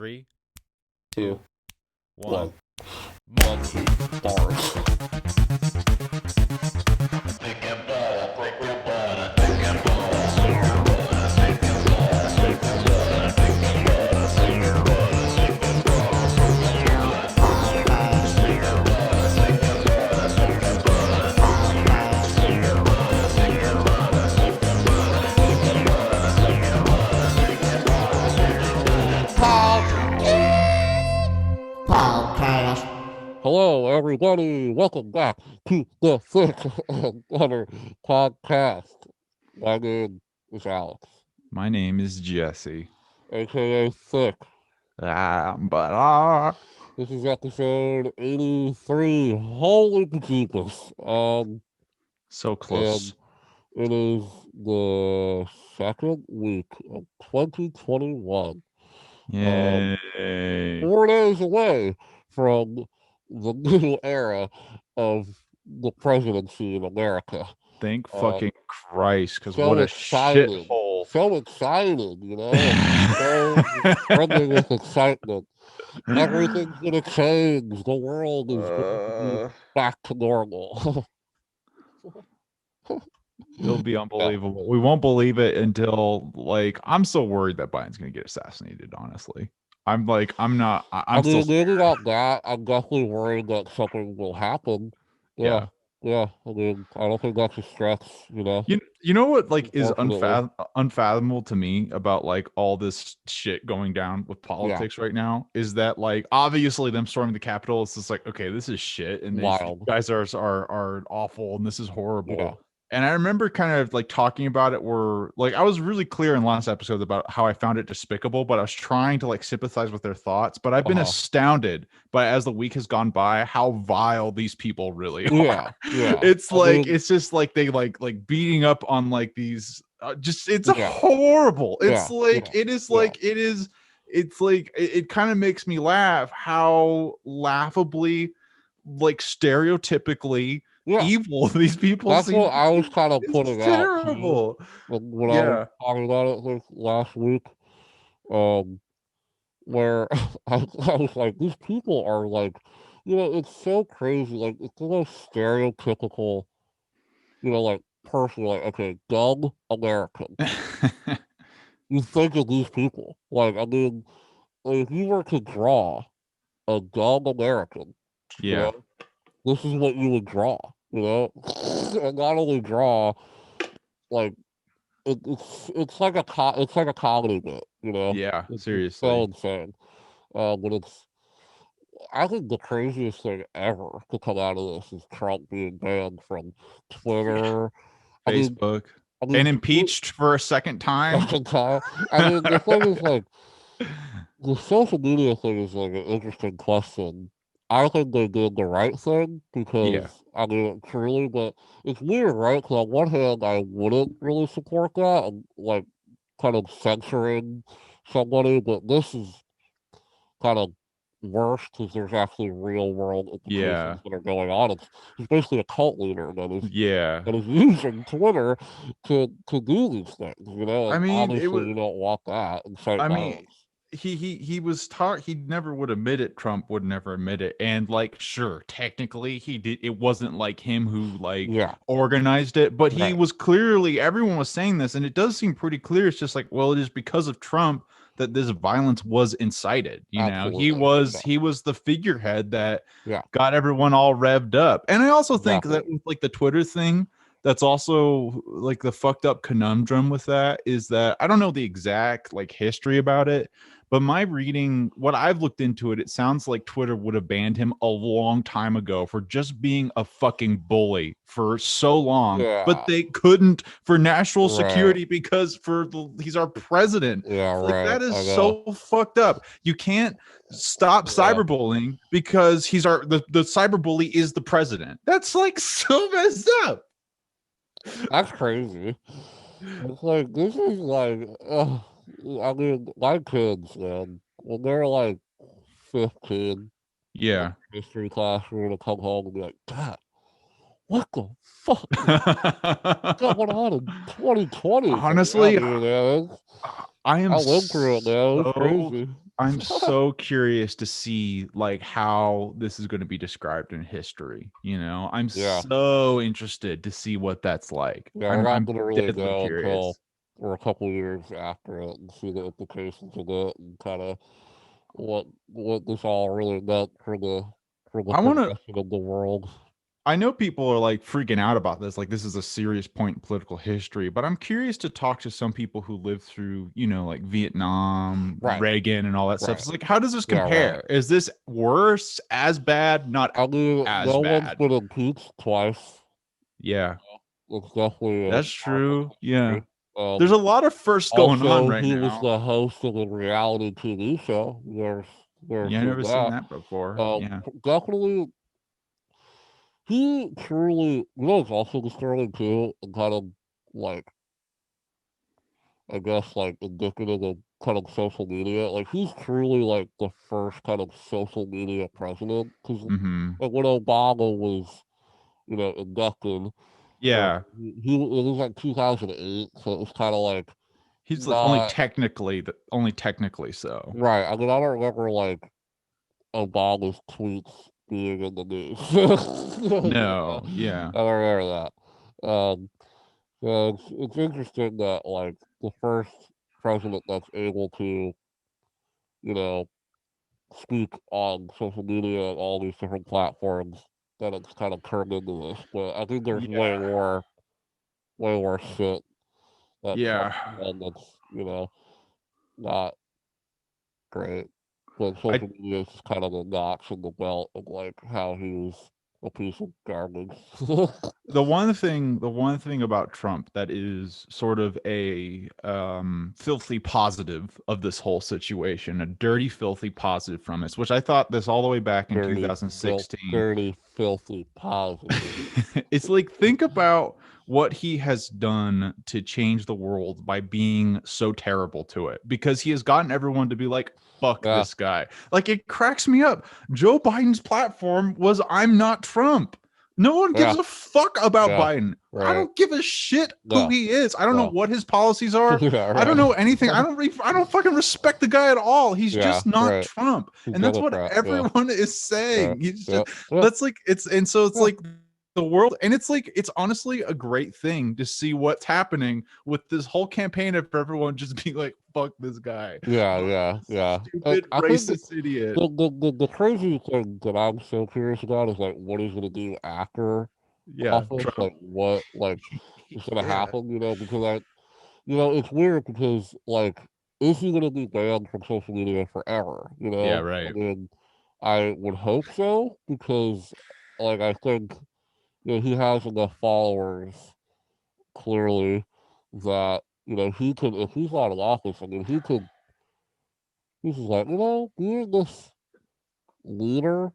3, two, 1. Monkey bars. Hello, everybody. Welcome back to the Thicc and Buttery podcast. My name is Alex, My name is Jesse. aka Thicc. But This is episode 83. Holy Jesus. so close. And it is the second week of 2021. Yay. 4 days away from the new era of the presidency in America. Thank fucking Christ, because So what a excited. shithole. So excited, you know? So spreading with excitement. Everything's gonna change. The world is going to be back to normal. It'll be unbelievable. We won't believe it until, I'm so worried that Biden's gonna get assassinated, honestly. I'm not. I'm still. Maybe not that. I'm definitely worried that something will happen. Yeah. Yeah. I don't think that's a stretch, you know? You know what is Unfortunately. unfathomable to me about all this shit going down with politics right now is that obviously them storming the Capitol, it's just okay, this is shit, and these Wild. guys are awful, and this is horrible. Yeah. And I remember kind of talking about it where I was really clear in last episode about how I found it despicable, but I was trying to sympathize with their thoughts. But I've been astounded by, as the week has gone by, how vile these people really are. Yeah. It's it's just they beating up on these it's horrible. It's it kind of makes me laugh how laughably stereotypically evil these people That's seem. what I was kind of putting out. Terrible. When I was talking about it last week, where I was like, these people are it's so crazy. It's the most stereotypical, person. Okay, dumb American. You think of these people. If you were to draw a dumb American, you know, this is what you would draw, you know? And not only draw, it's like a comedy bit, you know? Yeah, seriously. It's so insane. But I think the craziest thing ever to come out of this is Trump being banned from Twitter, Facebook, and impeached for a second time. The thing is, the social media thing is an interesting question. I think they did the right thing because truly, but it's weird, right? Because on one hand, I wouldn't really support that and kind of censoring somebody, but this is kind of worse because there's actually real world implications that are going on. He's basically a cult leader that is using Twitter to do these things. You know, and obviously you don't want that. He was taught he never would admit it. Trump would never admit it, and sure, technically he did. It wasn't him who organized it, but he was clearly. Everyone was saying this, and it does seem pretty clear. It's just well, it is because of Trump that this violence was incited. You know, he was the figurehead that got everyone all revved up. And I also think that with the Twitter thing, that's also the fucked up conundrum with that is that I don't know the exact history about it, but my reading, what I've looked into it, it sounds like Twitter would have banned him a long time ago for just being a fucking bully for so long, but they couldn't for national security because he's our president. That is so fucked up. You can't stop cyberbullying because the cyberbully is the president. That's so messed up. That's crazy. It's this is I mean, my kids, man, when they're 15, history class, we're gonna come home and be Dad, what the fuck is going on in 2020? Honestly, I am went through it now. It's crazy. I'm so curious to see like how this is going to be described in history. You know, I'm so interested to see what that's like. Yeah, we're not going to really know until we're a couple of years after it and see the implications of it and kind of what this all really meant for the progression of the world. I know people are like freaking out about this, like this is a serious point in political history, but I'm curious to talk to some people who lived through, you know, like Vietnam, Reagan, and all that stuff. It's like, how does this compare? Is this worse, as bad, not as bad? No one's been impeached twice. Yeah, it's definitely that's true. Yeah, there's a lot of firsts going on right now. He was the host of a reality TV show. I've never seen that before. Yeah, definitely. He truly, it's also disturbing too, and kind of like, I guess, like indicative of kind of social media. Like, he's truly like the first kind of social media president. Because like when Obama was, inducted, yeah, it was like 2008, so it was kind of like he's only technically so. Right. I mean, I don't remember like Obama's tweets being in the news. No, yeah. I don't remember that. So it's interesting that like the first president that's able to, speak on social media and all these different platforms, that it's kind of turned into this. But I think there's way more shit that's that's not great. But social media is kind of the notch in the belt of like how he was a piece of garbage. the one thing about Trump that is sort of a filthy positive of this whole situation, a dirty, filthy positive from it, which I thought this all the way back in 2016. Dirty, filthy positive. It's like, think about what he has done to change the world by being so terrible to it, because he has gotten everyone to be like, fuck this guy. Like, it cracks me up. Joe Biden's platform was, I'm not Trump. No one gives a fuck about Biden. Right. I don't give a shit who he is. I don't know what his policies are. I don't know anything. I don't fucking respect the guy at all. He's just not Trump. And that's what everyone is saying. He's just, that's like, it's like the world, and it's like, it's honestly a great thing to see what's happening with this whole campaign of everyone just being like, fuck this guy. Yeah. Stupid racist idiot. The crazy thing that I'm so curious about is like what he's gonna do after office. Like what is gonna happen, because it's weird because like, is he gonna be banned from social media forever? Yeah, right. I mean, I would hope so, because like I think he has enough followers, clearly, that, he could, if he's out of office, I mean, he's just like, being this leader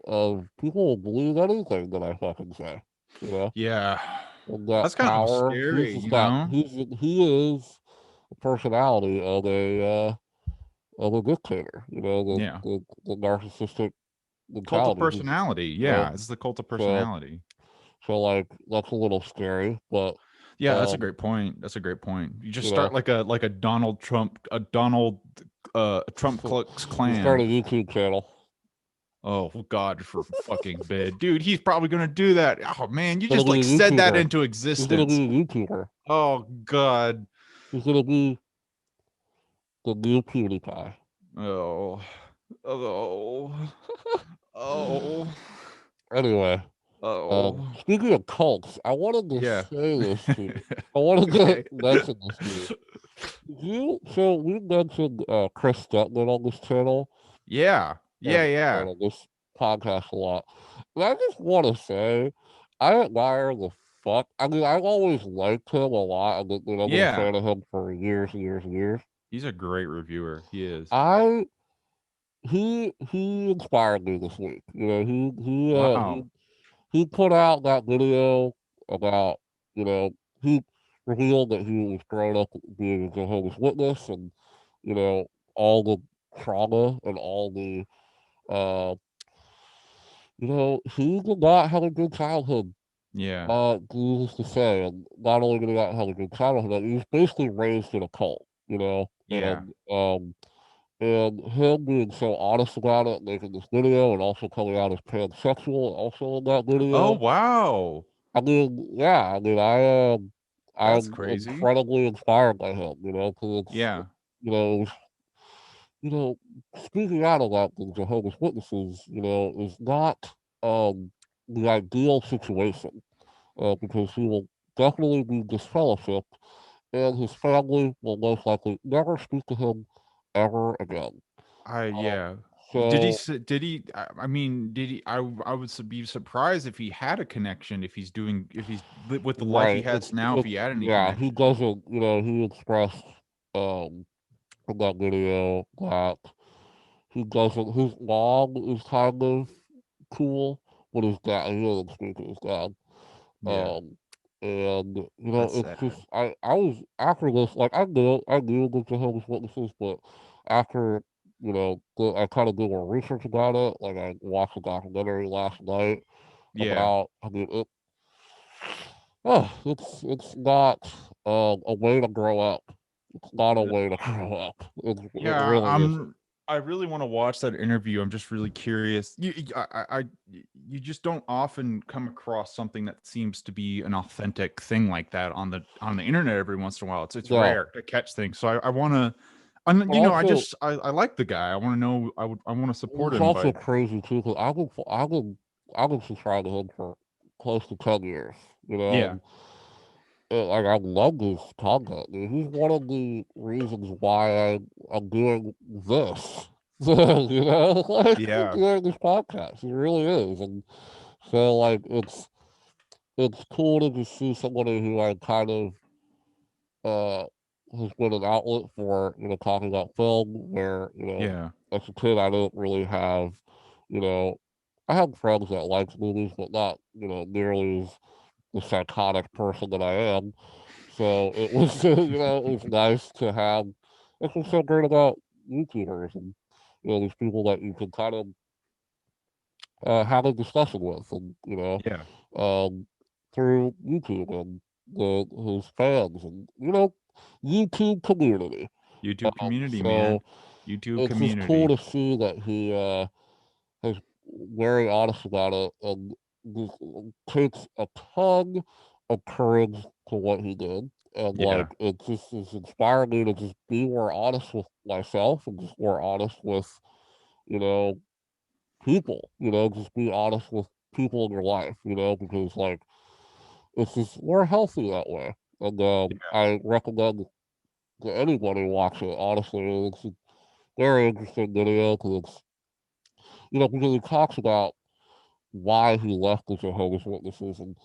of people will believe anything that I fucking say, Yeah. And that that's kind of scary, he is a personality of a dictator, the narcissistic mentality. Cult of personality, it's the cult of personality. So like, that's a little scary, but that's a great point. You just start like a Donald Trump, Trump clan. You start a YouTube channel. Oh God, for fucking bid, dude. He's probably gonna do that. Oh man, you just like said that into existence. He's gonna be a YouTuber. Oh God, he's gonna be the new PewDiePie. Oh. Anyway. Speaking of cults, I wanted to say this to you. I wanted to mention this to you. So we mentioned Chris Stutman on this channel. Yeah. On this podcast a lot. And I just want to say, I admire the fuck. I mean, I've always liked him a lot. I've been a fan of him for years and years and years. He's a great reviewer. He is. He inspired me this week. He put out that video about, he revealed that he was grown up being a Jehovah's Witness, and, all the trauma and all the, he did not have a good childhood. Yeah. Needless to say, and not only did he not have a good time with that, he was basically raised in a cult, you know, Yeah. and him being so honest about it, making this video, and also coming out as pansexual, also in that Oh, video. wow. I mean, yeah, I mean, That's I'm crazy. incredibly inspired by him, you know, because it's, Yeah. you know, it was, you know, speaking out about the Jehovah's Witnesses, you know, is not the ideal situation, because he will definitely be disfellowshipped, and his family will most likely never speak to him ever again. Um, Yeah. so Did he I mean, did he I would be surprised if he had a connection, if he's with the life he right, has now, if he had any yeah, he connection. doesn't, you know, he expressed um in that video that he doesn't. His mom is kind of cool, but his dad, he doesn't speak to his dad. Yeah. Um, and you know, That's it's just sad. I was after this, like I knew the Jehovah's Witnesses, but after I kind of did more research about it. Like I watched a documentary last night Yeah. about. I mean, it's not a way to grow up. It's not a way to grow up. It Yeah, really isn't. I really want to watch that interview. I'm just really curious. You just don't often come across something that seems to be an authentic thing like that on the internet every once in a while. It's No, rare to catch things. So I want to, and but also I like the guy. I want to know. I want to support it's him. also But crazy too because I've been subscribed to him for close to 10 years. You know, yeah, like I love his content. Dude. He's one of the reasons why I'm doing this. You know, like I'm yeah, doing this podcast. He really is, and so like it's cool to just see somebody who I kind of uh, has been an outlet for, talking about film where, yeah, as a kid, I didn't really have, you know, I had friends that liked movies, but not, nearly as the psychotic person that I am. So it was, it was nice to have, it's what's so great about YouTubers and, these people that you can kind of have a discussion with and, yeah. um, through YouTube and his fans and, YouTube community. YouTube community, man. So YouTube it's just cool community. to see that he is very honest about it and just takes a ton of courage to what he did. And like Yeah, it just is inspiring me to just be more honest with myself and just more honest with, you know, people, just be honest with people in your life, because like it's just more healthy that way. And yeah, I recommend to anybody watch it, honestly. It's a very interesting video because it's, because he talks about why he left the Jehovah's Witnesses and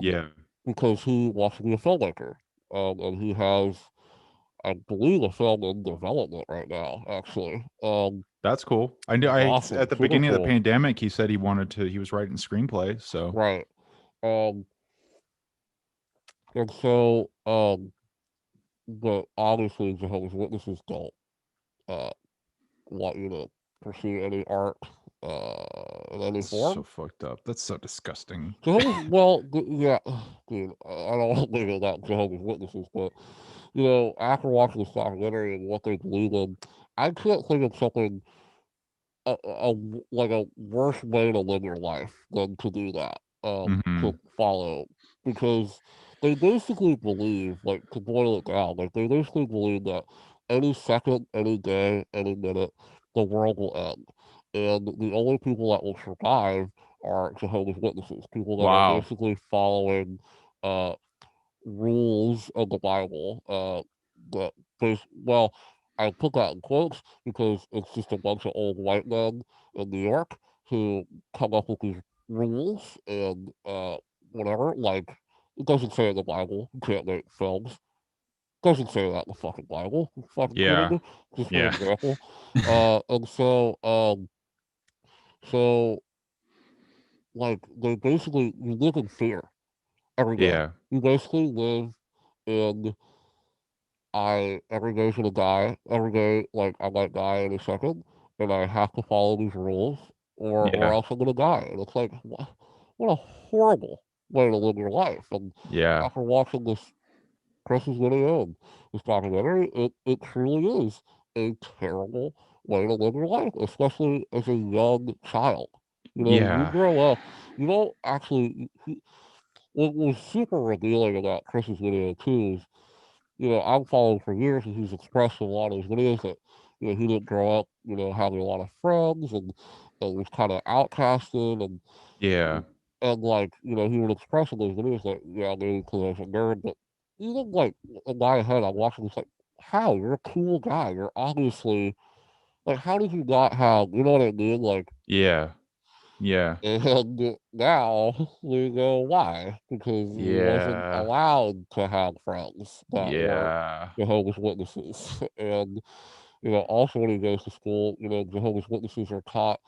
yeah. because he wants to be a filmmaker. And he has, I believe, a film in development right now, actually. That's cool. I knew It's I awesome, at the super beginning of the cool. pandemic, he said he was writing screenplays, so Right. Um, and so, but obviously, Jehovah's Witnesses don't uh, want you to pursue any art in any it's so form. fucked up. That's so disgusting. Jehovah's, well, yeah, dude, I don't want to leave it about Jehovah's Witnesses, but after watching this documentary and what they believe in, I can't think of something like a worse way to live your life than to do that, to Mhm. follow, because they basically believe, like, to boil it down, like, they basically believe that any second, any day, any minute, the world will end. And the only people that will survive are Jehovah's Witnesses, people that are Wow. basically following uh, rules of the Bible. That well, I put that in quotes because it's just a bunch of old white men in New York who come up with these rules and whatever. Like it doesn't say in the Bible you can't make films. It doesn't say that in the fucking Bible. You fucking kidding Yeah. me? Just for Yeah. example. And so like they basically you live in fear every day. Yeah. You basically live in every day's gonna die. Every day, like I might die in a second, and I have to follow these rules, or Yeah. else I'm gonna die. And it's like, what a horrible. way to live your life. And Yeah. after watching Chris's video and this documentary, it truly is a terrible way to live your life, especially as a young child. You Yeah. grow up, you don't actually. What was super revealing about Chris's video too is, I've followed for years, and he's expressed in a lot of his videos that, he didn't grow up, having a lot of friends, and was kind of outcasted, Yeah. and like, he would express in those videos that, yeah, maybe because I was a nerd, but even like in my head, I'm watching this like, how? You're a cool guy. You're obviously like, how did you not have, you know what I mean? Like, Yeah. Yeah. and now we go, why? Because he wasn't Yeah. allowed to have friends that were Yeah. Jehovah's Witnesses. And, also when he goes to school, Jehovah's Witnesses are taught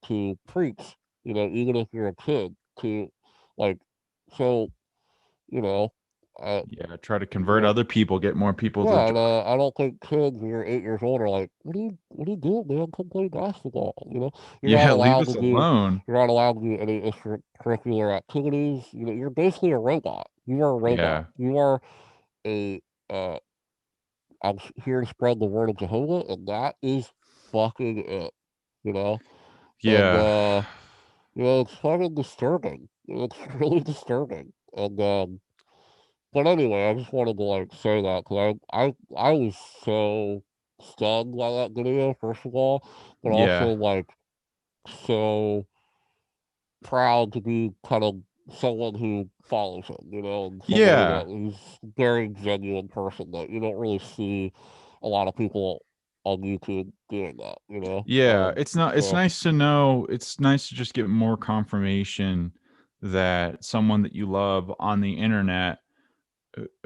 to preach, even if you're a kid, to like, so, you know, uh, Yeah. Try to you convert know, other people, get more people to yeah, and join. I don't think kids when you're 8 years old are like, what are you doing, man? Come play basketball. You're not Yeah, leave allowed to us do alone. you're not allowed to do any extracurricular activities. You're basically a robot. You are a robot. Yeah. You are a uh here to spread the word of Jehovah, and that is fucking it. You know? And Yeah. it's fucking disturbing. It's really disturbing. And but anyway, I just wanted to like say that because I was so stunned by that video, first of all, but also Yeah. like so proud to be kind of someone who follows him, and someone Yeah. who's a very genuine person that you don't really see a lot of people on YouTube doing that. Yeah. It's So nice to know. It's nice to just get more confirmation that someone that you love on the internet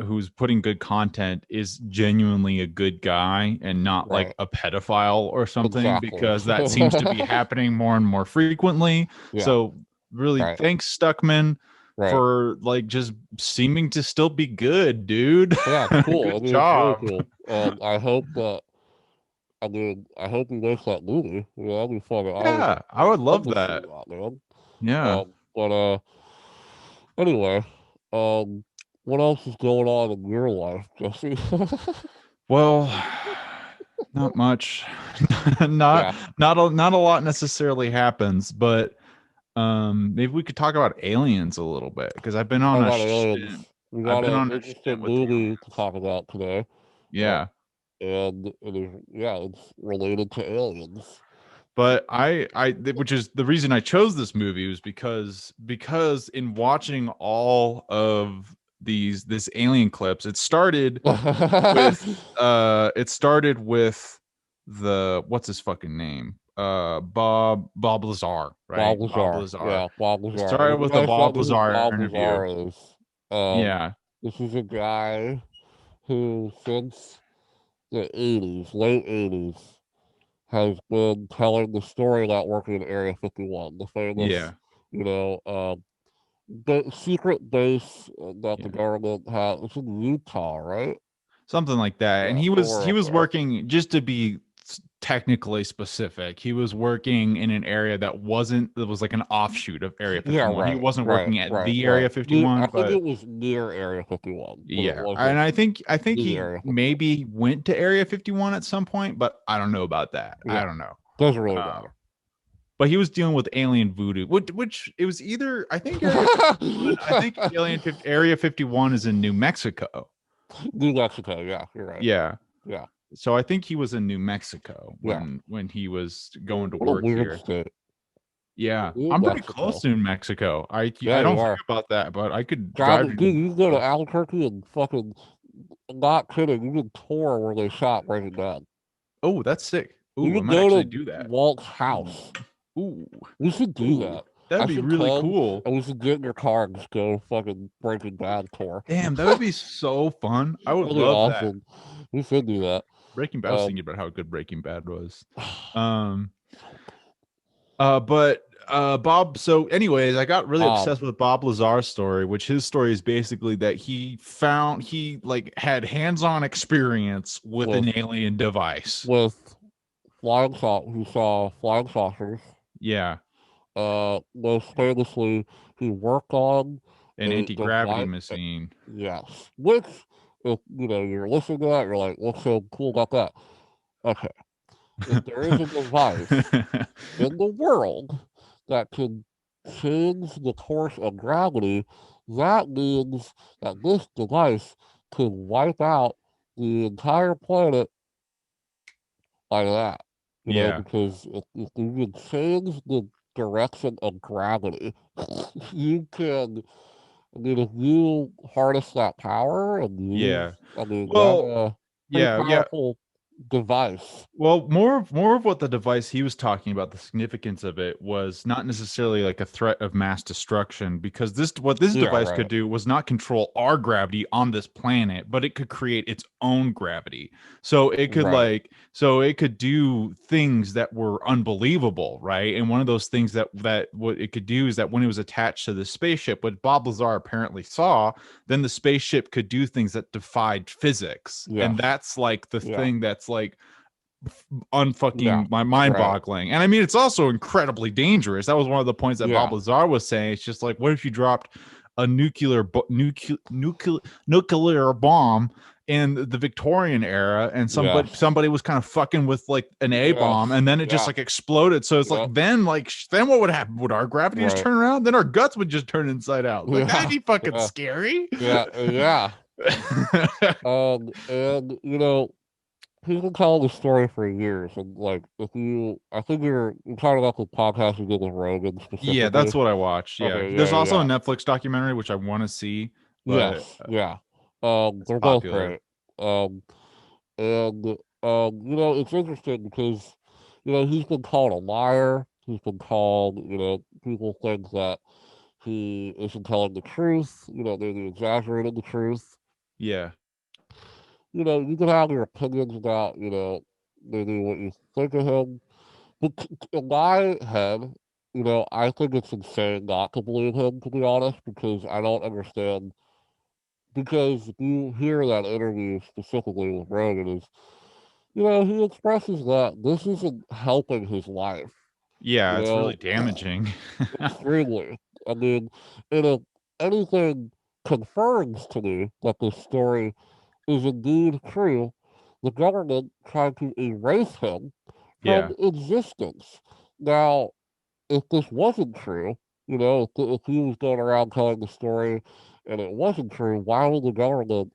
who's putting good content is genuinely a good guy and not like right, a pedophile or something, exactly. because that seems to be happening more and more frequently. Yeah, So really right, thanks Stuckman right. for like just seeming to still be good, dude. Yeah, it's cool. I Good mean, it's really job. cool. I hope that. I mean, I hope he makes that movie. That'd be fun. Yeah, I I'd would love love to see that. that, man. Yeah. But anyway, um, what else is going on in your life, Jesse? Well, not much. not Yeah, not a lot necessarily happens, but maybe we could talk about aliens a little bit, because I've been on talk a about aliens. stint. We I've got been an on a stint interesting with movie to aliens. talk about today. Uh, Yeah. and it is, yeah, it's related to aliens. But which is the reason I chose this movie, was because in watching all of this alien clips, it started with the, what's his fucking name? Bob Lazar, right? Bob Bob Lazar. Lazar. Yeah, Bob It Lazar. And started if you with the guys don't Bob know who Lazar Bob interview. Lazar is, um, Yeah. this is a guy who, since the 80s, late 80s, has been telling the story about working in Area 51, the famous, Yeah. you know, secret base that the Yeah. government had. It's in Utah, right? Something like that. And Yeah, he somewhere up was there. working, just to be technically specific, he was working in an area that was like an offshoot of Area Yeah, 51. He wasn't working at the Area I 51, think but it was near Area 51, but it yeah. And wasn't I think the he Area 51. maybe went to Area 51 at some point, but I don't know about that. I Yeah, don't know. doesn't really Uh, matter. but he was dealing with alien voodoo, which it was either, I think Area 51, Area 51 is in New Mexico. New Mexico, yeah, you're right. Yeah. Yeah. So I think he was in New Mexico Yeah. when he was going to What a work weird here. state. Yeah, New I'm pretty close Mexico. to New Mexico. I Yeah, you don't think are. about that, but I could drive God, to dude, New you can go to Mexico. Albuquerque and fucking, not kidding, you can tour where they shot Breaking Bad. Oh, that's sick. You Ooh, I can might go actually to do that. Walt's Ooh, house. ooh, We should do ooh. that. That'd I be should really come cool. and we should get in your car and just go fucking Breaking Bad tour. Damn, that would be so fun. I would That'd be love that. awesome. We should do that. Breaking Bad. I was Um, thinking about how good Breaking Bad was. Um, but Bob, so anyways, I got really obsessed with Bob Lazar's story, which his story is basically that he like had hands-on experience with with an alien device. with who saw flying saucers. Yeah. Most famously, he worked on an anti-gravity machine. Yes. Which, if you're listening to that, you're like, what's so cool about that? Okay. If there is a device in the world that can change the course of gravity, that means that this device could wipe out the entire planet like that. Because if you can change the direction of gravity, you can. I mean, if you harness that power and use, Well, that's a pretty powerful device. Well, more of what the device he was talking about, the significance of it was not necessarily like a threat of mass destruction, because this device could do was not control our gravity on this planet, but it could create its own gravity. So it could it could do things that were unbelievable, right? And one of those things that what it could do is that when it was attached to the spaceship, what Bob Lazar apparently saw, then the spaceship could do things that defied physics. And that's like the thing that's like unfucking my mind-boggling. And I mean, it's also incredibly dangerous. That was one of the points that Bob Lazar was saying. It's just like, what if you dropped a nuclear bomb in the Victorian era, and somebody was kind of fucking with like an A-bomb, and then it just like exploded. So it's like then what would happen? Would our gravity just turn around? Then our guts would just turn inside out. Like that'd be fucking scary. And he's been telling the story for years, and like I think you're talking about the podcast you did with Rogan specifically. Yeah, that's what I watched. Yeah, there's also a Netflix documentary which I want to see. But, they're both great. It's interesting because he's been called a liar. He's been called, people think that he isn't telling the truth. They're exaggerating the truth. Yeah. You can have your opinions about, maybe what you think of him. But in my head, I think it's insane not to believe him, to be honest, because I don't understand. Because if you hear that interview specifically with Rogan, is, he expresses that this isn't helping his life. Yeah, it's really damaging. Extremely. I mean, if anything confirms to me that this story is indeed true, the government tried to erase him from existence. Now, if this wasn't true, if he was going around telling the story and it wasn't true, why would the government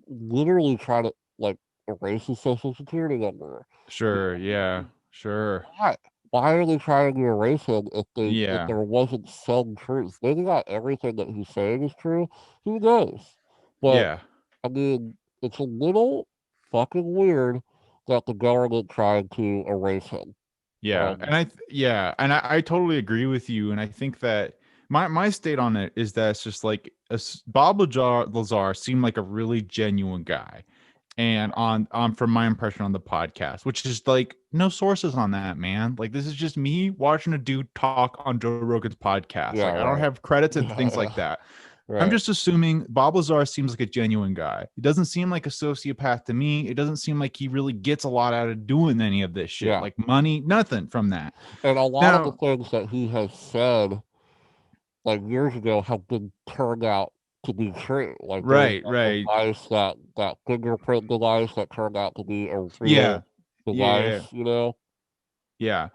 literally try to like erase his social security number? Sure, sure. Why are they trying to erase him if there wasn't some truth? Maybe not everything that he's saying is true. Who knows? But I mean, it's a little fucking weird that the government tried to erase him. And I totally agree with you. And I think that my state on it is that it's just like Bob Lazar seemed like a really genuine guy. And on from my impression on the podcast, which is like no sources on that, man. Like this is just me watching a dude talk on Joe Rogan's podcast. I don't have credits and things like that. Right. I'm just assuming Bob Lazar seems like a genuine guy. He doesn't seem like a sociopath to me. It doesn't seem like he really gets a lot out of doing any of this shit. Like money, nothing from that. And a lot of the things that he has said like years ago have been turned out to be true. Like device, that fingerprint device that turned out to be a real device, Yeah.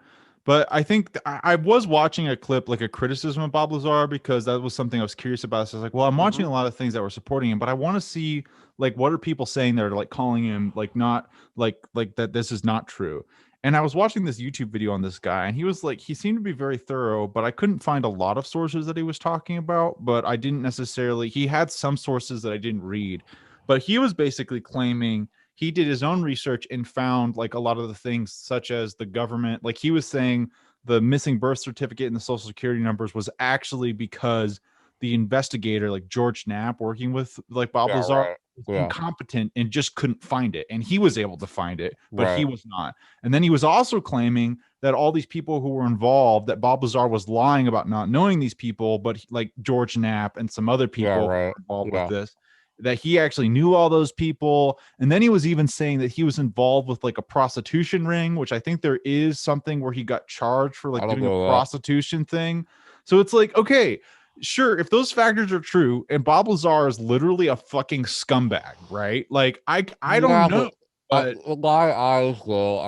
But I think I was watching a clip, like a criticism of Bob Lazar, because that was something I was curious about. So I was like, well, I'm watching a lot of things that were supporting him, but I want to see like what are people saying that are like calling him like not like that this is not true. And I was watching this YouTube video on this guy, and he was like, he seemed to be very thorough, but I couldn't find a lot of sources that he was talking about. But I didn't necessarily, he had some sources that I didn't read, but he was basically claiming he did his own research and found like a lot of the things, such as the government, like he was saying the missing birth certificate and the social security numbers was actually because the investigator, like George Knapp, working with like Bob Lazar, was incompetent and just couldn't find it. And he was able to find it, but he was not. And then he was also claiming that all these people who were involved, that Bob Lazar was lying about not knowing these people, but like George Knapp and some other people were involved with this, that he actually knew all those people. And then he was even saying that he was involved with like a prostitution ring, which I think there is something where he got charged for like doing a prostitution thing. So it's like, okay, sure, if those factors are true, and Bob Lazar is literally a fucking scumbag, right? Like, I don't know, but in my eyes, though,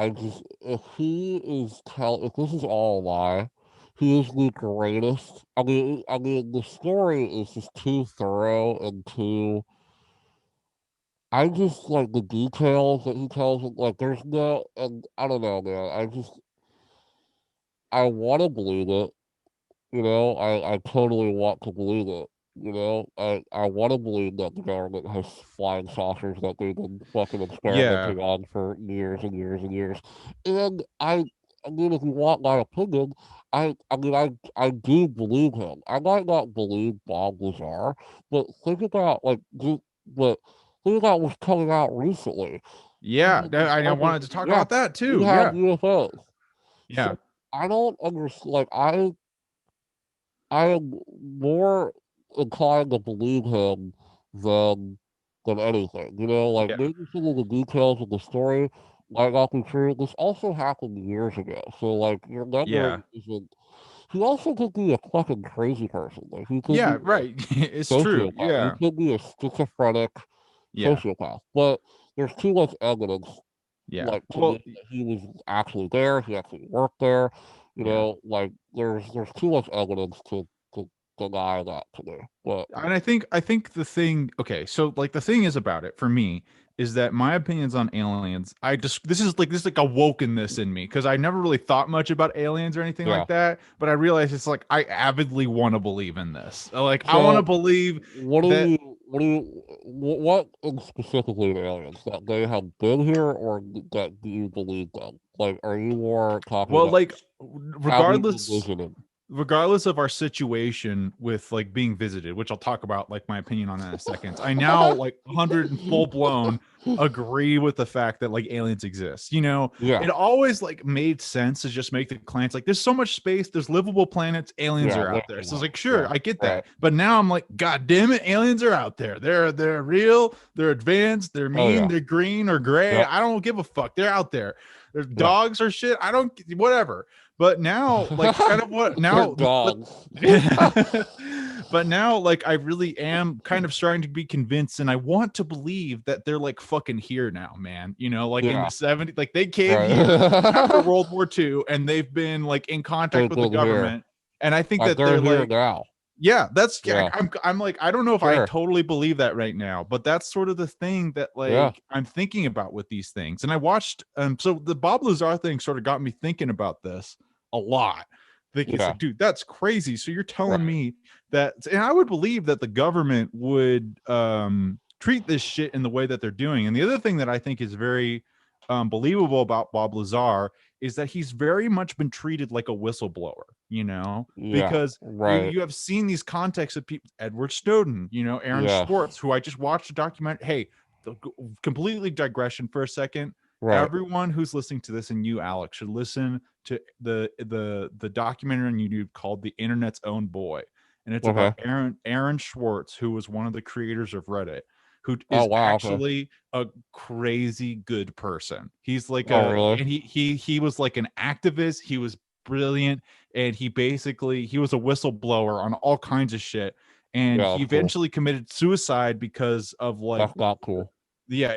if if this is all a lie, he is the greatest. The story is just too thorough and too. I just like the details that he tells. Like, there's no, and I don't know, man. I want to believe it. I totally want to believe it. I want to believe that the government has flying saucers that they've been fucking yeah, experimenting on for years and years and years. And I mean, if you want my opinion, I do believe him. I might not believe Bob Lazar, but but think about what's coming out recently. yeah. I wanted to talk Yeah, about that we too. have Yeah, UFOs. yeah, So I don't understand. I am more inclined to believe him than than anything. Like yeah, maybe some of the details of the story might not be true. This also happened years ago. So like your yeah, memory isn't he also could be a fucking crazy person. Like he could be yeah. a Right, it's true. sociopath. He Yeah, could be a schizophrenic yeah, sociopath. But there's too much evidence yeah. like to Well, me that he was actually there, he actually worked there. yeah. Like there's too much evidence to deny that to me. But And I think the thing, okay, so like the thing is about it for me is that my opinions on aliens, I just this is like awokenness in me because I never really thought much about aliens or anything yeah. like that, but I realize it's like I avidly want to believe in this. Like I want to So believe what do that. you what do you what specifically the aliens that they have been here or that you believe them? Like are you more talking Well, about like having regardless visited? regardless of our situation with like being visited, which I'll talk about like my opinion on that in a second. I now like 100 and full blown agree with the fact that like aliens exist. Yeah, It always like made sense to just make the claims like there's so much space, there's livable planets, aliens yeah, are there out there. you So it's go. like sure, Yeah, I get right. that. But now I'm like, God damn it, aliens are out there. They're real, they're advanced, they're Oh mean, yeah. they're green or gray. Yep. I don't give a fuck. They're out there. There's Yeah. dogs or shit. I don't whatever. But now, like, kind of what They're now, dogs. but now, like, I really am kind of starting to be convinced, and I want to believe that they're like fucking here now, man. Like in Yeah. the 70s, like they came here after Right. World War II, and they've been like in They're contact with the good here. government. And I think Like that they're they're here like, now. yeah, Yeah. I'm like, I don't know if I Sure. totally believe that right now, but that's sort of the thing that Yeah. like I'm thinking about with these things. And I watched so the Bob Lazar thing sort of got me thinking about this a lot. Like it's Yeah. like, dude, that's crazy. So you're telling Right. me that, and I would believe that the government would treat this shit in the way that they're doing. And the other thing that I think is very believable about Bob Lazar is that he's very much been treated like a whistleblower, Yeah. because Right. you have seen these contexts of people, Edward Snowden, Aaron Yes. Schwartz, who I just watched a documentary. Hey, completely digression for a second. Right. Everyone who's listening to this, and you, Alex, should listen to the documentary on YouTube called "The Internet's Own Boy," and it's Okay. about Aaron Schwartz, who was one of the creators of Reddit, who Oh is wow. Okay. actually a crazy good person. He's like Oh really? and he was like an activist. He was brilliant, and he was a whistleblower on all kinds of shit. And Yeah. he That's cool. eventually committed suicide because of like, That's not cool. yeah,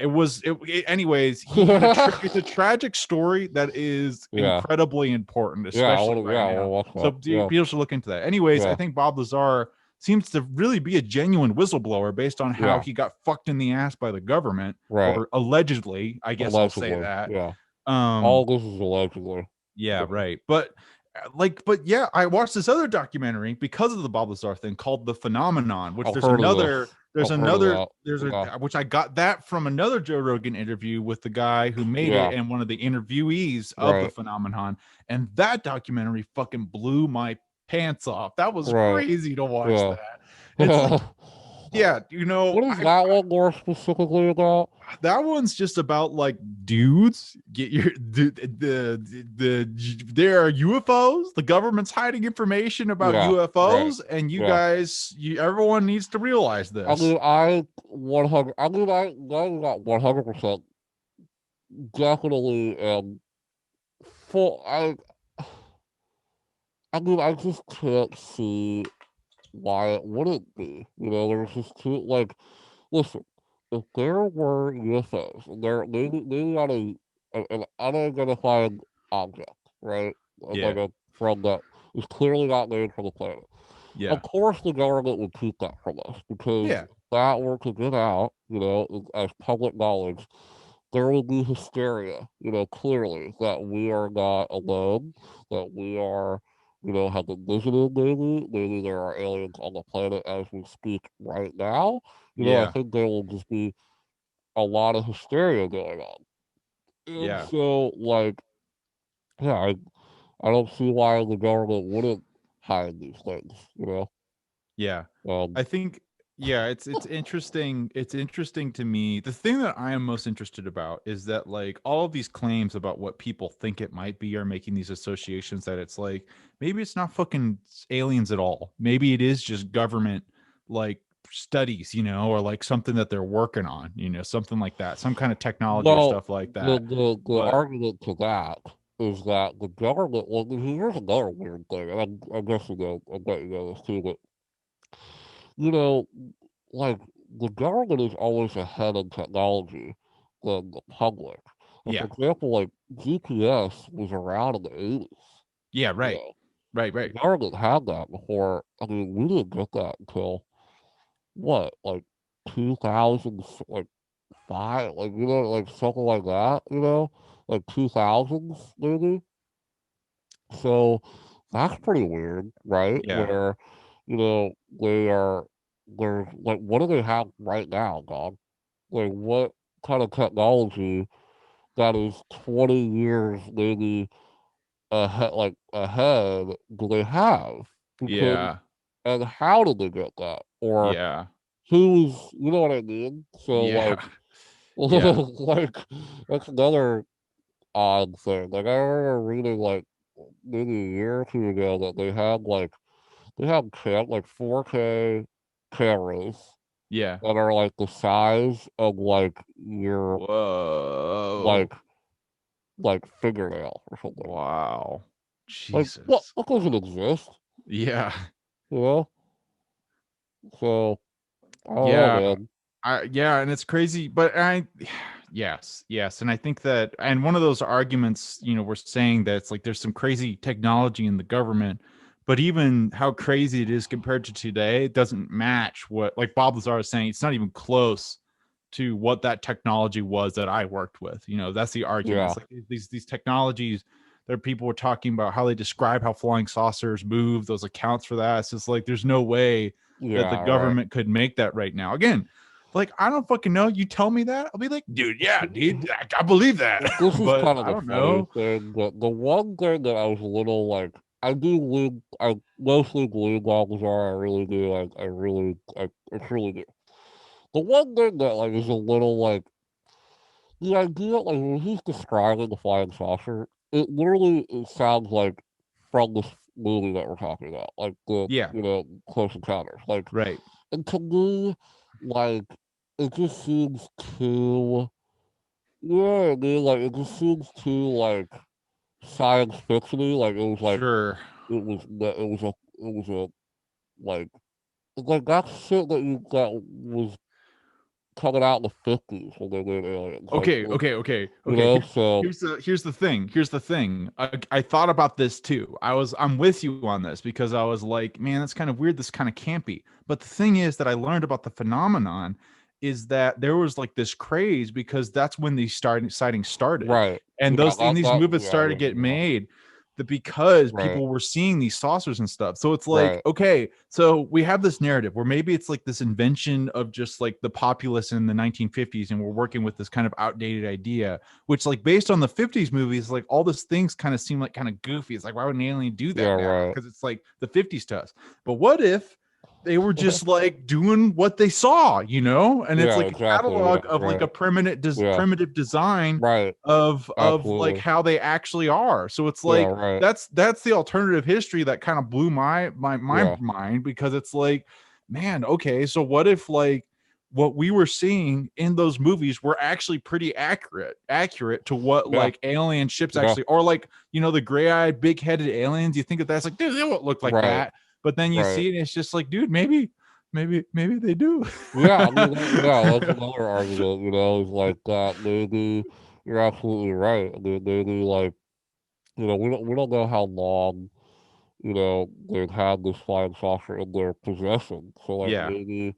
anyways, it's a tragic story that is Yeah. incredibly important, Yeah. I especially want to. right Yeah. I want now. to watch So that. Yeah. people should look into that. Anyways, I Yeah. think Bob Lazar seems to really be a genuine whistleblower based on how Yeah. he got fucked in the ass by the government, Right. or allegedly, I guess I'll say Allegedly. that. Yeah. um All this is allegedly. yeah, Yeah. right. But yeah, I watched this other documentary because of the Bob Lazar thing called The Phenomenon, which I've heard of this. I've heard of that. Yeah. which I got that from another Joe Rogan interview with the guy who made Yeah. it and one of the interviewees of The Right. Phenomenon. And that documentary fucking blew my pants off. That was Right. crazy to watch Yeah. that. It's like, yeah, What is that one more specifically about? that one's just about like dudes get your there are UFOs. The government's hiding information about Yeah, right. UFOs, and you Yeah. guys, everyone needs to realize I this. mean, I 100. I mean, I got 100% definitely full. I mean, I just can't see. why it wouldn't be. There's just too listen, if there were UFOs, and they're maybe on an unidentified object, right? Like Yeah. a from that is clearly not made from the planet. Yeah. Of course, the government would keep that from us because Yeah. if that were to get out, as public knowledge, there would be hysteria, clearly that we are not alone, that we are, have been visited maybe there are aliens on the planet as we speak right now. I Yeah. think there will just be a lot of hysteria going on. And Yeah. so, yeah, I don't see why the government wouldn't hide these things, Yeah. Um, I think it's interesting. It's interesting to me. The thing that I am most interested about is that like all of these claims about what people think it might be are making these associations that it's like maybe it's not fucking aliens at all. Maybe it is just government like studies, or like something that they're working on, something like that, some kind of technology or well, stuff like the, that. the, the But argument to that is that the government, well, here's another weird thing, and I guess I bet you know this too, but, you know, like, the government is always ahead of technology than the public. For yeah. example, like, GPS was around in the 80s, Yeah, you right. know. Right, The right. government had that before. I mean, we didn't get that until, what, like, 2000, like, five, like, like something like that, like 2000s maybe. So that's pretty weird, right? Yeah. Where, they are, they're like, what do they have right now, God? Like, what kind of technology that is 20 years maybe ahead do they have? Because, Yeah. and how did they get that? Or Yeah. who's, you know what I mean? So, Yeah. like, Yeah. like, that's another odd thing. Like I remember reading like maybe a year or two ago that they have 4K cameras Yeah. that are like the size of like your Whoa. like fingernail or something. Wow. Like what? Jesus. That doesn't exist, Yeah. you know? So I don't know, Yeah. man. And it's crazy, but yes, yes. And I think that, and one of those arguments, we're saying that it's like there's some crazy technology in the government, but even how crazy it is compared to today, it doesn't match what, like Bob Lazar is saying, it's not even close to what that technology was that I worked with. That's the argument. Yeah, It's like these technologies there people were talking about how they describe how flying saucers move, those accounts for that. It's just like there's no way that the yeah, right. government could make that right now. Again, like I don't fucking know. You tell me that, I'll be like, dude, yeah, dude, I believe that. This is But kind of I the don't funny know. thing. The one thing that I was a little like, I mostly believe Balthazar. I really do. I truly do. The one thing that like is a little like the idea, like when he's describing the flying saucer, it sounds like from this movie that we're talking about, like the Yeah, Close Encounters. Like, right. and to me, like it just seems too. You know what I mean? Like it just seems too like science fictiony. Like Sure. it was a like that shit that was coming out in the 50s when they made aliens. Okay. So Here's the thing. Here's the thing. I thought about this too. I'm with you on this because I was like, man, that's kind of weird. This kind of campy. But the thing is that I learned about the phenomenon is that there was like this craze because that's when these sightings started, right. and Yeah, these movies yeah, I started to guess, get made that because right, people were seeing these saucers and stuff. So it's like, right. okay, so we have this narrative where maybe it's like this invention of just like the populace in the 1950s, and we're working with this kind of outdated idea, which like based on the 50s movies, like all those things kind of seem like kind of goofy. It's like, why would an alien do Yeah, that now? right. Because it's like the 50s to us. But what if they were just like doing what they saw, and it's Yeah, like a exactly. Yeah, catalog of like right. a Yeah, primitive design right. of like Absolutely. how they actually are. So it's Yeah, like right. that's the alternative history that kind of blew my Yeah, mind, because it's like, man, okay, so what if like what we were seeing in those movies were actually pretty accurate to what yeah, like alien ships yeah. actually, or like the gray-eyed big-headed aliens, you think that that's like, dude, they won't look like Right. that. But then you see it, and it's just like, dude, maybe they do. Yeah, I mean, that's another argument, is like that. Maybe you're absolutely right. I mean, maybe like, we don't know how long, they've had this flying saucer in their possession. So like Yeah. maybe,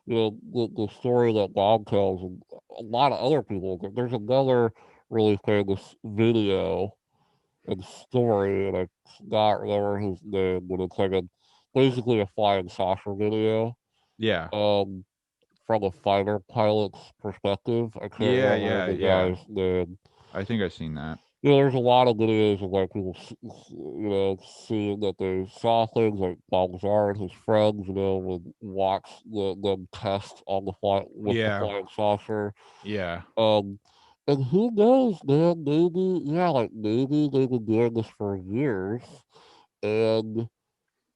the story that Bob tells and a lot of other people. There's another really famous video and story, and I forgot remember his name, but it's like basically a flying saucer video. Yeah. From a fighter pilot's perspective. I can't Yeah, remember yeah, the yeah. guy's name. I think I've seen that. There's a lot of videos of like people, seeing that they saw things like Balthazar and his friends, would watch them test on the the Yeah. flying saucer. Yeah. And who knows, man? Maybe, yeah, like maybe they've been doing this for years, and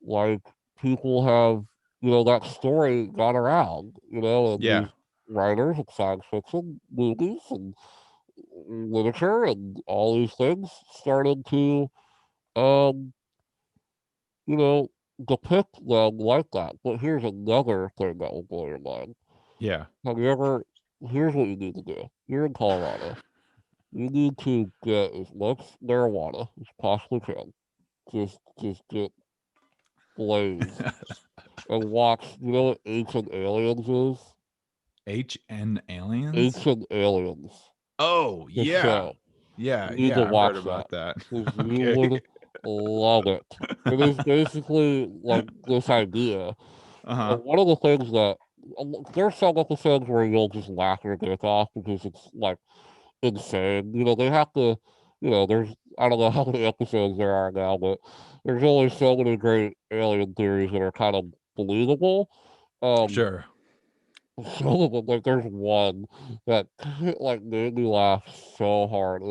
like people have, that story got around, and Yeah. these writers of science fiction movies and literature and all these things started to, um, you know, depict them like that. But here's another thing that will blow your mind. Yeah. Have you ever, here's what you need to do. You're in Colorado. You need to get as much marijuana as possibly can. Just get blazed and watch, what Ancient Aliens is? HN Aliens? Ancient Aliens. Oh, The yeah. show. Yeah, You need to yeah, I've heard watch that. about that. Because you Okay. would love it. It is basically like this idea. Uh-huh. And one of the things that there's some episodes where you'll just laugh your dick off because it's like insane. They have to, there's, I don't know how many episodes there are now, but there's only so many great alien theories that are kind of believable. Um, Sure. some of them, like there's one that like made me laugh so hard.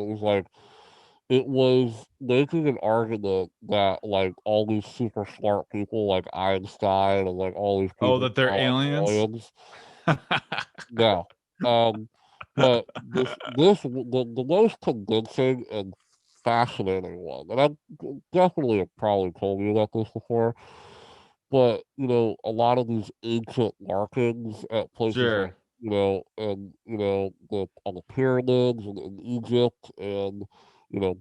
It was making an argument that like all these super smart people like Einstein and like all these Oh, people that they're are like aliens? aliens. No. Um, but the most convincing and fascinating one, and I definitely have probably told you about this before, but a lot of these ancient markings at places like Sure. and on the pyramids in Egypt and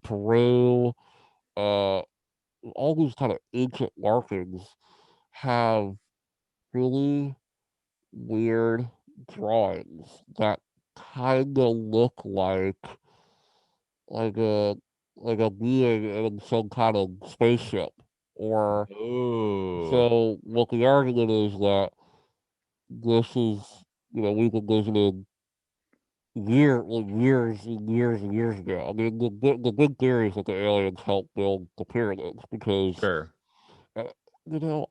Peru, uh, all these kind of ancient markings have really weird drawings that kind of look like a like a being in some kind of spaceship. Or Oh. so what the argument is that this is we've been visited years and years and years ago. I mean the big theory is that the aliens helped build the pyramids because Sure. uh,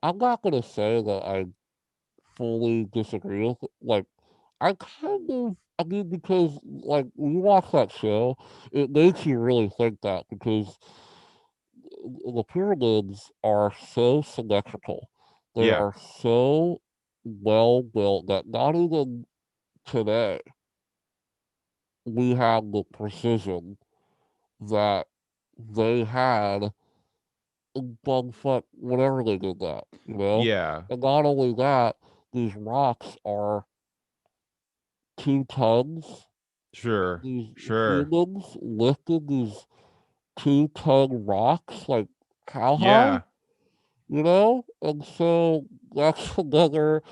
I'm not gonna say that I fully disagree with it. Like, I kind of, I mean, because, like, when you watch that show, it makes you really think that because the pyramids are so symmetrical. They Yeah. are so well built that not even today we have the precision that they had in bumfuck whenever they did that, Yeah. And not only that, these rocks are 2 tons. Sure. These Sure. humans lifted these 2-ton rocks like how high, Yeah. And so that's another,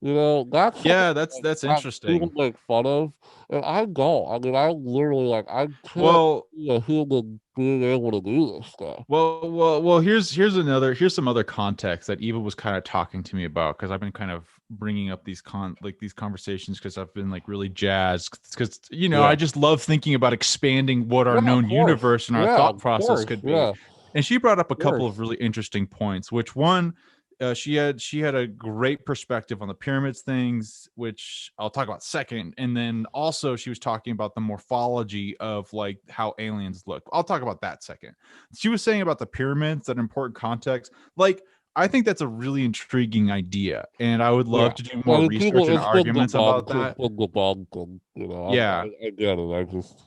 that's something Yeah, like that's that people interesting. make fun of, and I don't. I mean, I literally like I can't Well, see a human being able to do this stuff. well. Here's some other context that Eva was kind of talking to me about because I've been kind of bringing up these conversations because I've been like really jazzed because I Yeah, just love thinking about expanding what our yeah, of known course. universe and our Yeah, thought of process course. could be. Yeah, of And she brought up a couple course. of really interesting points. Which one? She had a great perspective on the pyramids things, which I'll talk about second, and then also she was talking about the morphology of like how aliens look. I'll talk about that second. She was saying about the pyramids, that important context. Like, I think that's a really intriguing idea, and I would love Yeah. to do I more mean, people, research and it's been arguments about debunked. It's that. been debunked, and Yeah. I get it. I just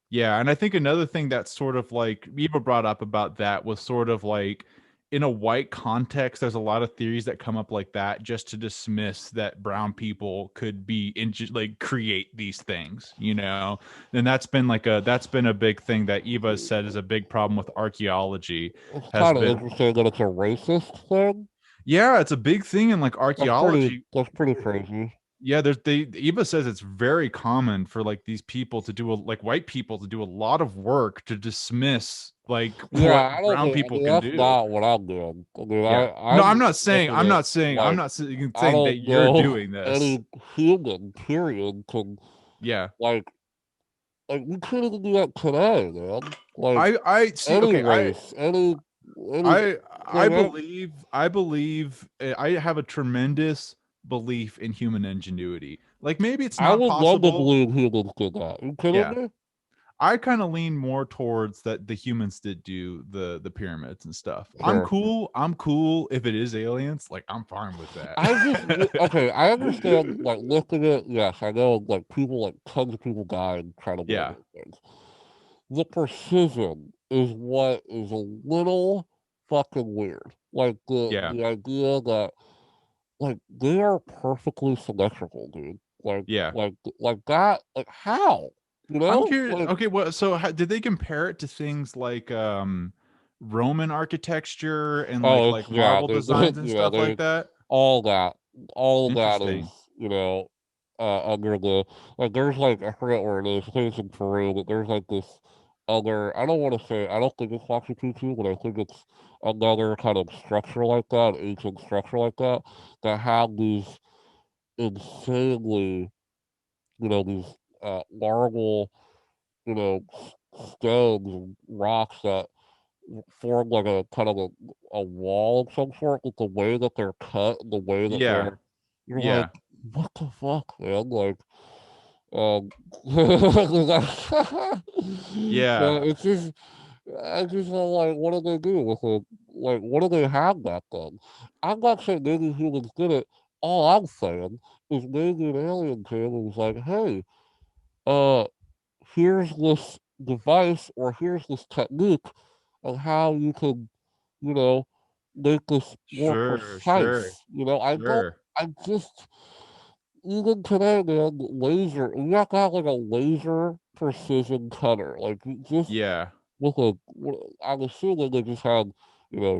Yeah, and I think another thing that sort of like Eva brought up about that was sort of like in a white context, there's a lot of theories that come up like that just to dismiss that brown people could be like create these things, you know. And that's been a big thing that Eva said is a big problem with archaeology. It's Has kind of been interesting that it's a racist thing. yeah, it's a big thing in like archaeology. That's pretty crazy. Yeah, Eva says it's very common for like these people to do like white people to do a lot of work to dismiss like what Yeah, I don't brown think. I people mean, can that's do. not what I'm doing. I mean, Yeah. No, I'm I'm looking at not saying, like I saying that don't you're know doing this. any human period can Yeah. like we couldn't even do that today, man. Like I see. any Okay. race, any thing. I believe I have a tremendous belief in human ingenuity. Like maybe it's I not would love to possible. believe humans did that. You kidding Yeah. me? I kind of lean more towards that the humans did do the pyramids and stuff. Sure. I'm cool if it is aliens. Like I'm fine with that. I just okay. I understand. Like lifting it. Yes, I know. Like people, like tons of people died trying to build Yeah. those things. The precision is what is a little fucking weird. Like Yeah. the idea that like they are perfectly symmetrical, dude. Yeah. Like that. Like how? You I'm know? curious. Like Okay, well, so did they compare it to things like Roman architecture and oh, it's like yeah. marble designs and Yeah. stuff like They that? all that all that is Interesting. under the like there's like I forget where it is. I think it's in Peru, but there's like this other I don't want to say I don't think it's Machu Picchu, but I think it's another kind of structure like that, ancient structure like that, that had these insanely these marble stones and rocks that form like a kind of a wall of some sort with the way that they're cut, the way that Yeah. they're you're like, Yeah. what the fuck, man? Like, um, Yeah. it's just, I just feel like, what do they do with it? Like, what do they have back then? I'm not saying maybe humans did it. All I'm saying is maybe an alien came and was like, hey, uh, here's this device or here's this technique of how you can, you know, make this more Sure, sure, precise. I don't, sure. I just, even today, man, we got to have like a laser precision cutter. Like, just Yeah. with I'm assuming they just had,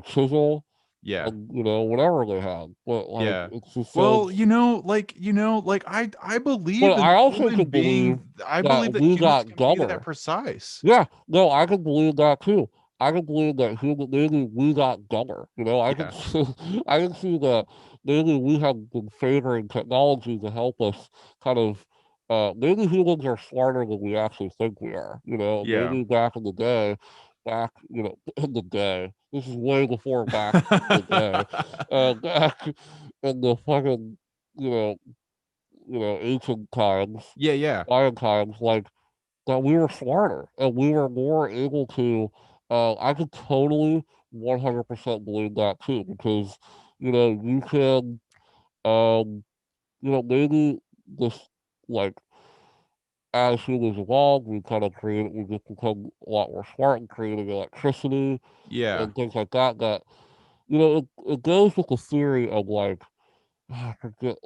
chisel Yeah. and, whatever they had. But, like, Yeah. it's just so, Well, like I but believe in I also human could believe being I that believe that we humans got can be that dumber. precise. Yeah, no, I can believe that too. I can believe that maybe we got dumber. I can Yeah. see, I can see that maybe we have been favoring technology to help us kind of. Maybe humans are smarter than we actually think we are. Yeah. Maybe back in the day, in the day. This is way before back in the day. Back in the fucking, you know, ancient times, Yeah, yeah. Mayan times, like that we were smarter and we were more able to I could totally 100% believe that too because you can maybe this like as humans evolve we just become a lot more smart in creating electricity Yeah. and things like that it goes with the theory of like I forget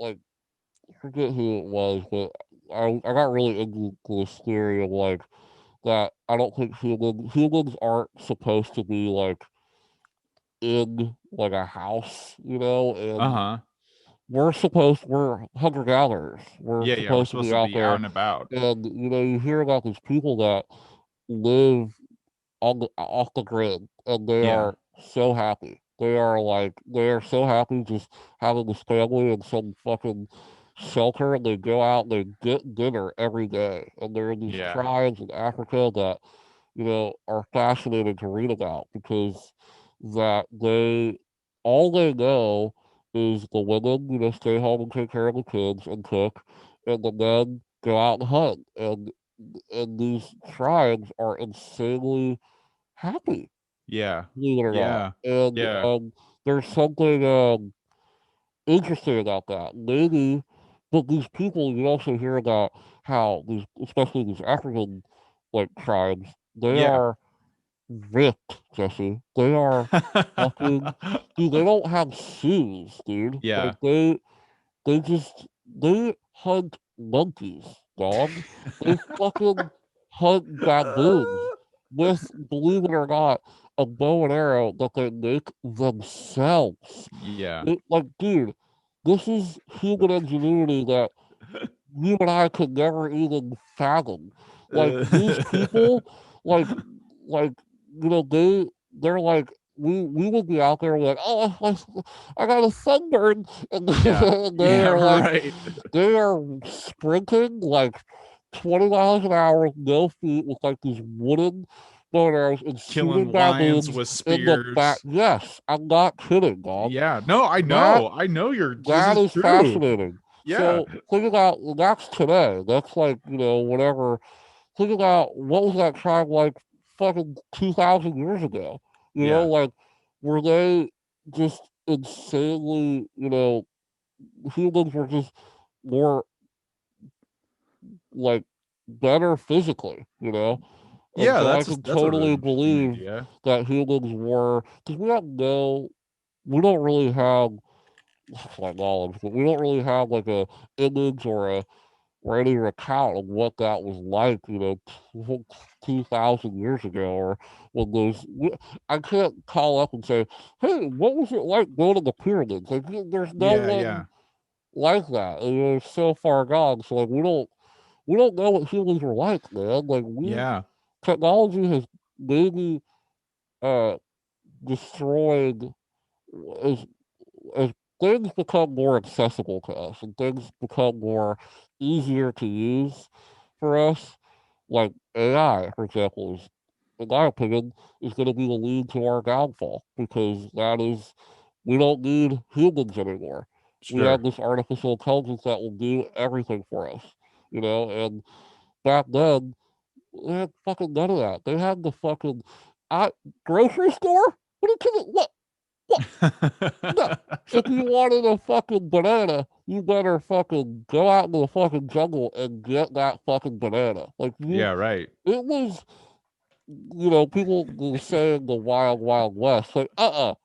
who it was but I got really into this theory of like that I don't think humans aren't supposed to be like in like a house, and Uh-huh. we're hunter gatherers. We're Yeah, yeah. We're supposed to supposed be to out be out there, and about. and you hear about these people that live on off the grid, and they Yeah. are so happy. They are so happy just having this family in some fucking shelter, and they go out and they get dinner every day, and there are these Yeah. tribes in Africa that are fascinating to read about because that all they know is the women, stay home and take care of the kids and cook, and the men go out and hunt. And these tribes are insanely happy, Yeah. believe it or not. Yeah. And Yeah. there's something interesting about that. Maybe, but these people, you also hear about how especially these African like tribes, they Yeah. are ripped, Jesse. They are fucking, dude. They don't have shoes, dude. Yeah. Like they hunt monkeys, dog. They fucking hunt baboons with, believe it or not, a bow and arrow that they make themselves. Yeah. Like, dude, this is human ingenuity that you and I could never even fathom. Like these people, like like they're like we would be out there like, oh, I got a sunburn, and Yeah. they Yeah, are like right. they are sprinting like 20 miles an hour with no feet with like these wooden bow and arrows and shooting Killing lions baboons with in the back. spears. Yes, I'm not kidding, dog. Yeah. No, I That know. I know this that is is true. fascinating. Yeah. So think about that's today. That's like, whatever. Think about what was that tribe like fucking 2,000 years ago? Yeah. Like were they just insanely, humans were just more like better physically, And Yeah, so I can that's a really totally interesting believe idea. that humans were, because we don't really have like knowledge, but we don't really have like a image or any recount of what that was like, 2,000 years ago, or when I can't call up and say, hey, what was it like going to the pyramids? Like, there's no Yeah, yeah. one like that. And it's so far gone. So like, we don't know what humans were like, man. Like Yeah. technology has maybe uh destroyed as as things become more accessible to us and things become more easier to use for us, like AI, for example, is, in my opinion, is going to be the lead to our downfall because we don't need humans anymore. We have Sure. this artificial intelligence that will do everything for us, and back then, they had fucking none of that. They had the fucking I, grocery store? What are you kidding? What? No. If you wanted a fucking banana, you better fucking go out into the fucking jungle and get that fucking banana. Like Yeah, right. it was, people were saying the wild, wild west. Like, this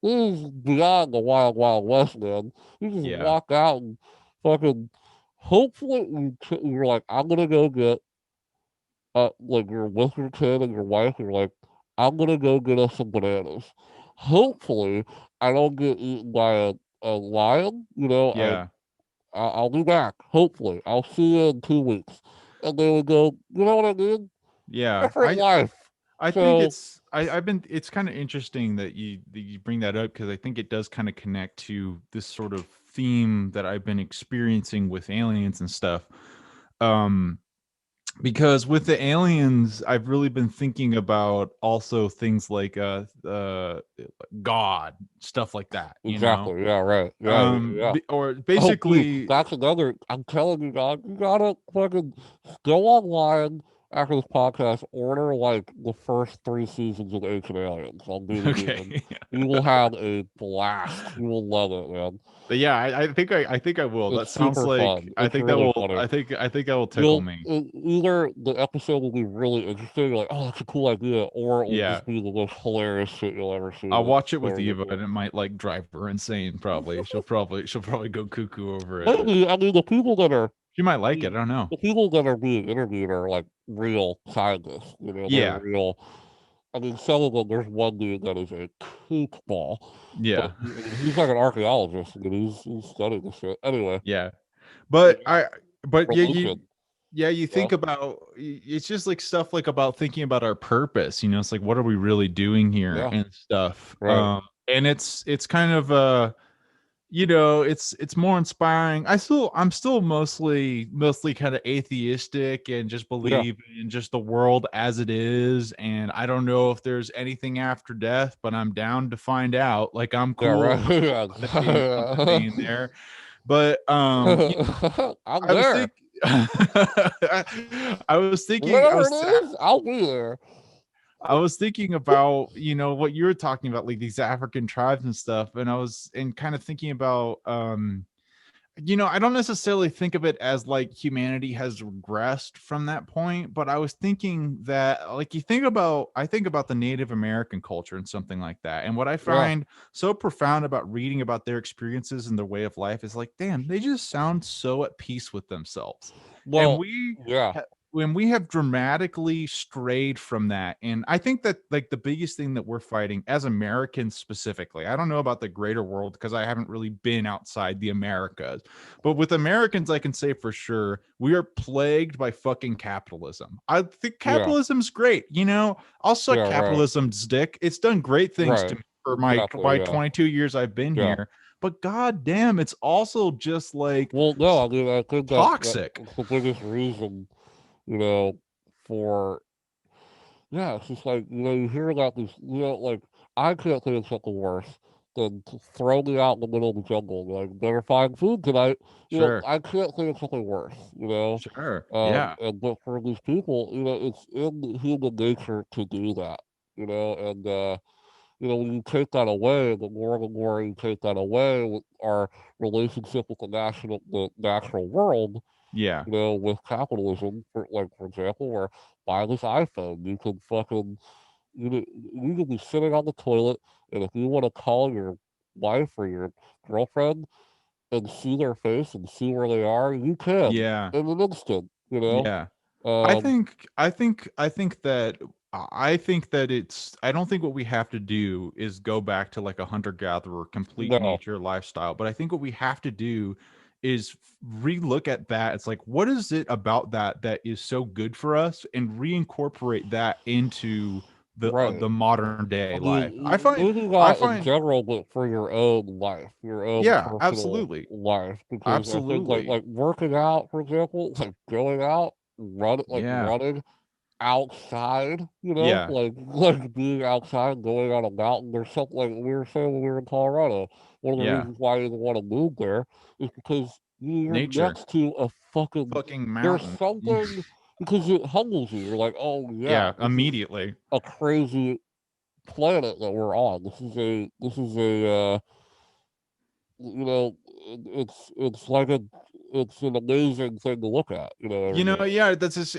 is beyond the wild, wild west, man. You just Yeah. walk out and fucking, hopefully, you're like, I'm gonna go get, like you're with your kid and your wife, and you're like, I'm gonna go get us some bananas. Hopefully, I don't get eaten by a lion. Yeah. I'll be back. Hopefully, I'll see you in 2 weeks. And they would go, you know what I mean? Yeah. Different life. I think So I've been it's kind of interesting that you bring that up because I think it does kind of connect to this sort of theme that I've been experiencing with aliens and stuff. Um because with the aliens I've really been thinking about also things like God, stuff like that, you know. exactly, yeah, right, yeah. Or Oh, dude, basically that's another. I'm telling you, dog, you gotta fucking go online after this podcast, order like the first 3 seasons of Ancient Aliens on DVD, and okay. you will have a blast. You will love it, man. But yeah, I think I will. That It's sounds super like fun. It's really funny. I think that will tickle me. Either the episode will be really interesting, like, oh, that's a cool idea, or it will Yeah. just be the most hilarious shit you'll ever see. I'll It's watch it with very Eva good. and it might like drive her insane probably. She'll probably go cuckoo over it. Maybe, I mean, She might like it. I don't know. the people that are being interviewed are like real scientists. They're Yeah. real. I mean, some of them. There's one dude that is a kookball, but Yeah. he's like an archaeologist. He's studying this shit. Anyway, Yeah. But religion. yeah, you Yeah, think about it's just like stuff like about thinking about our purpose, you know, it's like what are we really doing here yeah, and stuff. right. And it's kind of you know, it's more inspiring. I'm still mostly kind of atheistic and just Yeah, believe in just the world as it is, and I don't know if there's anything after death, but I'm down to find out. Like I'm yeah, cool right. with it being something being there. But I'm I was there. thinking I was thinking Whatever it is, I'll be there. I was thinking about, you know, what you were talking about, like these African tribes and stuff, and I was and kind of thinking about I don't necessarily think of it as like humanity has regressed from that point, but I was thinking that like I think about the Native American culture and something like that. And what I find so profound about reading about their experiences and their way of life is like, damn, they just sound so at peace with themselves. And when we have dramatically strayed from that, and I think that like the biggest thing that we're fighting as Americans specifically, I don't know about the greater world because I haven't really been outside the Americas, but with Americans I can say for sure we are plagued by fucking capitalism. I think capitalism's great, I'll suck capitalism's dick. It's done great things to me for my 22 years I've been here, but god damn, it's also just like I think toxic. that's the biggest reason, for it's just like, you hear about this, like, I can't think of something worse than to throw me out in the middle of the jungle, like, better find food tonight. I can't think of something worse, Sure. But for these people, it's in human nature to do that, and when you take that away, the more you take that away with our relationship with the natural world, with capitalism, for example, where buy this iPhone, you can fucking, you can be sitting on the toilet, and if you want to call your wife or your girlfriend and see their face and see where they are, you can in an instant, I think that I don't think what we have to do is go back to like a hunter-gatherer complete nature lifestyle, but I think what we have to do is relook at that. It's like, what is it about that is so good for us, and reincorporate that into the modern day life. I find in general, but for your own life, your own personal absolutely life, because I think like working out, for example, like going out, running outside, like being outside, going on a mountain. There's something like we were saying when we were in Colorado. One of the reasons why I didn't want to move there is because you're next to a fucking mountain. There's something because it humbles you. You're like, oh yeah, immediately a crazy planet that we're on. This is a it's like it's an amazing thing to look at. That's just,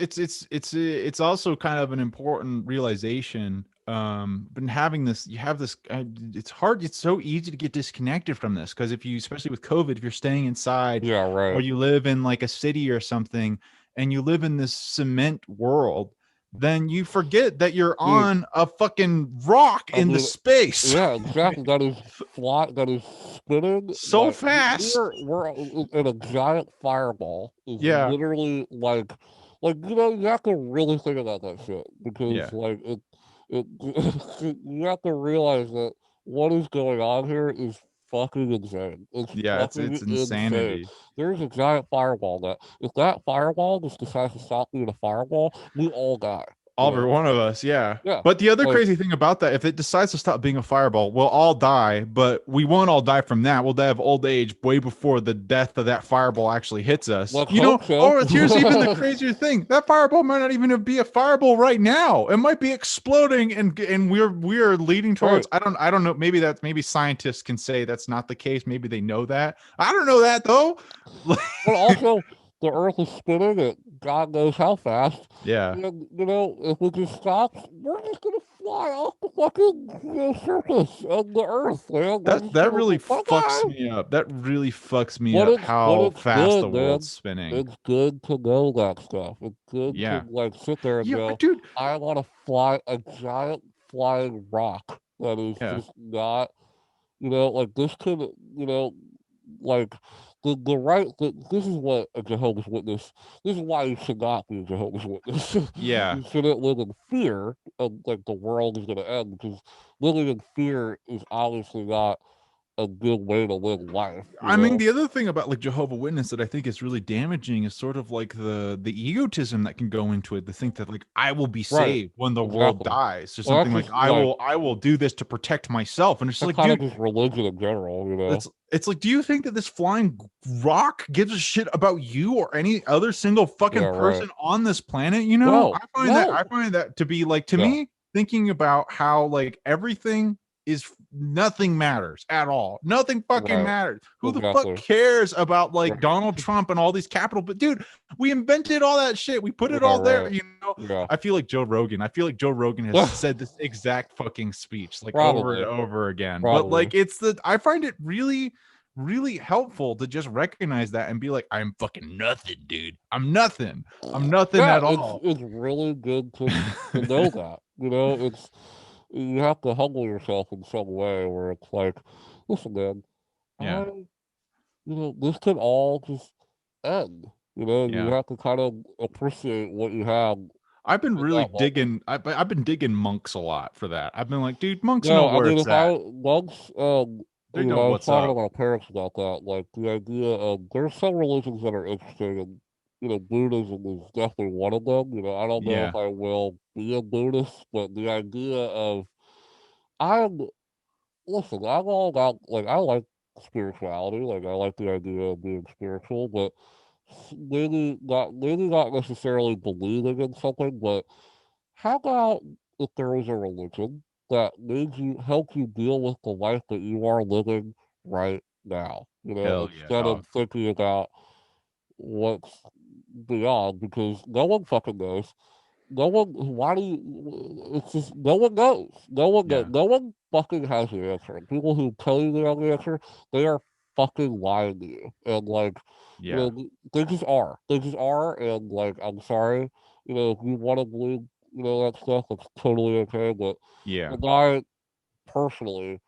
it's also kind of an important realization. But having this, you have this. It's hard. It's so easy to get disconnected from this because especially with COVID, if you're staying inside, or you live in like a city or something, and you live in this cement world, then you forget that you're on a fucking rock in the space. Yeah, exactly. That is spinning so fast. We're in a giant fireball. It's literally like you have to really think about that shit because you have to realize that what is going on here is fucking insane. It's insanity. Insane. There's a giant fireball that if that fireball just decides to stop being a fireball, we all die. Every one of us, yeah. But the other crazy thing about that, if it decides to stop being a fireball, we'll all die, but we won't all die from that. We'll die of old age way before the death of that fireball actually hits us. Or here's even the crazier thing. That fireball might not even be a fireball right now. It might be exploding and we're leading towards I don't know, maybe scientists can say that's not the case. Maybe they know that. I don't know that though. But also the earth is spinning at God knows how fast. Yeah. And, if we just stop, we're just going to fly off the fucking surface of the earth, man. That really fucks me up. That really fucks me up how fast the world's spinning. It's good to know that stuff. It's good to sit there and go, dude, I want to fly a giant flying rock that is just not, this could, this is what a Jehovah's Witness. This is why you should not be a Jehovah's Witness. You shouldn't live in fear of the world is going to end because living in fear is obviously not a good way to live life. I mean, the other thing about Jehovah's Witness that I think is really damaging is sort of like the egotism that can go into it. To think that I will be saved when the world dies, or something like I will do this to protect myself. And it's just kind of just religion in general. It's like, do you think that this flying rock gives a shit about you or any other single fucking person on this planet? I find that to be to me, thinking about how everything is nothing matters at all. Nothing fucking matters. Who the fuck cares about like Donald Trump and all these capital? But dude, we invented all that shit. We put it all there. You know, I feel like Joe Rogan. I feel like Joe Rogan has said this exact fucking speech like over and over again. But like, I find it really helpful to just recognize that and be like, I'm fucking nothing, dude. I'm nothing at all. It's really good to know that. You know, you have to humble yourself in some way where it's like, listen, man, this could all just end. You know, you have to kind of appreciate what you have. I've been really digging. I've been digging monks a lot for that. I've been like, dude, monks know where it's at. Monks, they know what's up. I was talking to my parents about that. Like the idea of there's some religions that are interesting, and Buddhism is definitely one of them. I don't know if I will be a Buddhist, but the idea of I'm all about, like, I like spirituality. Like, I like the idea of being spiritual, but maybe not necessarily believing in something. But how about if there was a religion that helps you deal with the life that you are living right now? Instead of thinking about what's beyond, because no one fucking knows. No one. Why do you? It's just no one knows. No one knows. No one fucking has the answer. And people who tell you they have the answer, they are fucking lying to you. And like, they just are. They just are. And like, I'm sorry. If you want to believe, that stuff, it's totally okay. But I personally,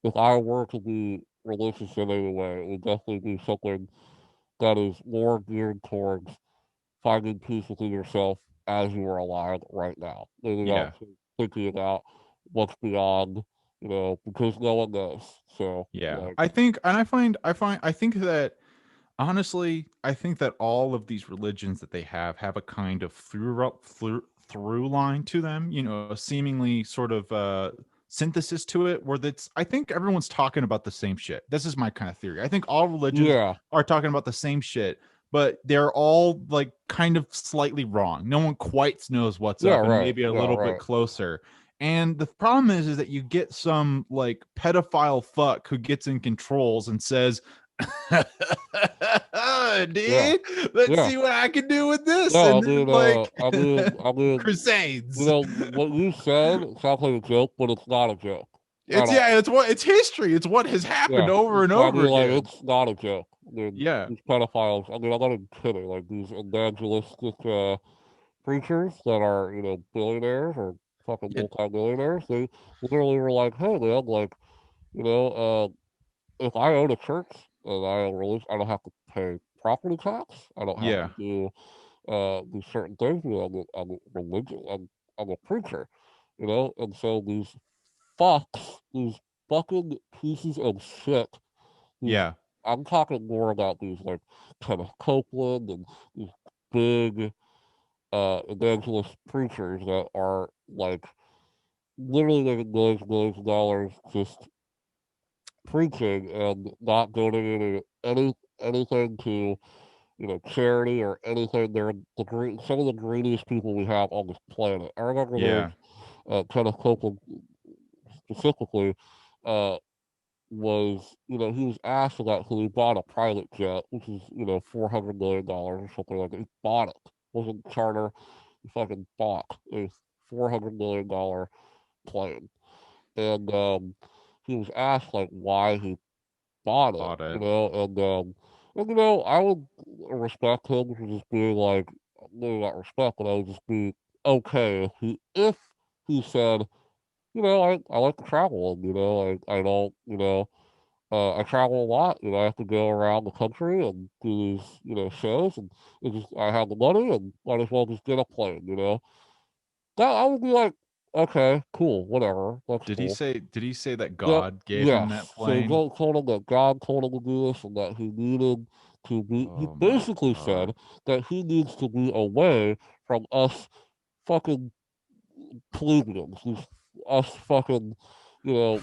if I were to be religious in any way, it would definitely be something that is more geared towards finding peace within yourself as you are alive right now. Not thinking about what's beyond, because no one knows. So I think that honestly, I think that all of these religions that they have a kind of through line to them, a seemingly sort of synthesis to it, where I think everyone's talking about the same shit. This is my kind of theory. I think all religions are talking about the same shit, but they're all like kind of slightly wrong. No one quite knows what's up, and maybe a little bit closer. And the problem is that you get some like pedophile fuck who gets in controls and says, dude, let's see what I can do with this. And I mean, crusades. What you said sounds like a joke, but it's not a joke. It's history. It's what has happened over and over again. It's not a joke. These pedophiles. I'm not even kidding. Like these evangelistic preachers that are, billionaires or fucking multi-millionaires. They literally were like, "Hey, man, like, if I own a church and I own religion, I don't have to pay property tax. I don't have to do certain things. I'm a religion. I'm a preacher, And so these fucking pieces of shit. I'm talking more about these like Kenneth Copeland and these big evangelist preachers that are like literally making millions of dollars just preaching and not donating anything to charity or anything. They're some of the greediest people we have on this planet. I remember Kenneth Copeland specifically was, he was asked about who he bought a private jet, which is, $400 million or something like that. He bought it. It wasn't charter. He fucking bought a $400 million plane. And he was asked, like, why he bought it. And I would respect him for just being like, maybe not respect, but I would just be okay if he said, I like to travel, and, I don't, I travel a lot, I have to go around the country and do these, shows, and I have the money, and might as well just get a plane, That, I would be like, okay, cool, whatever, that's Did cool. he say that God gave him that plane? So he told him that God told him to do this, and that he needed to be, he basically said that he needs to be away from us fucking plebeians, us fucking, and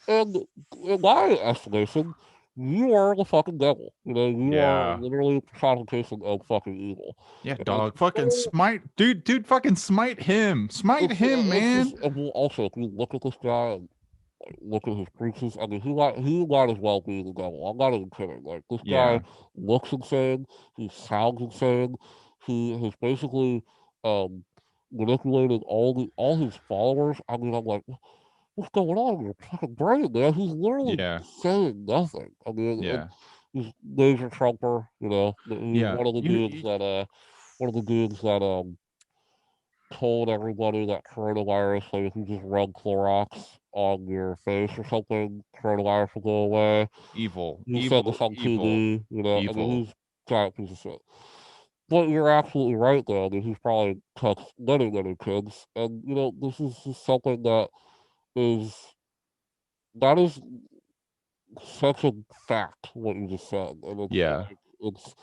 in my estimation, you are the fucking devil. You are literally a personification of fucking evil. Yeah, dog. Fucking smite, dude. Fucking smite him, man. Also, if you look at this guy, look at his preachers. I mean, he might as well be the devil. I'm not even kidding. Like this guy Yeah. looks insane. He sounds insane. He has basically um, manipulated all his followers. I mean, I'm like, what's going on in your fucking brain, man? He's literally Yeah. saying nothing. I mean, and Yeah. he's major Trumper. You know, he's Yeah. one of the dudes that told everybody that coronavirus, like if you just rub Clorox on your face or something, coronavirus will go away. Evil. He said this Evil. on Evil. TV, you know, I mean, Evil. he's a giant piece of shit. But you're absolutely right, though. I mean, he's probably touched many, many kids. And, you know, this is just something is, that is such a fact, what you just said. And Yeah. it's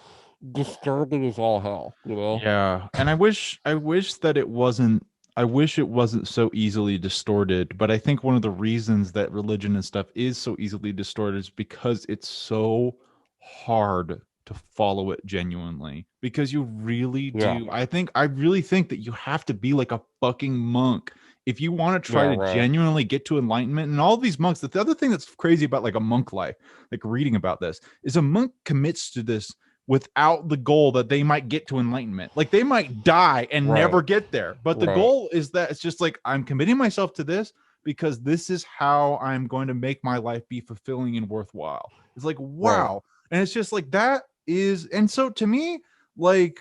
disturbing as all hell, you know? Yeah, and I wish that it wasn't I wish it wasn't so easily distorted, but I think one of the reasons that religion and stuff is so easily distorted is because it's so hard to follow it genuinely. Because you really Yeah. do. I really think that you have to be like a fucking monk if you want to try Yeah, to right. genuinely get to enlightenment. And all these monks, the other thing that's crazy about like a monk life, like reading about this, is a monk commits to this without the goal that they might get to enlightenment. Like they might die and Right. never get there. But the Right. goal is that it's just like I'm committing myself to this because this is how I'm going to make my life be fulfilling and worthwhile. It's like Right. wow. And it's just like that is and so to me like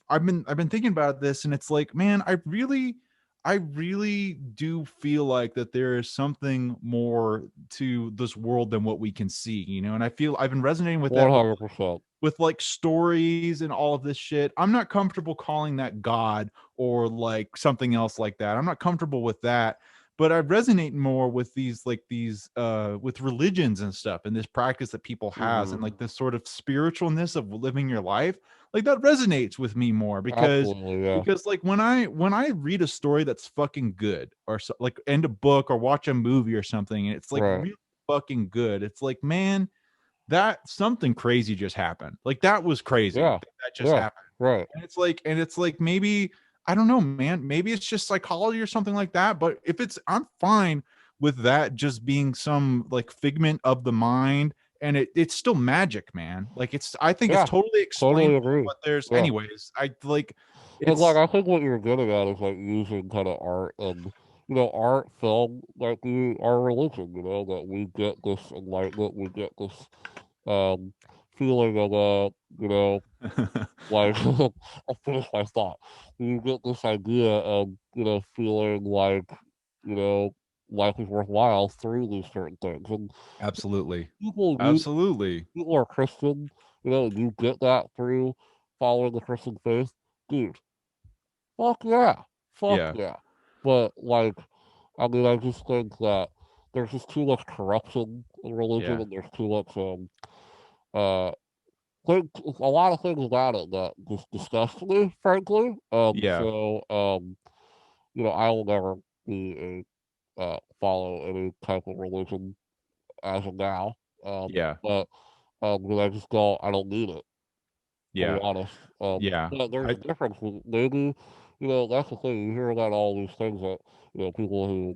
I've been thinking about this and it's like man, I really do feel like that there is something more to this world than what we can see, you know. And I feel I've been resonating with that 100%. with like stories and all of this shit. I'm not comfortable calling that God or like something else like that. I'm not comfortable with that. But I resonate more with these with religions and stuff and this practice that people has and Mhm. like this sort of spiritualness of living your life. Like that resonates with me more Absolutely, yeah. because like when I read a story that's fucking good or so, like end a book or watch a movie or something and it's like Right. really fucking good. It's like man, that something crazy just happened. Like that was crazy Yeah. that just Yeah. happened. Right. And it's like maybe I don't know, man. Maybe it's just psychology or something like that. But if it's I'm fine with that just being some like figment of the mind and it's still magic, man. Like it's I think it's Yeah. totally Totally explainable, agree. but there's Yeah. anyways, I like And like it's I think what you're getting at is like using kind of art and art, film, like our religion, that we get this enlightenment, we get this um feeling of like I'll finish my thought. You get this idea of, feeling like, you know, life is worthwhile through these certain things. And absolutely. people you Absolutely. people are Christian, you get that through following the Christian faith, dude. Fuck yeah. Fuck Yeah. yeah. But like, I mean, I just think that there's just too much corruption in religion, Yeah. and there's too much uh think a lot of things about it that just disgust me, frankly. Yeah. I will never be a follow any type of religion as of now. Yeah. But because I don't need it, to be Yeah. honest. Yeah. But there's a I difference. Maybe, that's the thing. You hear about all these things that, people who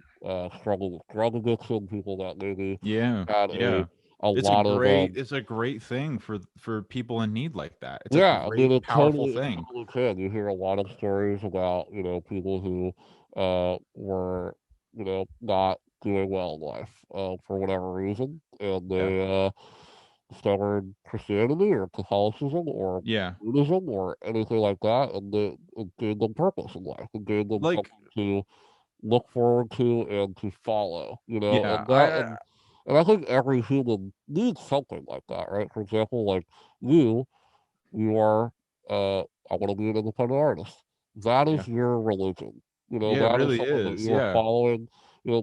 struggle with drug addiction, people that maybe yeah. had Yeah. a lot of It's a great thing for people in need like that. It's a yeah, I mean, great powerful it thing. totally can. You hear a lot of stories about, people who were, not doing well in life for whatever reason, and Yeah. they discovered Christianity or Catholicism or Yeah. Buddhism or anything like that, and it gave them purpose in life. It gave them Like something to look forward to and to follow, yeah, and I think every human needs something like that, right? For example, like you you are I want to be an independent artist. That yeah. is your religion. Yeah, it That is really something that is. you are Yeah. following.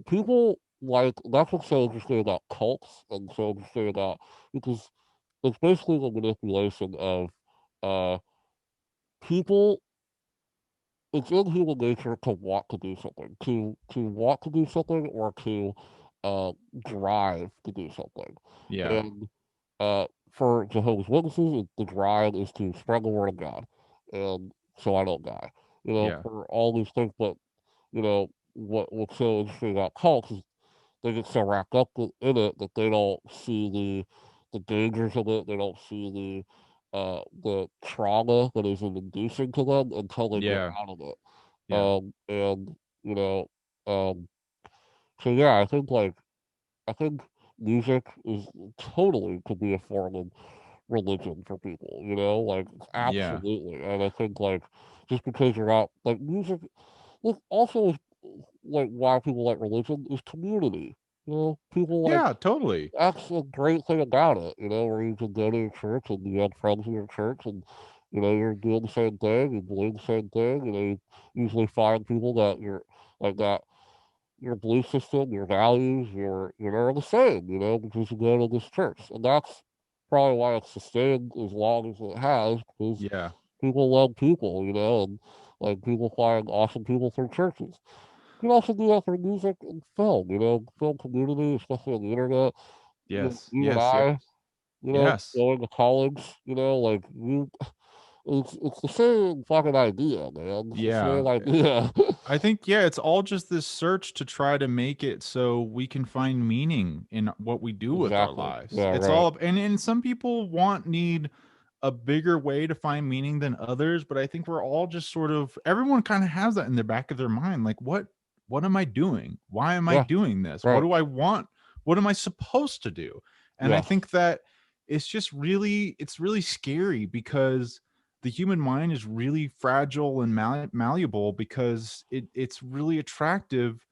People like that's what's so interesting about cults and so interesting about because it's basically the manipulation of uh people. It's in human nature to want to do something, to want to do something, or to uh, drive to do something. Yeah. And for Jehovah's Witnesses, the drive is to spread the word of God, and so I don't die. Yeah. For all these things, but what's so interesting about cults is they get so wrapped up in it that they don't see the dangers of it. They don't see the trauma that is inducing to them until they get Yeah. out of it. Yeah. And you know, so yeah, I think music is totally could be a form of religion for people, like Yeah. absolutely. And I think like just because you're not like music, look also like why people like religion is community. People like Yeah, totally. that's a great thing about it. Where you can go to your church and you have friends in your church and you're doing the same thing, you believe the same thing. You usually find people that you're like that your belief system, your values, you're the same, because you go to this church. And that's probably why it's sustained as long as it has, because Yeah. people love people, and like people find awesome people from churches. You can also do that for music and film, film community, especially on the internet. Yes. You and Yes. Yes. I, Yes. going to college, like it's the same fucking idea, man. It's the Yeah. same idea. I think, yeah, it's all just this search to try to make it so we can find meaning in what we do with our Exactly. lives. Yeah, It's right. all, and some people need a bigger way to find meaning than others, but I think we're all just sort of, everyone kind of has that in the back of their mind. Like, what am I doing? Why am I Yeah, doing this? What right. do I want? What am I supposed to do? And I Yes. think that it's really scary because the human mind is really fragile and malleable because it's really attractive.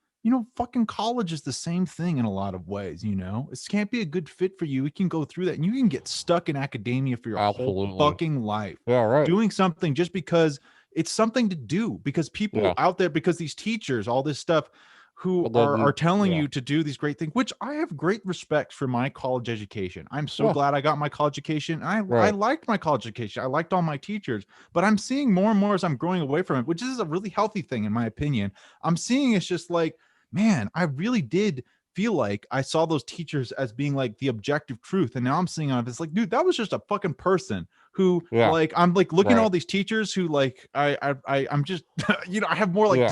Fucking college is the same thing in a lot of ways. It can't be a good fit for you. We can go through that and you can get stuck in academia for your whole Absolutely. fucking life. Yeah, right. Doing something just because it's something to do, because people out there, because these teachers, all this stuff, who are telling you to do these great things, which I have great respect for my college education. I'm so glad I got my college education. I liked my college education. I liked all my teachers, but I'm seeing more and more as I'm growing away from it, which is a really healthy thing in my opinion. I'm seeing it's just like, man, I really did feel like I saw those teachers as being like the objective truth. And now I'm seeing on it's like, dude, that was just a fucking person who like, I'm like looking at all these teachers who like, I'm just, I have more like,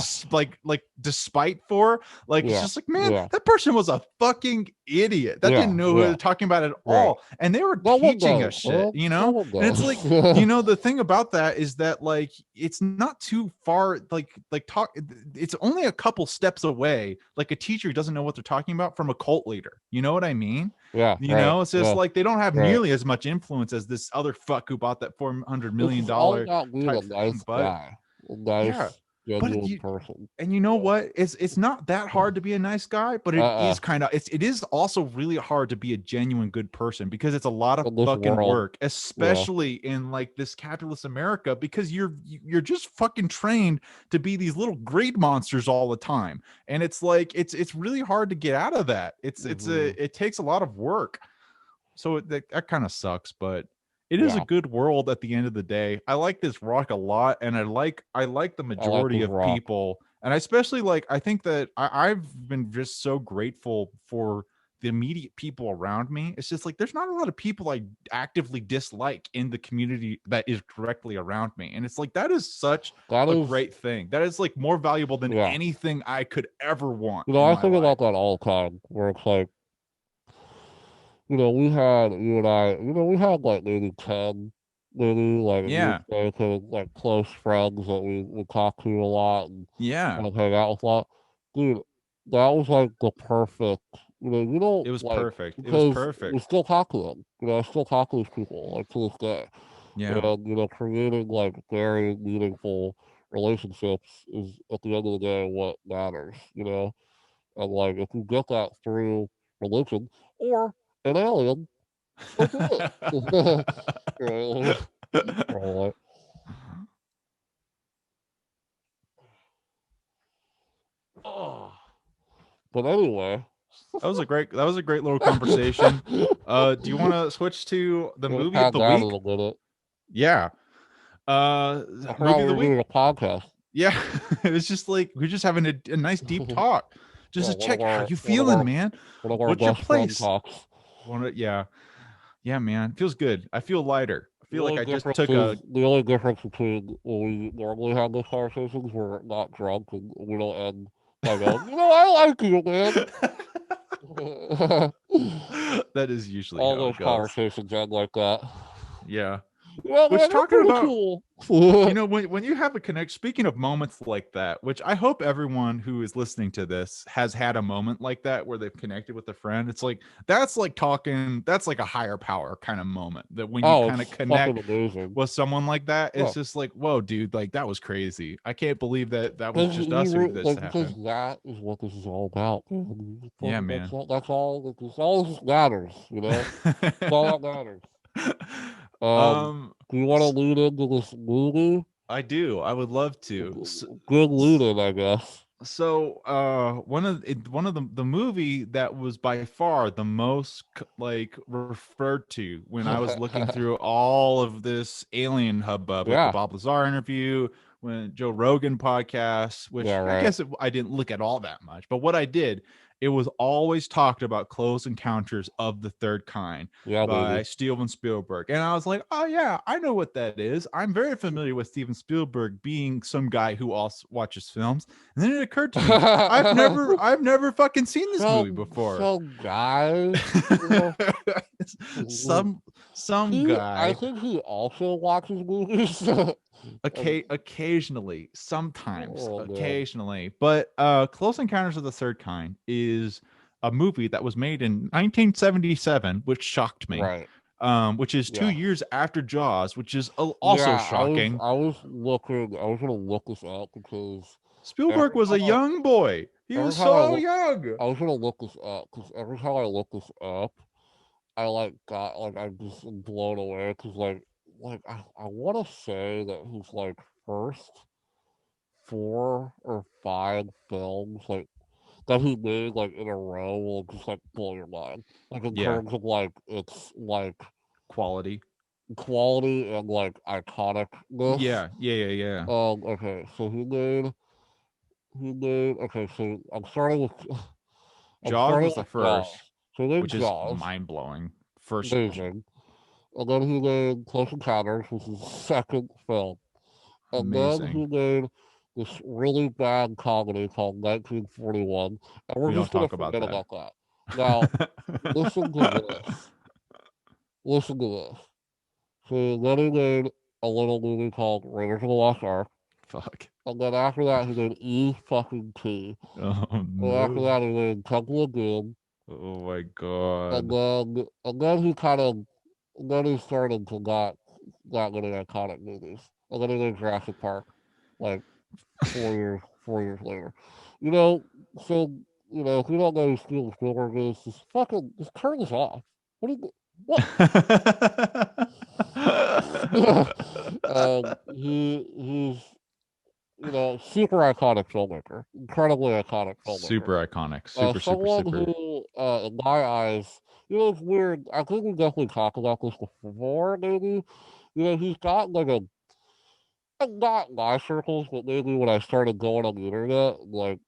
like despite for like, it's just like, man, that person was a fucking idiot. That didn't know who they're talking about at all. And they were teaching us shit, and it's like, the thing about that is that like, it's not too far, like talk, it's only a couple steps away. Like a teacher doesn't know what they're talking about from a cult leader. You know what I mean? Yeah. It's just like they don't have nearly as much influence as this other fuck who bought that $400 million type thing. But genuine person. And you know what? It's not that hard to be a nice guy, but it is kind of it is also really hard to be a genuine good person, because it's a lot of fucking work, especially in like this capitalist America, because you're just fucking trained to be these little greed monsters all the time. And it's like it's really hard to get out of that. It takes a lot of work. So that kind of sucks, but it is a good world at the end of the day. I like this rock a lot, and I like the majority of people, and I especially like, I think that I've been just so grateful for the immediate people around me. It's just like there's not a lot of people I actively dislike in the community that is directly around me, and it's like that is such a great thing. That is like more valuable than anything I could ever want. I think about that all the time, where it's like, we had, you and I, we had like maybe 10, like close friends that we would talk to a lot and hang out with a lot. Dude, that was like the perfect, it was like, perfect. It was perfect. We still talk to them. I still talk to these people, like to this day. Yeah. And, creating like very meaningful relationships is at the end of the day what matters, And like if you get that through religion or an alien. But anyway, that was a great little conversation. Do you want to switch to the movie of the week? Yeah. Movie of the week. A podcast. Yeah, it's just like we're just having a nice deep talk. Just to check how you feeling, man. What's your place? Yeah, man. Feels good. I feel lighter. I feel like I just took the only difference between when we normally have those conversations, we're not drunk and we don't end by going, I like you, man. That is usually All how those it goes. conversations end like that. Yeah. Yeah, Which man, they're talking pretty about cool. when you have a connect, speaking of moments like that, which I hope everyone who is listening to this has had a moment like that where they've connected with a friend. It's like that's like a higher power kind of moment that when you Oh, kind it's of fucking connect amazing. with someone like that, Yeah. it's just like, whoa, dude, like that was crazy. I can't believe that was Because just us who did this because happen. that is what this is all about. Yeah, That's man. all. That's all. That's all this matters. That's all that matters. um Do you want to lead into this movie? I do. I would love to. Good lead-in, I guess. So one of the movie that was by far the most like referred to when I was looking through all of this alien hubbub, like the Yeah. Bob Lazar interview, when Joe Rogan podcast, Yeah. which I Right. guess I didn't look at all that much, but what I did, it was always talked about Close Encounters of the Third Kind Yeah, by baby. Steven Spielberg. And I was like, oh yeah, I know what that is. I'm very familiar with Steven Spielberg being some guy who also watches films. And then it occurred to me, I've never fucking seen this movie before. So guys, Some I guy think he also watches movies. occasionally, sometimes, Oh man. occasionally. But Close Encounters of the Third Kind is a movie that was made in 1977, which shocked me. Right. Which is 2 Yeah. years after Jaws, which is also Yeah, shocking. I was looking I was gonna look this up because Spielberg every was time a young boy. He was so young. I was gonna look this up because every time I look this up, I like got like I'm just blown away because I want to say that his like first 4 or 5 films that he made like in a row will just like blow your mind. Like in Yeah, terms of like it's like quality. quality and like iconicness. Yeah, yeah, yeah, yeah. Okay, so okay, so I'm Jaws starting was the with Jaws. first, So he made which is Jaws, mind blowing. First, amazing. And then he made Close Encounters, which is his second film. And then amazing. he made this really bad comedy called 1941. And we're We don't just gonna talk about forget that. about that. Now, listen to this. Listen to this. So then he made a little movie called Raiders of the Lost Ark. Fuck. And then after that, he made E fucking T. Oh And after no. that, he made Temple of Doom. Oh my god. And then he kind of, then he started to not many iconic movies. And then he made Jurassic Park, like 4 years later. You know, so if you don't know who Steven Spielberg is, just turn this off. What do you, what? He's super iconic filmmaker, incredibly iconic filmmaker. Super iconic. Super, super, Someone super. who, in my eyes, it's weird. I think we definitely talked about this before, maybe. He's got like not my circles, but maybe when I started going on the internet, like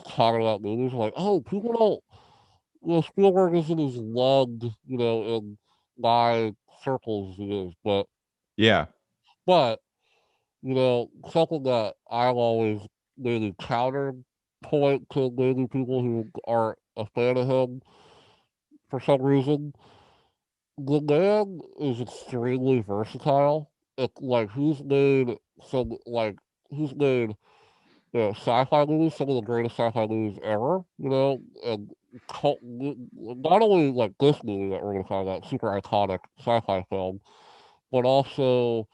talking about movies, like, oh, people don't, Spielberg isn't as loved, in my circles as he is, Yeah. but something that I've always maybe counterpoint to maybe people who aren't a fan of him for some reason. The man is extremely versatile. It's like he's made sci-fi movies, some of the greatest sci-fi movies ever, and not only like this movie that we're gonna talk about, super iconic sci-fi film, but also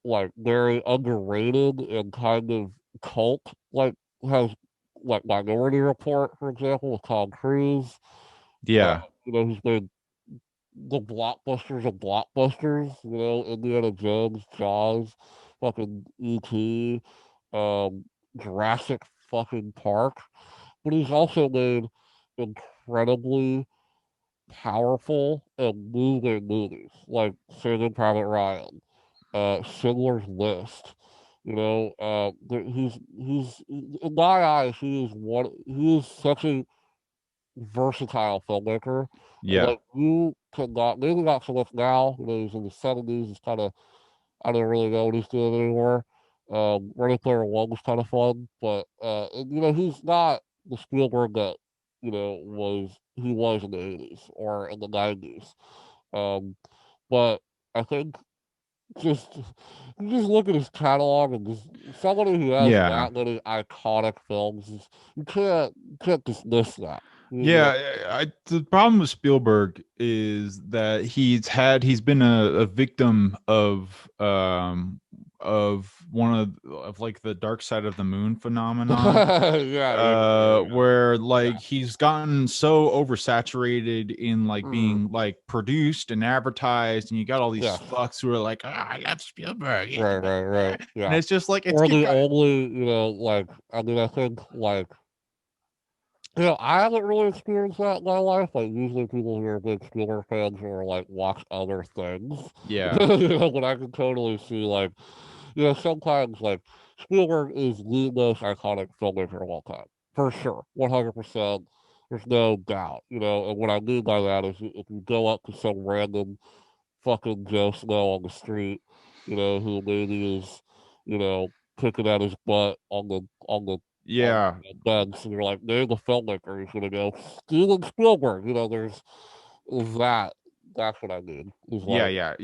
like very underrated and kind of cult, like has like Minority Report, for example, with Tom Cruise. Uh, Yeah. he's made the blockbusters of blockbusters, Indiana Jones, Jaws, fucking E.T., Jurassic fucking Park. But he's also made incredibly powerful and moving movies, like Saving Private Ryan, Schindler's List. He's in my eyes, he is such a versatile filmmaker. And Yeah. like you cannot maybe not so much now, he's in the 70s, he's kinda I don't really know what he's doing anymore. Ready Player One was kind of fun, but he's not the Spielberg that he was in the 80s or in the 90s. But I think just look at his catalog and just somebody who has Yeah. that many iconic films, you can't dismiss that. Yeah, the problem with Spielberg is that he's been a victim of one of like the dark side of the moon phenomenon. Where like he's gotten so oversaturated in like being like produced and advertised, and you got all these fucks who are like, I love Spielberg. Right. Yeah. And it's just like or the only, like I mean I think like I haven't really experienced that in my life. Like usually people who are big Spielberg fans are like watch other things. Yeah. But I can totally see like, sometimes like Spielberg is the most iconic filmmaker of all time. For sure. 100%. There's no doubt. And what I mean by that is if you go up to some random fucking Joe Snow on the street, who maybe is, picking at his butt on the beds, and you're like, name the filmmaker, he's gonna go Steven Spielberg. There's that. That's what I mean. Yeah.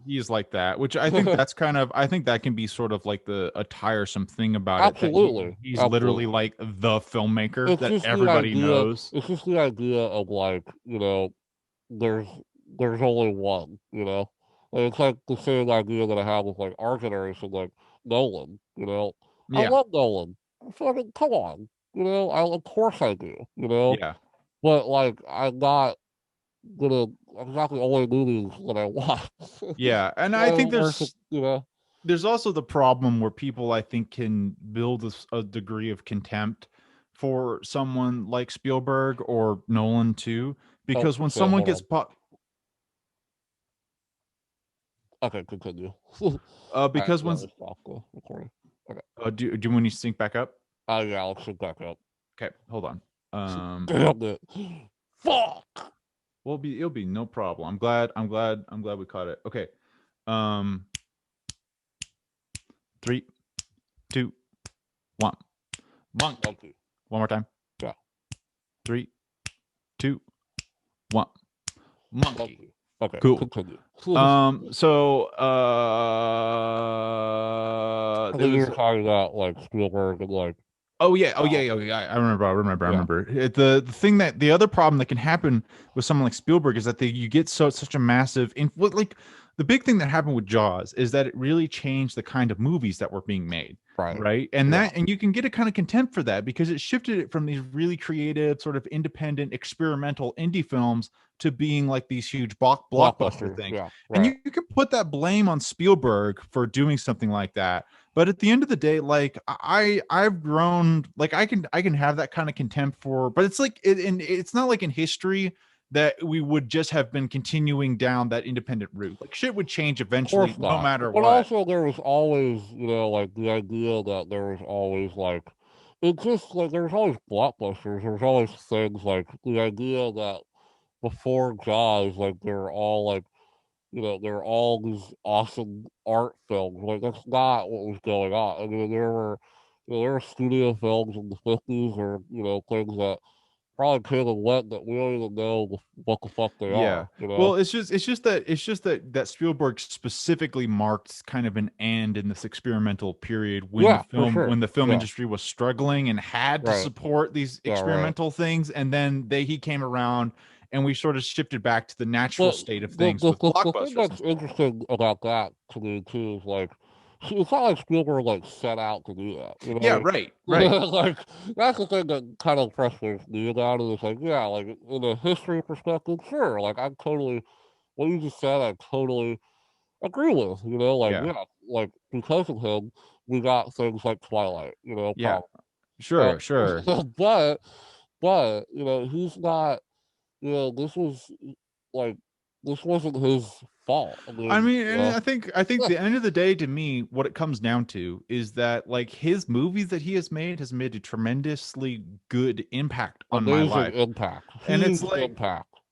He's like that, which I think that's I think that can be sort of like a tiresome thing about absolutely. it. He's literally like the filmmaker that everybody knows. It's just the idea of like, there's only one, And it's like the same idea that I have with like art generation, like Nolan, I love Nolan. Fucking come on, of course I do, Yeah. But like I'm not the only movies that I watch. Yeah, and I think there's also the problem where people I think can build a degree of contempt for someone like Spielberg or Nolan too, because when someone gets okay, continue. Because when stop the recording. Okay. Do you want to sync back up? Yeah, I'll sync back up. Okay, hold on. Damn it. Fuck. Well, it'll be no problem. I'm glad we caught it. Okay. 3, 2, 1. Monkey. One more time. Yeah. 3, 2, 1. Monkey. Okay. Cool. Continue. So we were talking about like Spielberg and like. Oh yeah. I remember. The other problem that can happen with someone like Spielberg is that you get such a massive like the big thing that happened with Jaws is that it really changed the kind of movies that were being made. Right. And and you can get a kind of contempt for that because it shifted it from these really creative, sort of independent, experimental indie films to being like these huge blockbuster things. Yeah, and you can put that blame on Spielberg for doing something like that. But at the end of the day, like I've grown, like I can have that kind of contempt for, but it's like it's not like in history that we would just have been continuing down that independent route. Like shit would change eventually, no matter what. But also there was always, like the idea that there was always like, it's just like there's always blockbusters. There's always things like the idea that before Jaws, like they're all like, they're all these awesome art films. Like that's not what was going on. I mean, there were studio films in the 50s, or things that probably came and went that we don't even know what the fuck they are. Well, it's just that Spielberg specifically marked kind of an end in this experimental period when the film industry was struggling and had to support these experimental things, and then he came around. And we sort of shifted back to the natural state of things with blockbusters. The thing that's interesting about that to me too is like, it's not like Spielberg like set out to do that. Yeah, right. Like that's the thing that kind of frustrates me about it. It's like, yeah, like in a history perspective, sure. Like I'm totally, what you just said, I totally agree with. Like because of him, we got things like Twilight. Yeah, sure. But he's not. This wasn't his fault. I mean, and I think the end of the day, to me, what it comes down to is that like his movies that he has made a tremendously good impact on my life. Impact. And it's like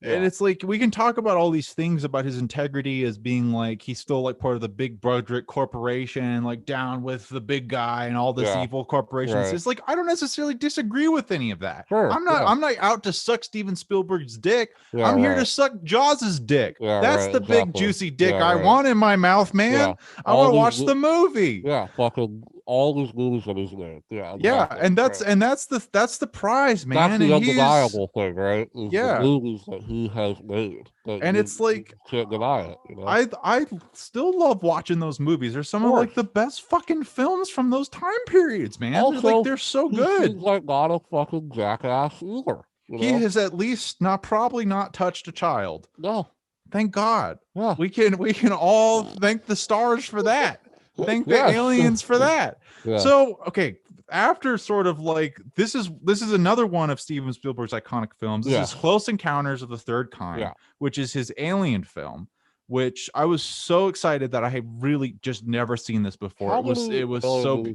And it's like, we can talk about all these things about his integrity as being like, he's still like part of the big Broderick corporation, like down with the big guy and all this evil corporations. It's like, I don't necessarily disagree with any of that. I'm not out to suck Steven Spielberg's dick. I'm here to suck Jaws's dick. That's the big juicy dick I want in my mouth, man. I want to watch the movie. Yeah, fucking all these movies that he's made. Yeah, exactly. And that's the prize, man. That's the undeniable thing, right? The movies that he has made. And it's like, can't deny it. You know? I still love watching those movies. They're some of like the best fucking films from those time periods, man. Also, they're so good. He's like not a fucking jackass either. You know? He has at least probably not touched a child. No. Thank God. Yeah. We can all thank the stars for that. Thank the aliens for that. Yeah. So, okay, after sort of like, this is another one of Steven Spielberg's iconic films. This is Close Encounters of the Third Kind, which is his Alien film, which I was so excited that I had really just never seen this before. It was so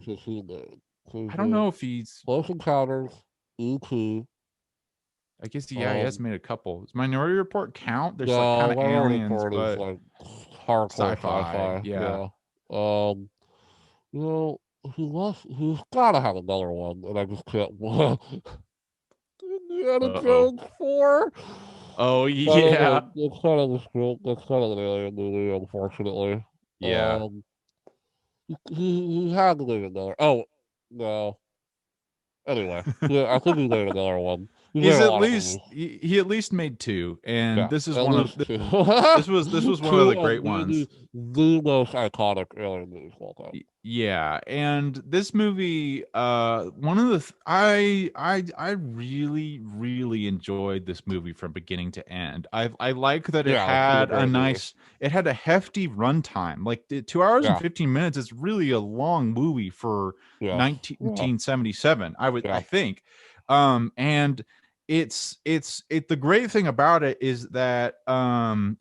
I don't know if he's Close Encounters, E.T. I guess he has made a couple. Does Minority Report count? There's like kind of aliens, but like hardcore sci-fi. Yeah. You know, he's gotta have another one, and I just can't. Indiana Jones 4. Oh yeah, it's kind of an alien movie, unfortunately. Yeah. He had to make another. Oh no. Anyway, I think he made another one. He at least made two, and this is one of this was one of the great ones. The most iconic alien movies of all time. Yeah, and this movie, one of the I really enjoyed this movie from beginning to end. I like that it had it had a hefty runtime. Like 2 hours and 15 minutes is really a long movie for 1977. I think, and it's the great thing about it is that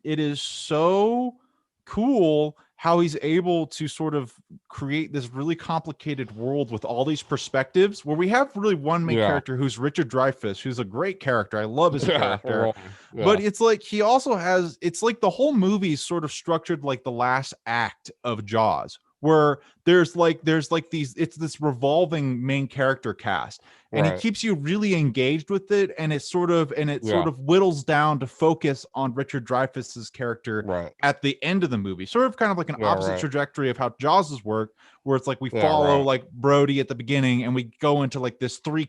it is so cool how he's able to sort of create this really complicated world with all these perspectives, where we have really one main character who's Richard Dreyfuss, who's a great character. I love his character. But it's like he also has, it's like the whole movie is sort of structured like the last act of Jaws, where there's these, it's this revolving main character cast, and it keeps you really engaged with it, and it sort of whittles down to focus on Richard Dreyfuss's character at the end of the movie, sort of kind of like an opposite trajectory of how Jaws' work, where it's like we follow like Brody at the beginning, and we go into like this three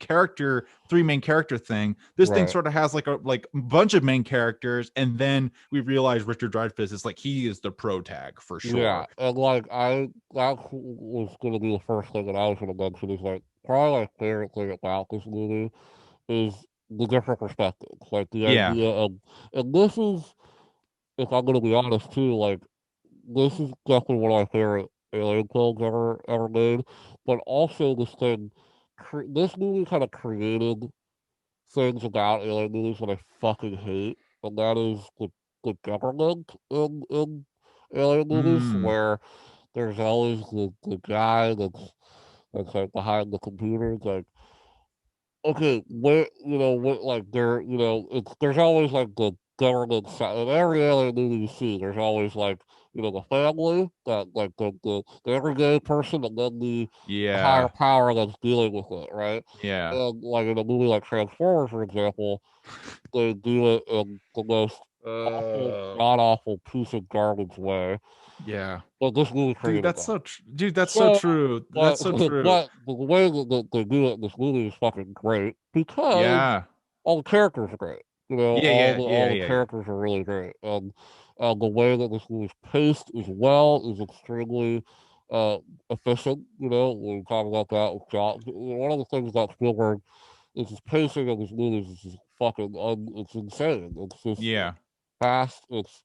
main character thing. This thing sort of has like a bunch of main characters, and then we realize Richard Dreyfuss is like, he is the pro tag for sure. Yeah, and like that was going to be the first thing that I was going to mention, is like probably my favorite thing about this movie is the different perspectives. Like the idea of, and this is, if I'm going to be honest too, like this is definitely one of my favorite alien films ever made. But also this movie kind of created things about alien movies that I fucking hate, and that is the government in alien movies, where there's always the guy that's like behind the computer, like, okay, where, like there's always like the government side. In every alien movie you see, there's always like, the family, that like the everyday person, and then the higher power that's dealing with it, right? Yeah. And like in a movie like Transformers, for example, they do it in the most god-awful piece of garbage way. Yeah. But this movie, that's so true. That's so true. But the way that they do it in this movie is fucking great, because all the characters are great. All the characters are really great, and the way that this movie is paced is extremely efficient. We talk about that with John. One of the things about Spielberg is his pacing of his movies is fucking it's insane. It's just fast. It's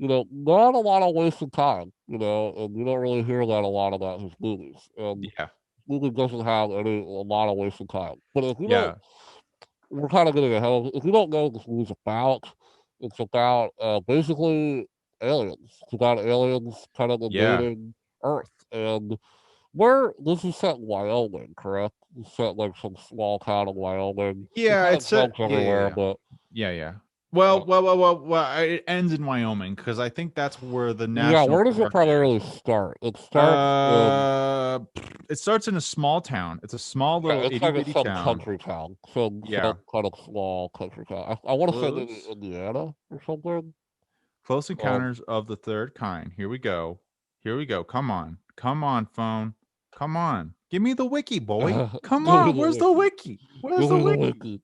not a lot of wasted time, and you don't really hear that a lot about his movies. This movie doesn't have a lot of wasted time. But if you don't, we're kind of getting ahead of it. If you don't know what this movie's about, it's about basically aliens. It's about aliens kind of invading Earth. And this is set in Wyoming, correct? It's set like some small town in Wyoming. Yeah, it's set everywhere, but Well. It ends in Wyoming because I think that's where the national where does it park primarily is. start? It starts It starts in a small town. It's a small little it's itty like bitty some town. country town, some Yeah, kind of small country town. I want to say maybe close. Indiana or something. Close Um, Encounters of the Third Kind. Here we go. Here we go. Come on, phone. Come on. Give me the wiki, boy. Come give me on. the Where's the wiki. wiki? Where's Give the me the wiki? wiki.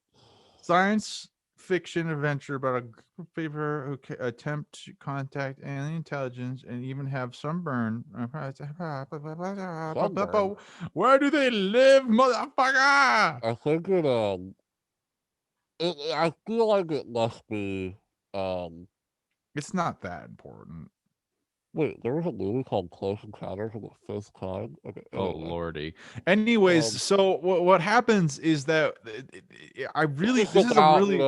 Science fiction adventure about a group of people who attempt to contact alien intelligence and even have sunburn. Sunburn. Where do they live, motherfucker? I think I feel like it must be. Um, It's not that important. Wait, there was a movie called Close Encounters of the Fifth Kind. Okay, Oh anyway. lordy. Anyways, Um, so what happens is that I it's really just this is a about really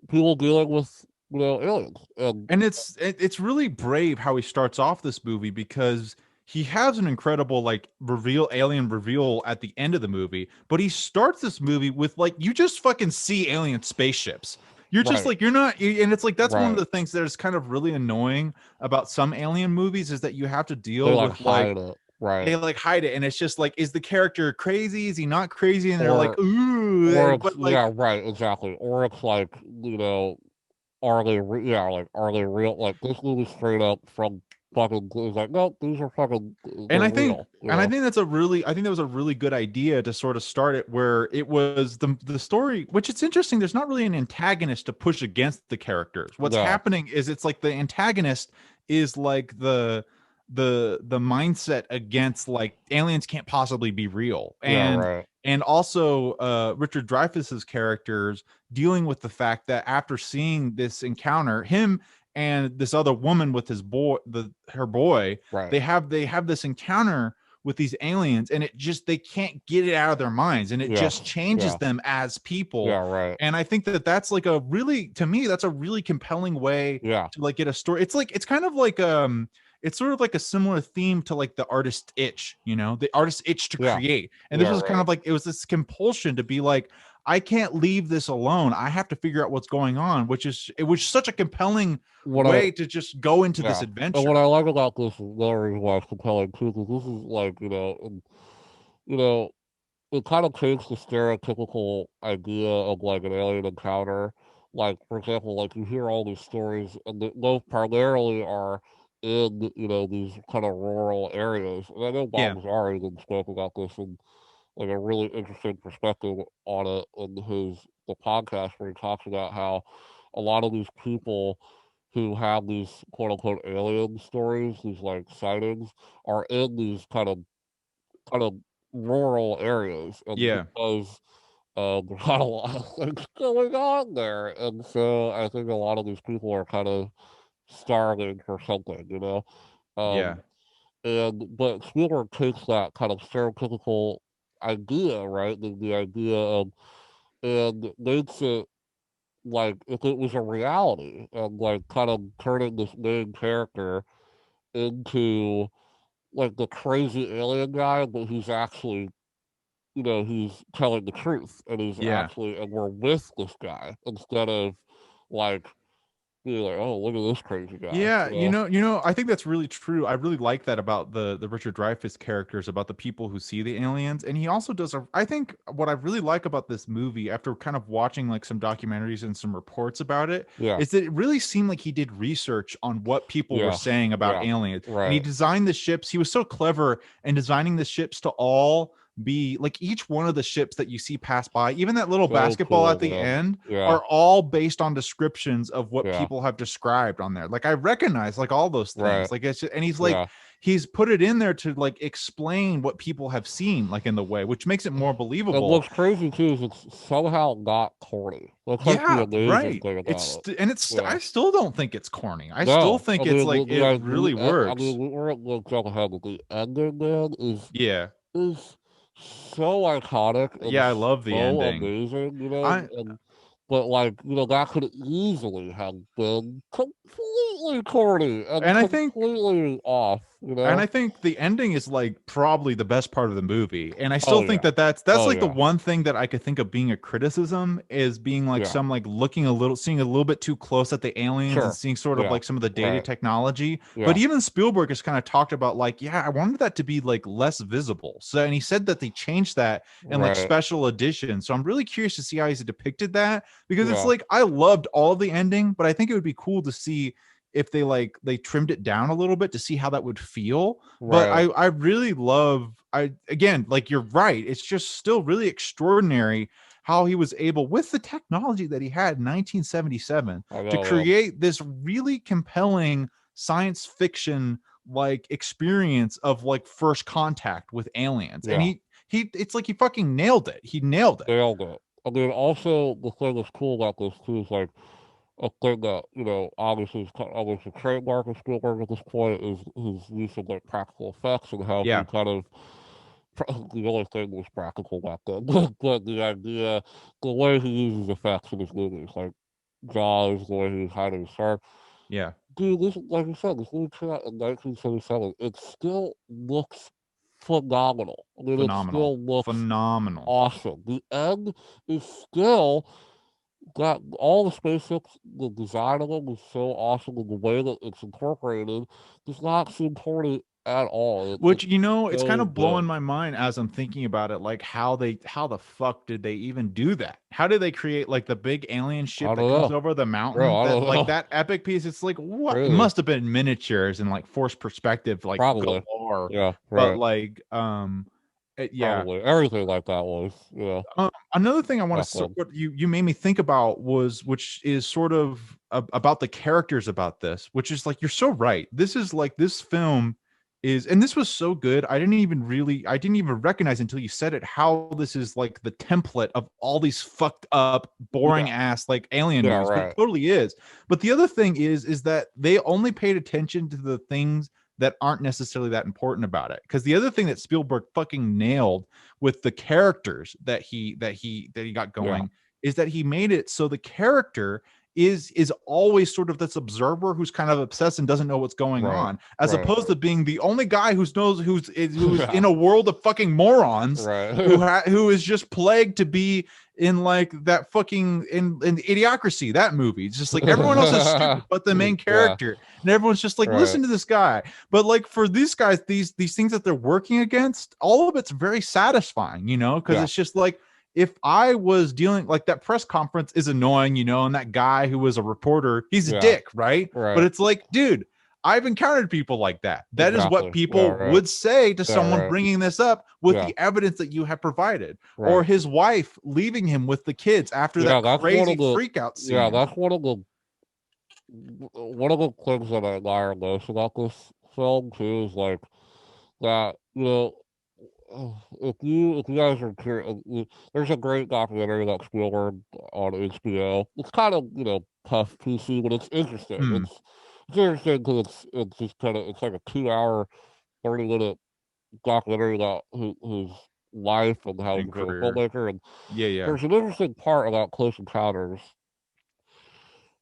people dealing with aliens, and and it's really brave how he starts off this movie because he has an incredible like alien reveal at the end of the movie, but he starts this movie with like you just fucking see alien spaceships. You're just right, like you're not and it's like that's one of right. the things that is kind of really annoying about some alien movies is that you have to They deal like with like hide it, right, they like hide it and it's just like is the character crazy, is he not crazy, and they're like or ooh, it's but like right, exactly, or it's like are they like are they real? Like this movie straight up from fucking is like no, these are fucking and they're I think real, I think that was a really good idea to sort of start it where it was the story, which it's interesting. There's not really an antagonist to push against the characters. What's No, happening is it's like the antagonist is like the mindset against like aliens can't possibly be real, yeah, right, and also Richard Dreyfuss's characters dealing with the fact that after seeing this encounter, him and this other woman with his boy, her boy, right, they have this encounter with these aliens and it just they can't get it out of their minds and it yes, just changes yeah, them as people. yeah, right, And I think that that's like a really, to me, that's a really compelling way yeah, to like get a story. It's like it's kind of like it's sort of like a similar theme to like the artist itch, you know, the artist itch to yeah, create. And this yeah, was kind right. of like it was this compulsion to be like I can't leave this alone. I have to figure out what's going on, which is it was such a compelling What I way to just go into this Yeah, and what adventure. I like about this is very why compelling too, because this is like you know, it kind of takes the stereotypical idea of like an alien encounter. Like for example, like you hear all these stories, and those primarily are in these kind of rural areas. And I know Yeah. Bob Zari even spoke about this in like a really interesting perspective on it in the podcast where he talks about how a lot of these people who have these quote unquote alien stories, these like sightings, are in these kind of rural areas, and Yeah. because there's not a lot of things going on there, and so I think a lot of these people are kind of starving for something, Yeah. Um, and but Spielberg takes that kind of stereotypical idea, right? The idea of and makes it like if it was a reality, and like kind of turning this main character into like the crazy alien guy, but who's actually he's telling the truth, and he's Yeah. actually and we're with this guy instead of like being like, oh, look at this crazy guy, Yeah, I think that's really true. I really like that about the Richard Dreyfuss characters, about the people who see the aliens. And he also does I think what I really like about this movie, after kind of watching like some documentaries and some reports about it, Yeah, is that it really seemed like he did research on what people were yeah, saying about yeah, aliens. And he right. designed the ships. He was so clever in designing the ships to all be like each one of the ships that you see pass by, even that little So basketball at cool, the man. end, Yeah, are all based on descriptions of what yeah, people have described on there. Like I recognize like all those things. right. Like it's just, and he's like Yeah. he's put it in there to like explain what people have seen like in the way, which makes it more And believable. what's crazy too is it's somehow not corny. That's like the Yeah, amazing right. thing about it. I Yeah. still don't think it's corny. I still No, think I it's mean like it really I works. mean we're gonna jump ahead with the ending, man. Yeah. Is so iconic and Yeah, I love the so ending. amazing, I and but like that could easily have been completely corny and and I think completely off. You know? And I think the ending is like probably the best part of the movie. And I still think yeah. that's like the one thing that I could think of being a criticism is being like some like looking seeing a little bit too close at the aliens and seeing sort of like some of the dated technology. But even Spielberg has kind of talked about like, yeah, I wanted that to be like less visible. So, and he said that they changed that in like special editions. So I'm really curious to see how he's depicted that, because it's like, I loved all of the ending, but I think it would be cool to see if they trimmed it down a little bit to see how that would feel. But I really love, again, like, you're right, it's just still really extraordinary how he was able, with the technology that he had in 1977, to create this really compelling science fiction like experience of like first contact with aliens. And he it's like he fucking nailed it. He nailed it. I mean, also the thing that's cool about this too is like a thing that, obviously is almost a trademark of Spielberg at this point is his use of like practical effects and how he kind of, the only thing was practical back then, but the idea, the way he uses effects in his movies, like Jaws, the way he was hiding the shark. Yeah. Dude, this, like you said, this movie came out in 1977. It still looks phenomenal. I mean, it still looks awesome. The end is still got all the spaceships, the design of them is so awesome, and the way that it's incorporated does not seem corny at all. Which, it's kind of blowing my mind as I'm thinking about it, like how the fuck did they even do that? How did they create like the big alien ship that comes over the mountain? Like that epic piece, it's like, what? It must have been miniatures and like forced perspective, like galore. Yeah, but like probably everything like that was. Another thing I want to what you made me think about was, which is sort of about the characters about this, which is like, you're so right. This is like, this film is, and this was so good, I didn't even recognize until you said it, how this is like the template of all these fucked up, boring ass like alien movies. But it totally is. But the other thing is that they only paid attention to the things that aren't necessarily that important about it. Because the other thing that Spielberg fucking nailed with the characters that he got going is that he made it so the character is always sort of this observer who's kind of obsessed and doesn't know what's going on, as opposed to being the only guy who's in a world of fucking morons, who is just plagued to be in like that fucking in Idiocracy, that movie. It's just like everyone else is stupid but the main character, and everyone's just like, listen to this guy. But like for these guys, these things that they're working against, all of it's very satisfying, because it's just like, if I was dealing like that press conference is annoying, and that guy who was a reporter, he's a dick, right? But it's like, dude, I've encountered people like that. That is what people would say to someone bringing this up with the evidence that you have provided, or his wife leaving him with the kids after that crazy freak out scene. Yeah, that's one of the things that I admire most about this film too, is like that, if you guys are curious, there's a great documentary about Spielberg on HBO. It's kind of, tough PC, but it's interesting. It's interesting because it's just kind of, it's like a 2-hour, 30-minute documentary about his life and how he became a filmmaker. And there's an interesting part about Close Encounters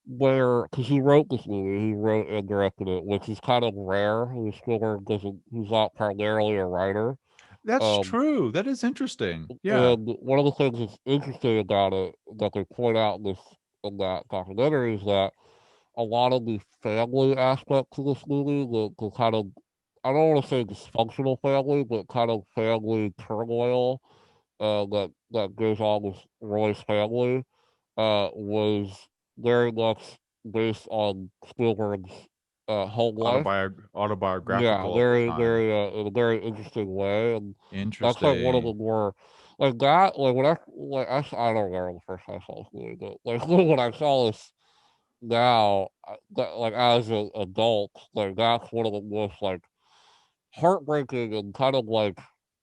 where, because he wrote this movie, he wrote and directed it, which is kind of rare. Spielberg he's not primarily a writer. That's true. That is interesting. Yeah. And one of the things that's interesting about it that they point out in that documentary is that a lot of the family aspects of this movie, the kind of, I don't want to say dysfunctional family, but kind of family turmoil that goes on with Roy's family, was very much based on Spielberg's whole life. Autobiographical. Yeah, very, in a very interesting way. And that's like one of the more, like that, like when I don't remember the first time I saw this movie, but like when I saw this now, like as an adult, like that's one of the most like heartbreaking and kind of like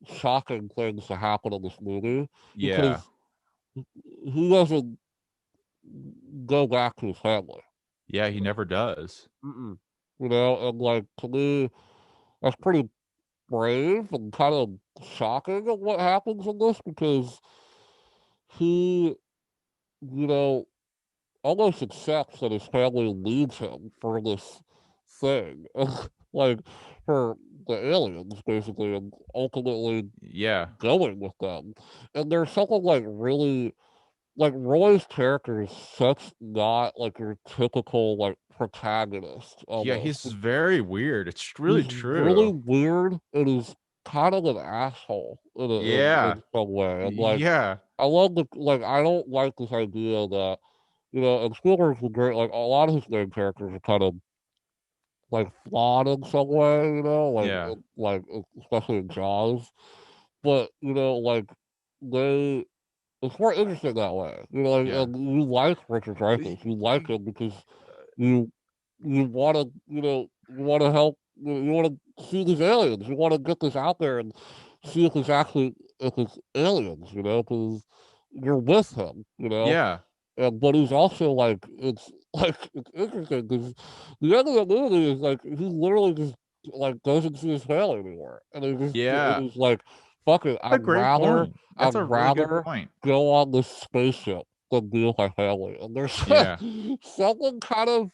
shocking things to happen in this movie. Yeah. Because he doesn't go back to his family. Yeah, he never does. And like, to me, that's pretty brave and kind of shocking of what happens in this, because he, almost accepts that his family leaves him for this thing, like for the aliens, basically, and ultimately going with them. And there's something like really like Roy's character is such not like your typical like protagonist Yeah, almost. he's very weird. It's really He's really true. weird and he's kind of an asshole Yeah. in some way. And like Yeah. I love the like I don't like this idea that and Spielberg's great. Like a lot of his main characters are kind of like flawed in some way, Yeah. like especially in Jaws. But like they it's more interesting that way. Yeah. And you like Richard Dreyfuss. You like him because you want to you want to help. You want to see these aliens. You want to get this out there and see if it's aliens. Because you're with him. Yeah. But he's also like it's interesting because the end of the movie is like he literally just like doesn't see his family anymore, and Yeah. he's like, "Fuck it, That's a great point. That's I'd a really good rather point. go on this spaceship than be with my family." And there's Yeah. something kind of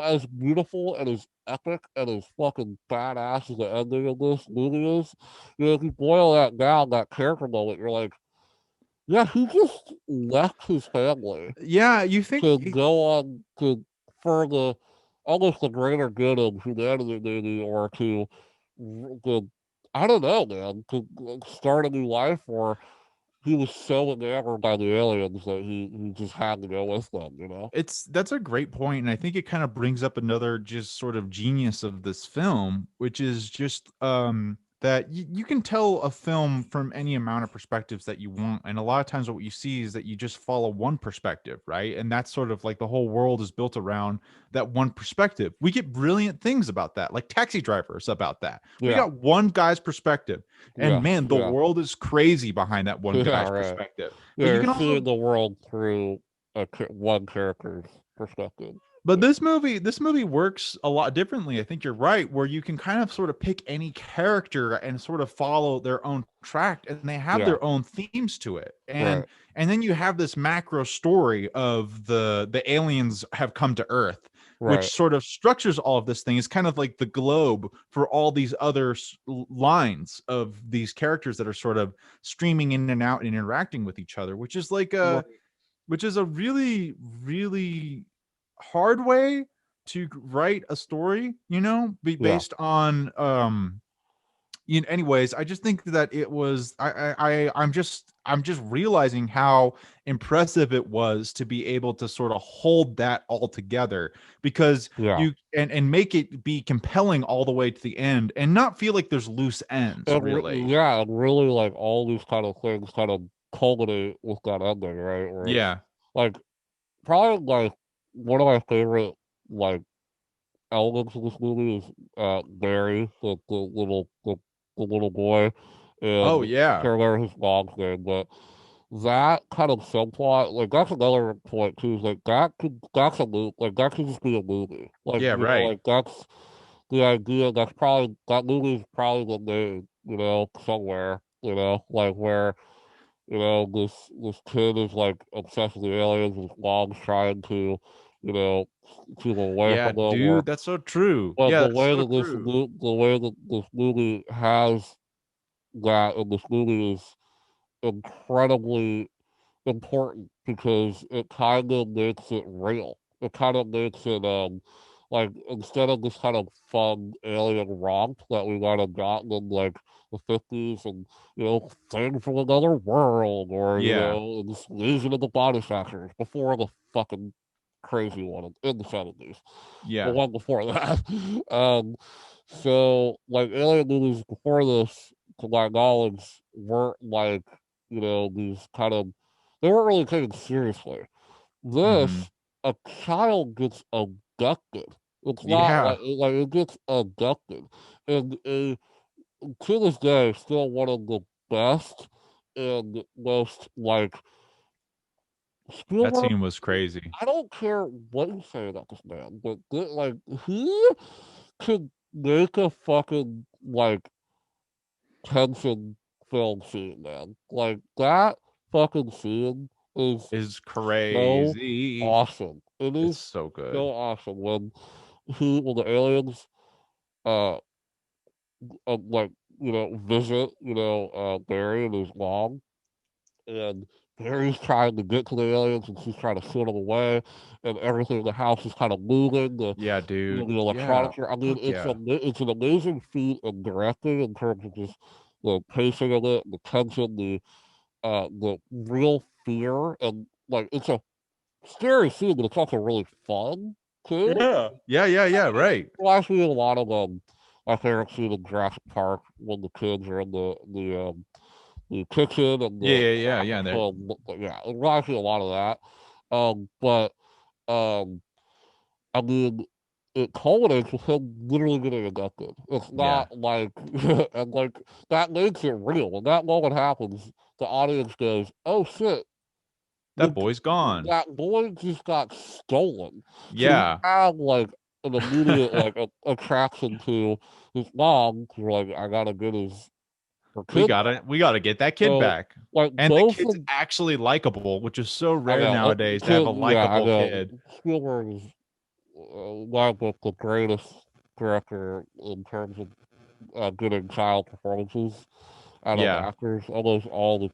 as beautiful and as epic and as fucking badass as the ending of this movie is. If you boil that down, that character moment, you're like. Yeah, he just left his family Yeah, you think to go on to for the almost the greater good of humanity, maybe, or to I don't know, man, to start a new life, or he was so enamored by the aliens that he just had to go with them. that's a great point, and I think it kind of brings up another just sort of genius of this film, which is just that you can tell a film from any amount of perspectives that you want, and a lot of times what you see is that you just follow one perspective, right? And that's sort of like the whole world is built around that one perspective. We get brilliant things about that, like Taxi Drivers about that. We got one guy's perspective, and man, the world is crazy behind that one guy's perspective. But you you're can also seeing the world through one character's perspective. But this movie works a lot differently. I think you're right, where you can kind of sort of pick any character and sort of follow their own track, and they have their own themes to it. And then you have this macro story of the aliens have come to Earth, which sort of structures all of this thing. It's kind of like the globe for all these other lines of these characters that are sort of streaming in and out and interacting with each other, which is like a really, really hard way to write a story, be based on anyways. I just think that it was I'm just realizing how impressive it was to be able to sort of hold that all together, because you and make it be compelling all the way to the end and not feel like there's loose ends, really. And really like all these kind of things kind of culminate with that ending, right? Like probably like one of my favorite like elements of this movie is Barry, the little boy, and I can't remember his mom's name, but that kind of subplot, like that's another point too, is like that's a movie, like that could just be a movie. Like like that's the idea that movie is probably been made, somewhere, like where this kid is like obsessed with the aliens. His mom's trying to, keep away from them. Dude, that's so true. But Yeah, that's so true. the way that this movie has that, and this movie is incredibly important because it kind of makes it real. It kind of makes it like instead of this kind of fun alien romp that we might have gotten in like the 50s and thing from another world, or this Legion of the Body Snatchers before the fucking crazy one in the 70s. The one before that. So like alien movies before this, to my knowledge, weren't like these kind of they weren't really taken seriously. This, a child gets abducted. It's not like it gets abducted, and to this day, still one of the best and most like That Spielberg. scene was crazy. I don't care what you say about this man, but like he could make a fucking like tension film scene, man. Like that fucking scene is crazy. so awesome. It is so good. so awesome when the aliens like visit Barry and his mom, and Barry's trying to get to the aliens, and she's trying to shoot them away, and everything in the house is kind of moving. Yeah, dude. The Yeah. electronics. I mean, Yeah. it's an amazing feat in directing in terms of just the pacing of it, the tension, the real fear, and like it's a scary scene, but it's also really fun too. Yeah. Yeah. Right. Reminds me a lot of my favorite scene in Jurassic Park when the kids are in the kitchen and Yeah. yeah, it reminds me a lot of that. But I mean, it culminates with him literally getting abducted. It's Yeah. not like and like that makes it real. When that moment happens, the audience goes, "Oh shit, That boy's gone. that boy just got stolen." So you Yeah. have like an immediate like attraction to his mom. 'Cause like, I gotta get her We kid. gotta get that kid So back. like And the both kid's of actually likable, which is so I rare know nowadays to have a yeah, I likable know kid. Spielberg is one of the greatest director in terms of getting child performances out of Yeah. actors. Almost all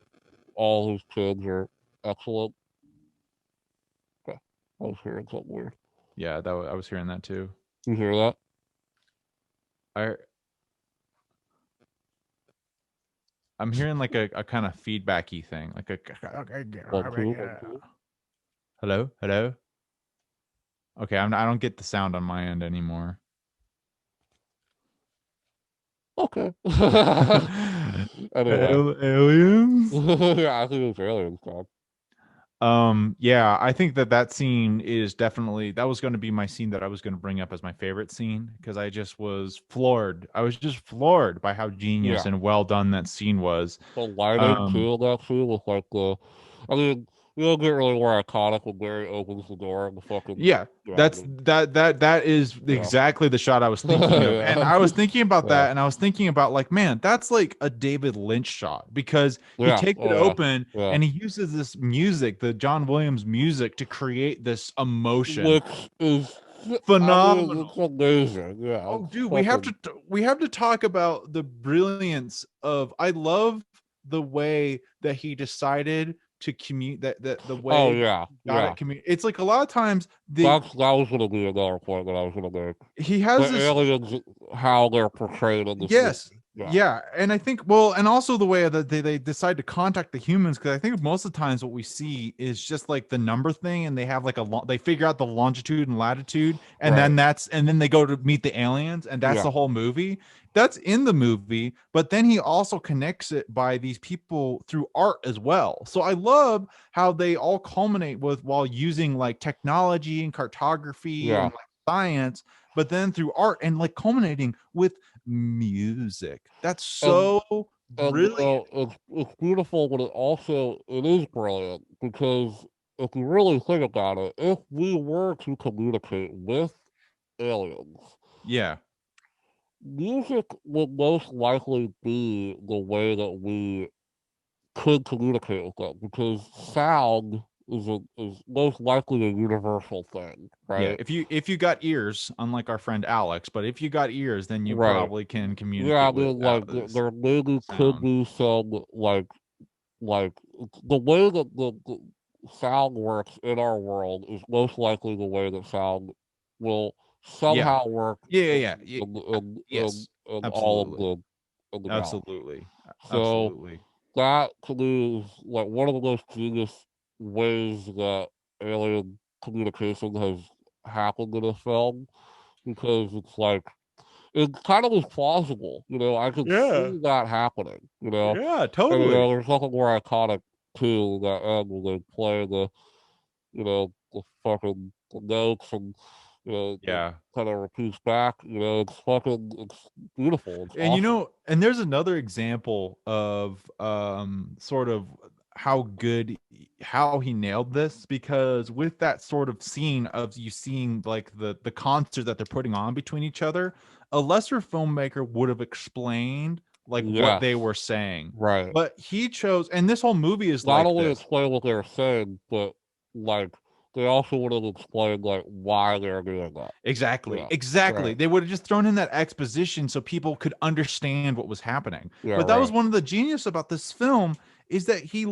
his kids are excellent. Okay. I was hearing something weird. Yeah, I was hearing that too. You hear that? I I'm hearing like a kind of feedbacky thing, like a One, two, 1, 2. hello, hello. Okay, I don't get the sound on my end anymore. Okay. Anyway. Aliens. Yeah, I think it was aliens, Tom. Yeah, I think that scene is definitely that was going to be my scene that I was going to bring up as my favorite scene because I just was floored. I was just floored by how genius Yeah. and well done that scene was. The lighting Um, too of that scene with like I mean, you don't get really more iconic when Barry opens the door and the fucking Yeah, that's dragon. that is Yeah. exactly the shot I was thinking of. And Yeah. I was thinking about Yeah. that and I was thinking about like, man, that's like a David Lynch shot because he Yeah. takes it Oh yeah. open Yeah. and he uses this music, the John Williams music to create this emotion. Which is, I mean, it's Phenomenal. amazing. Yeah, Oh, it's dude, fucking. we have to talk about the brilliance of. I love the way that he decided to commute that the Oh way that yeah, he got yeah. it commute. It's like a lot of times That was gonna be another point that I was gonna make. he has The this. aliens, how they're portrayed in this movie. Yes. Yeah. Yeah. And I think, well, and also the way that they decide to contact the humans, because I think most of the times what we see is just like the number thing, and they have like they figure out the longitude and latitude, and Right. and then they go to meet the aliens, and that's Yeah. the whole movie. That's in the movie, but then he also connects it by these people through art as well. So I love how they all culminate with while using like technology and cartography Yeah. and like science, but then through art and like culminating with music. That's And so and brilliant. it's beautiful, but it is brilliant because if you really think about it, if we were to communicate with aliens, Yeah. music would most likely be the way that we could communicate with them because sound is most likely a universal thing, Yeah. right? If you got ears, unlike our friend Alex, but if you got ears, then you Right. probably can Yeah, I communicate with mean, like there maybe could sound. be some like the way that the sound works in our world is most likely the way that sound will Yeah. somehow work Yeah. Yes. in all of Absolutely. the galaxy. Absolutely. So Absolutely. that to me is like one of the most genius ways that alien communication has happened in a film because it's like it kind of is plausible, I could Yeah. see that happening, Yeah, and totally. there's nothing more iconic too that end when they play the fucking the notes and it Yeah. kind of repeats back, it's beautiful, it's And awesome. and there's another example of sort of how he nailed this, because with that sort of scene of you seeing like the concert that they're putting on between each other, a lesser filmmaker would have explained like what Yes, they were saying. right. But he chose, and this whole movie is Not like only this. explain what they're saying, but like they also would have explained like why they're doing that. Exactly. Yeah. Exactly. Right. They would have just thrown in that exposition so people could understand what was happening. Yeah, But that was right. one of the genius about this film is that he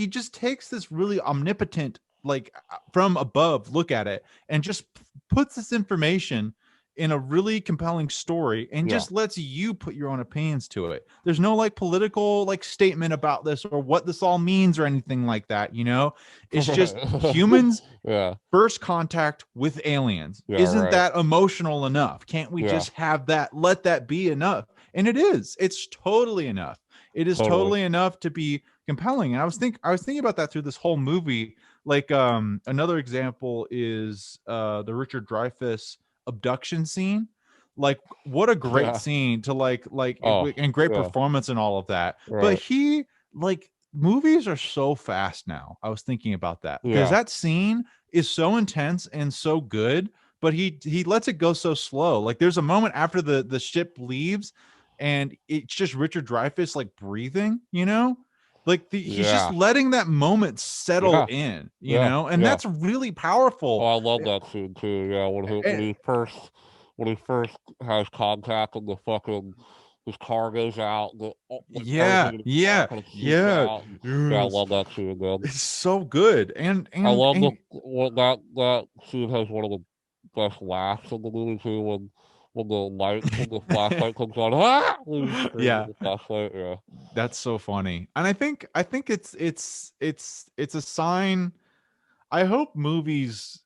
just takes this really omnipotent, like from above look at it and just puts this information in a really compelling story and Yeah. just lets you put your own opinions to it. There's no like political like statement about this or what this all means or anything like that, you know? It's just humans Yeah. first contact with aliens. Yeah, Isn't right. that emotional enough? Can't we Yeah. just have that? Let that be enough. And it is. It's totally enough. It is Totally. totally enough to be compelling. And I was thinking about that through this whole movie. Like another example is the Richard Dreyfuss abduction scene. Like what a great Yeah. scene to Oh, and great yeah. performance and all of that. But Right. he like movies are so fast now. I was thinking about that because Yeah. that scene is so intense and so good, but he lets it go so slow. Like there's a moment after the ship leaves and it's just Richard Dreyfuss like breathing, you know? Like he's just Yeah. letting that moment settle Yeah. in, you Yeah. know? And Yeah. that's really Oh, powerful. I love that scene too. Yeah, when he first has contact and the fucking his car goes out, like Yeah, everything in his car yeah, kind of shoots yeah. out. Yeah, I Yes. love that scene, man. It's so good. I love And what that scene has one of the best laughs in the movie too when the flashlight comes on. Ah! When he screams with yeah, the flashlight. Yeah. that's so funny. And I think it's a sign. I hope movies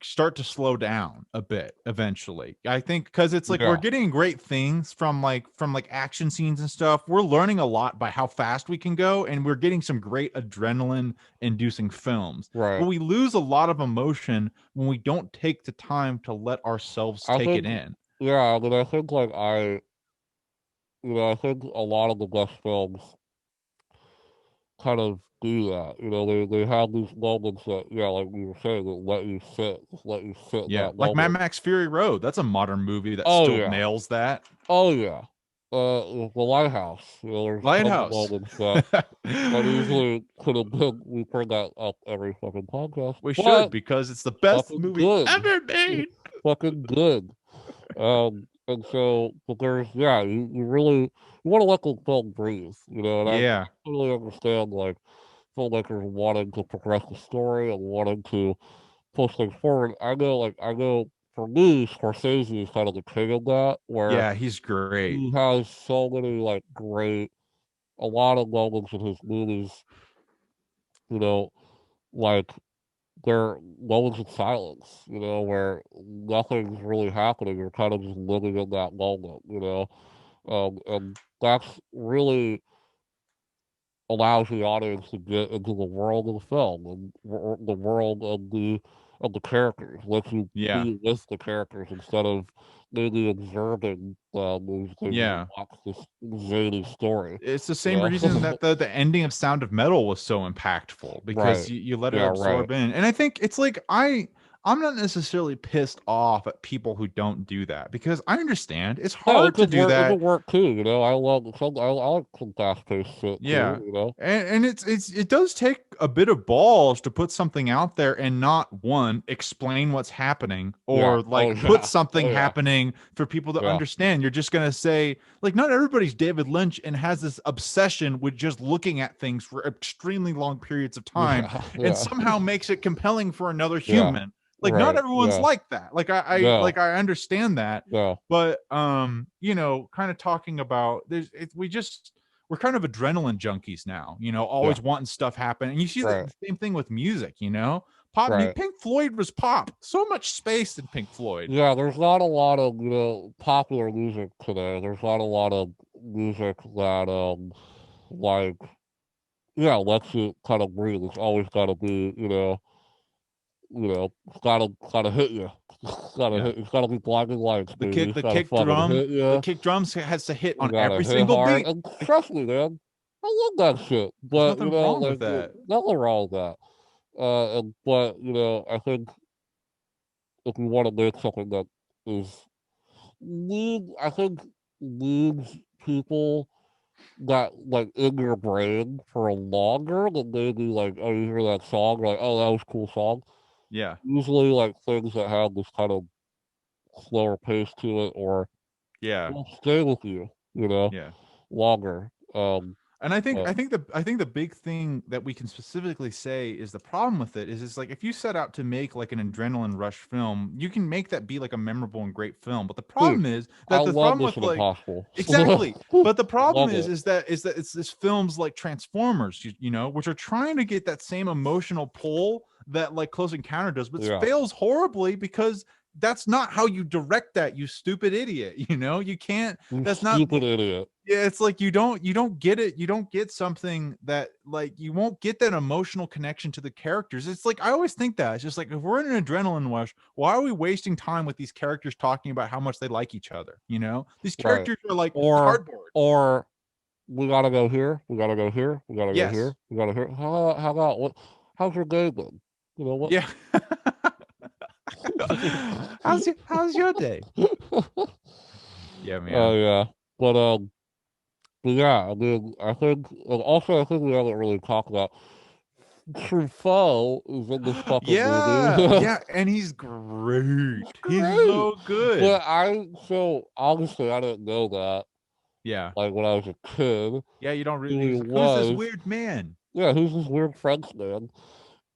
start to slow down a bit eventually. I think because it's like we're Yeah. getting great things from like action scenes and stuff. We're learning a lot by how fast we can go, and we're getting some great adrenaline inducing films. But Right. we lose a lot of emotion when we don't take the time to let ourselves I take it think. in. Yeah. I mean, I think like I think a lot of the best films kind of do that. They have these moments that, yeah, like we were saying, that let you sit in Yeah, that like Mad moment. Max Fury Road. That's a modern movie that Oh still yeah, nails that. oh yeah. The Lighthouse. There's tons of Lighthouse. moments that easily could have been. We bring that up every fucking podcast, We should but because it's the best fucking movie good, ever made. fucking good. And so, but there's yeah, you really you want to let the film breathe, and I Yeah. totally understand like filmmakers wanting to progress the story and wanting to push things forward. I know for me, Scorsese is kind of the king of that, where Yeah, he's great. he has so many like a lot of moments in his movies, you know, like they're moments of silence, where nothing's really happening. You're kind of just living in that moment. And that's really allows the audience to get into the world of the film and the world of the characters, lets you Yeah. be with the characters instead of maybe observing them as they Yeah. watch this zany story. It's the You same know? reason that the ending of Sound of Metal was so impactful because Right. you let it Yeah, right. absorb in. And I think it's like I'm not necessarily pissed off at people who don't do that because I understand it's No, it hard to could do work. It that. could work too. I love some. I like some fast-paced shit Yeah. too. And it does take a bit of balls to put something out there and not one explain what's happening Yeah. or Oh like put yeah. something Oh yeah. happening for people to Yeah. understand. You're just going to say like not everybody's David Lynch and has this obsession with just looking at things for extremely long periods of time Yeah. and Yeah. somehow makes it compelling for another Yeah. human. Like not Right. everyone's Yeah. like that. No. I understand that. No. But kind of talking about we're kind of adrenaline junkies now, Yeah. always wanting stuff happen. And you see Right. the same thing with music. Pop Right. Pink Floyd was pop. So much space in Pink Floyd. Yeah. There's not a lot of popular music today. There's not a lot of music that like yeah lets you kind of breathe. It's always got to be it's gotta hit you. It's gotta Yeah. hit. It's gotta be blinding lights, The baby. kick It's the gotta kick fucking drum, hit the you. kick drums has to hit You on gotta every hit single hard. beat. And trust me, man, I love that shit. There's But nothing wrong with like that. nothing wrong with that. But I think if you want to make something that is I think leaves people that like in your brain for a longer than maybe like oh you hear that song like oh that was a cool song. Yeah. Usually, like things that have this kind of slower pace to it, or Yeah. will stay with you, you know, Yeah. longer. And But I think the big thing that we can specifically say is the problem with it is it's like if you set out to make like an adrenaline rush film, you can make that be like a memorable and great film. But the dude, problem is I that the love problem with Mission like Impossible. exactly. But the problem Love it. is that it's this films like Transformers, you know, which are trying to get that same emotional pull that like Close Encounter does, but Yeah, fails horribly because that's not how you direct that, you stupid idiot. You know, you can't. you That's not stupid idiot. yeah, it's like you don't get it. You don't get something that like you won't get that emotional connection to the characters. It's like I always think that it's just like if we're in an adrenaline rush, why are we wasting time with these characters talking about how much they like each other? You know, these Right. characters are like Or cardboard. or we gotta go here. We gotta go here. We gotta go Yes. here. We gotta here. How about what? How's your day been? You know what? Yeah. How's your day? Yeah, Oh man. yeah, but yeah. I mean, I think also I think we haven't really talked about Truffaut is in this fucking Yeah, movie. yeah, and he's great. It's He's great. so good. But so obviously I didn't know that Yeah. like when I was a kid Yeah, you don't really who he he's like, who's this was. weird man? Yeah, who's this weird Frenchman?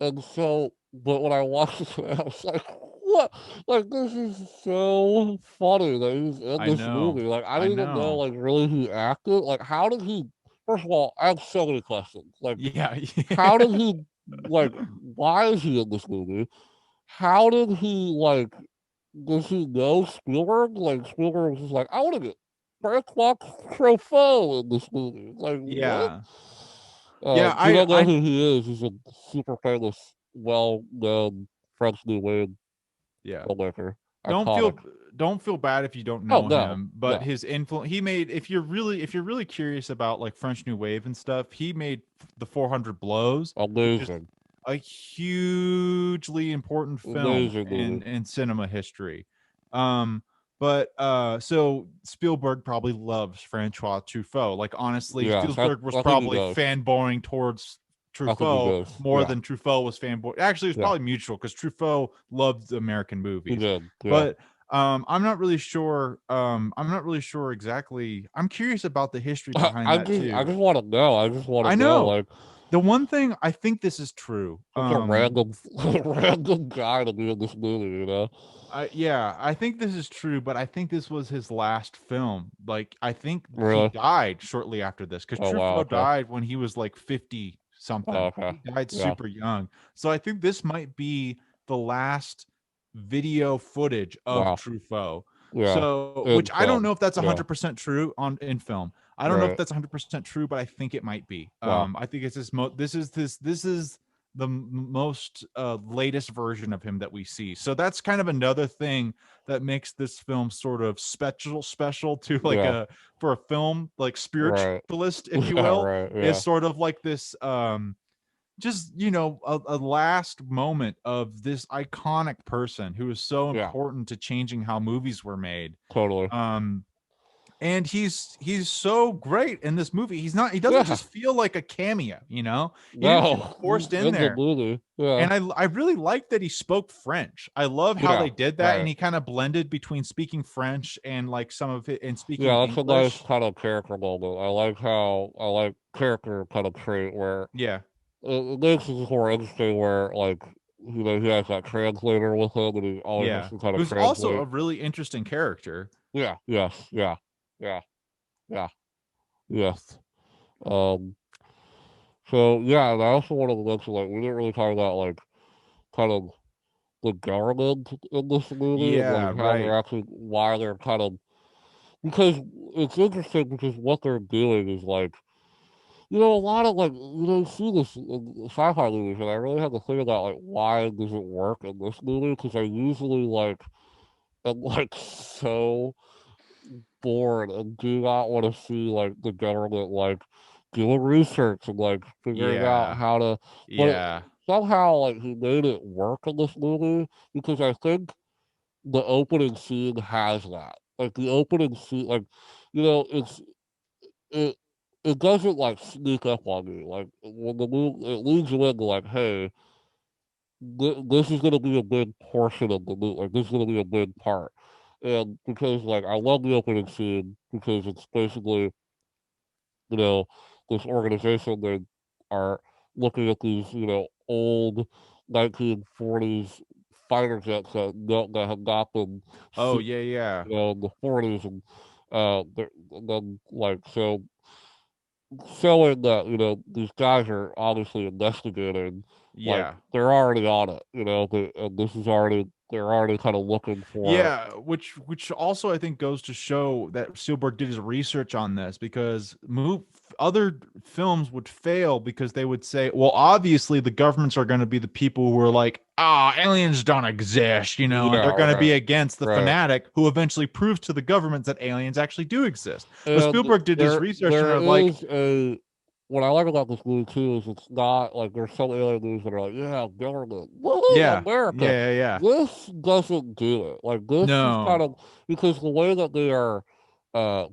And so, but when I watched it, I was like, what? Like, this is so funny that he's in I this know. movie. Like, I I didn't even know, know. like, really who acted. Like, how did he, first of all, I have so many questions. Like, Yeah, how yeah. did he, like, why is he in this movie? How did he, like, does he know Spielberg? Like, Spielberg was just like, I want to get Francois Truffaut in this movie. Like, what? Yeah. If you don't know who he is, he's a super famous, well-known French New Wave yeah. filmmaker. Don't Iconic. feel don't feel bad if you don't Oh know no, him, but no, his influence he made if you're really curious about like French New Wave and stuff, he made the 400 Blows, which is amazing, a hugely important film amazing movie. in cinema history. But so Spielberg probably loves Francois Truffaut. Like honestly, Yes, Spielberg was I think he probably does. fanboying towards I think he Truffaut does. more Yeah, than Truffaut was fanboy. Actually, it was yeah, probably mutual because Truffaut loved American he movies. did. Yeah. But I'm not really sure. I'm not really sure exactly. I'm curious about the history behind that I too. just want to know. I just want I to know. know. Like, The one thing I think this is true. such a random, random guy to be in this movie. You know? Yeah, I think this is true, but I think this was his last film. Like, I think he Really? died shortly after this because Oh wow. Truffaut Okay. died when he was like 50 Oh, something. okay. He died Yeah. super young. So I think this might be the last video footage of Wow. Truffaut. Yeah. So, In which I don't film. know if that's Yeah. 100% true on in film. I don't know if Right. that's 100% true, but I think it might be. Wow. I think it's this is the most latest version of him that we see. So that's kind of another thing that makes this film sort of special to like Yeah. a for a film like Right. spiritualist, if you Yeah. will, Right. is Yeah. sort of like this just you know a last moment of this iconic person who is so Yeah. important to changing how movies were made. Totally. And he's so great in this movie. He doesn't Yeah. just feel like a cameo, you know. He didn't feel No. forced in In the there. movie. Yeah. And I really like that he spoke French. I love how Yeah. they did that, and Right. he kind of blended between speaking French and like some of it and speaking Yeah, that's a nice English. kind of character moment. I like character kind of trait where Yeah, it makes it more interesting where like he has that translator with him and he always has yeah. to kind of Who's also a translate. really interesting character. Yeah, yes, yeah, yeah, yeah, yes. Um so yeah, and I also wanted to mention like we didn't really talk about like kind of the government in this movie and Yeah, like how right. they're actually why they're kind of because it's interesting because what they're doing is like a lot of like you see this in sci-fi movies, and I really had to think about like why does it work in this movie? Because I usually like am like so bored and do not want to see like the government like doing research and like figuring out Yeah, how to. But yeah, somehow like he made it work in this movie because I think the opening scene has that. Like the opening scene, like it it doesn't like sneak up on you. Like when the movie it leads you into like, hey, this is going to be a big portion of the movie. Like, this is going to be a big part. And because, like, I love the opening scene because it's basically, this organization, they are looking at these, old 1940s fighter jets that have not been Oh, seen, yeah. in the 40s. And then, like, so showing that these guys are obviously investigating, like Yeah. they're already on it, and this is already they're already kind of looking for. Yeah, which also I think goes to show that Spielberg did his research on this, because other films would fail because they would say, well, obviously the governments are going to be the people who are like, aliens don't exist, and they're going to be against the fanatic who eventually proves to the governments that aliens actually do exist. But Spielberg did his research, and they're like, what I like about this movie too is it's not like there's some alien movies that are like, yeah, government, yeah, America. yeah. This doesn't do it. Like, this is kind of, because the way that they are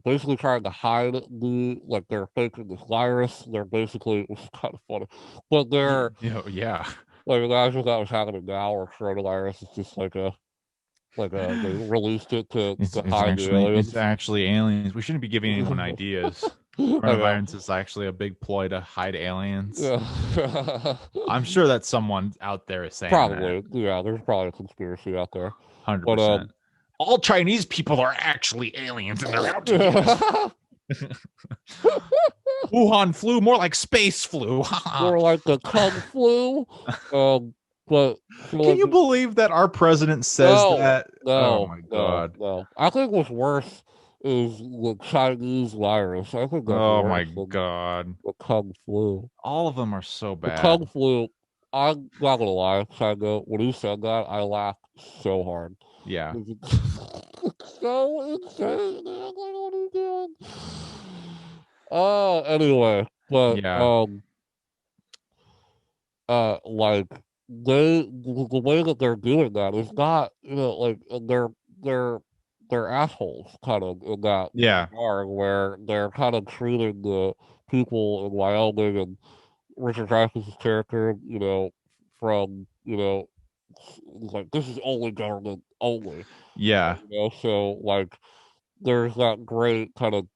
basically trying to hide like, they're faking this virus. They're basically, it's kind of funny, but they're yeah. Like, imagine that was happening now, or coronavirus is just like they released it to hide the aliens. It's actually aliens. We shouldn't be giving anyone ideas. Coronavirus is actually a big ploy to hide aliens. Yeah. I'm sure that someone out there is saying probably. that. Yeah, there's probably a conspiracy out there. 100%. All Chinese people are actually aliens, and they're out to get us. Wuhan flu, more like space flu. More like the Kung flu. But can you believe that our president says that? No, oh my god. No. I think what's worse is the Chinese virus. I think that's oh my god. The Kung flu. All of them are so bad. The Kung flu. I'm not gonna lie, China. When he said that, I laughed so hard. Yeah. It's so insane. Like, what are you doing? Anyway, but yeah. like, the way that they're doing that is not, like, they're assholes kind of in that regard, where they're kind of treating the people in Wyoming and Richard Dreyfuss's character, from, like, this is only government only. Yeah. So, like, there's that great kind of,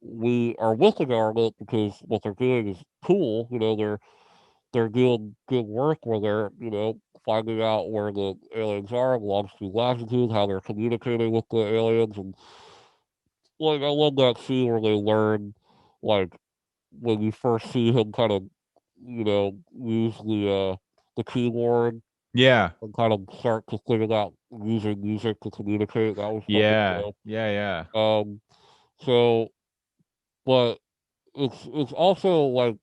we are with the government because what they're doing is cool. They're doing good work where they're, finding out where the aliens are, longitude, latitude, how they're communicating with the aliens. And, like, I love that scene where they learn, like, when you first see him kind of, use the keyboard. Yeah. And kind of start to figure out using music to communicate. That was yeah. So, but it's also like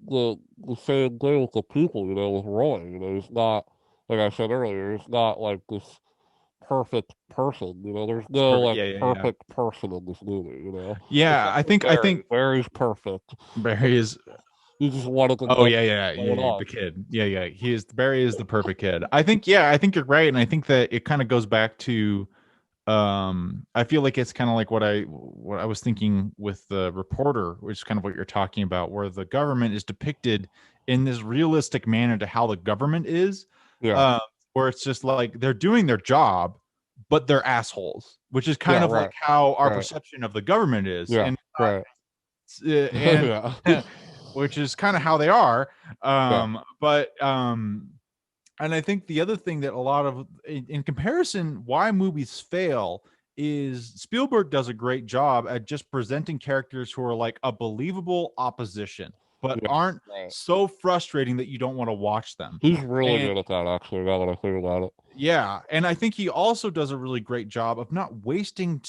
the same thing with the people, with Roy. He's not, like I said earlier, he's not like this perfect person. There's no perfect person in this movie. Yeah, I think Barry's perfect. Barry is. He just wanted to. The kid. Yeah. Barry is the perfect kid. I think you're right, and I think that it kind of goes back to. I feel like it's kind of like what I was thinking with the reporter, which is kind of what you're talking about, where the government is depicted in this realistic manner to how the government is. Yeah. Where it's just like they're doing their job, but they're assholes, which is kind of like how our perception of the government is. Yeah. And which is kind of how they are. But and I think the other thing that a lot of, in comparison, why movies fail is Spielberg does a great job at just presenting characters who are like a believable opposition, but aren't so frustrating that you don't want to watch them. He's really good at that, actually, now that I think about it. Yeah, and I think he also does a really great job of not wasting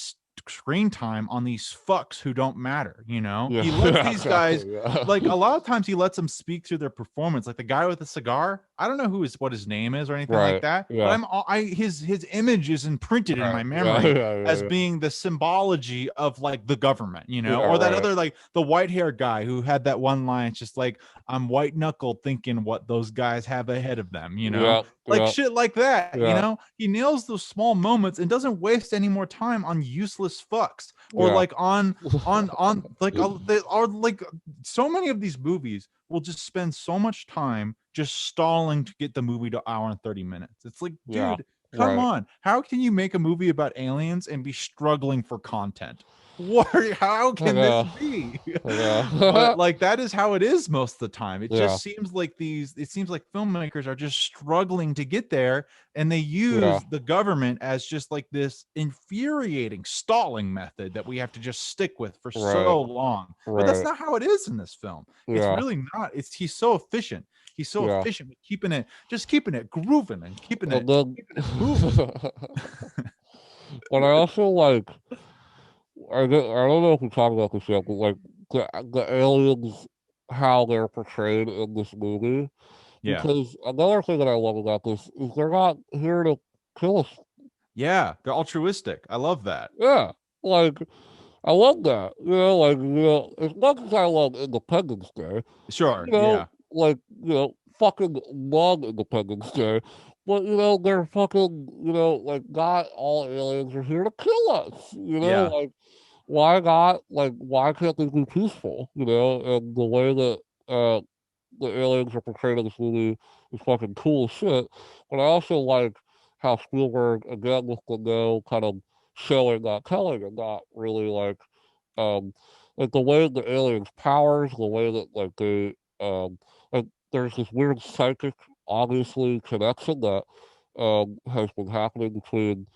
screen time on these fucks who don't matter. He lets these guys like, a lot of times he lets them speak through their performance, like the guy with the cigar. I don't know what his name is or anything like that, but his image is imprinted in my memory as being the symbology of like the government, or that other, like the white-haired guy who had that one line. It's just like, I'm white knuckled thinking what those guys have ahead of them, shit like that. He nails those small moments and doesn't waste any more time on useless fucks or like on like they are, like, so many of these movies will just spend so much time just stalling to get the movie to 1 hour and 30 minutes. It's like, Yeah, dude, come right. on. How can you make a movie about aliens and be struggling for content? How can this be? But like that is how it is most of the time. It just seems like filmmakers are just struggling to get there, and they use the government as just like this infuriating stalling method that we have to just stick with for so long. But that's not how it is in this film. It's really not. He's so efficient. He's so efficient with keeping it grooving and keeping it moving. But I also like, I don't know if we talked about this yet, but like the aliens, how they're portrayed in this movie. Yeah. Because another thing that I love about this is they're not here to kill us. Yeah, they're altruistic. I love that. Yeah, like I love that. You know, like as much as I love Independence Day, sure, like fucking love Independence Day. But they're fucking like not all aliens are here to kill us. Like why not? Like why can't they be peaceful? And the way that the aliens are portrayed in this movie is fucking cool as shit. But I also like how Spielberg again with the no kind of showing, not telling, and not really like the way the aliens' powers, the way that like they like there's this weird psychic obviously connection that has been happening between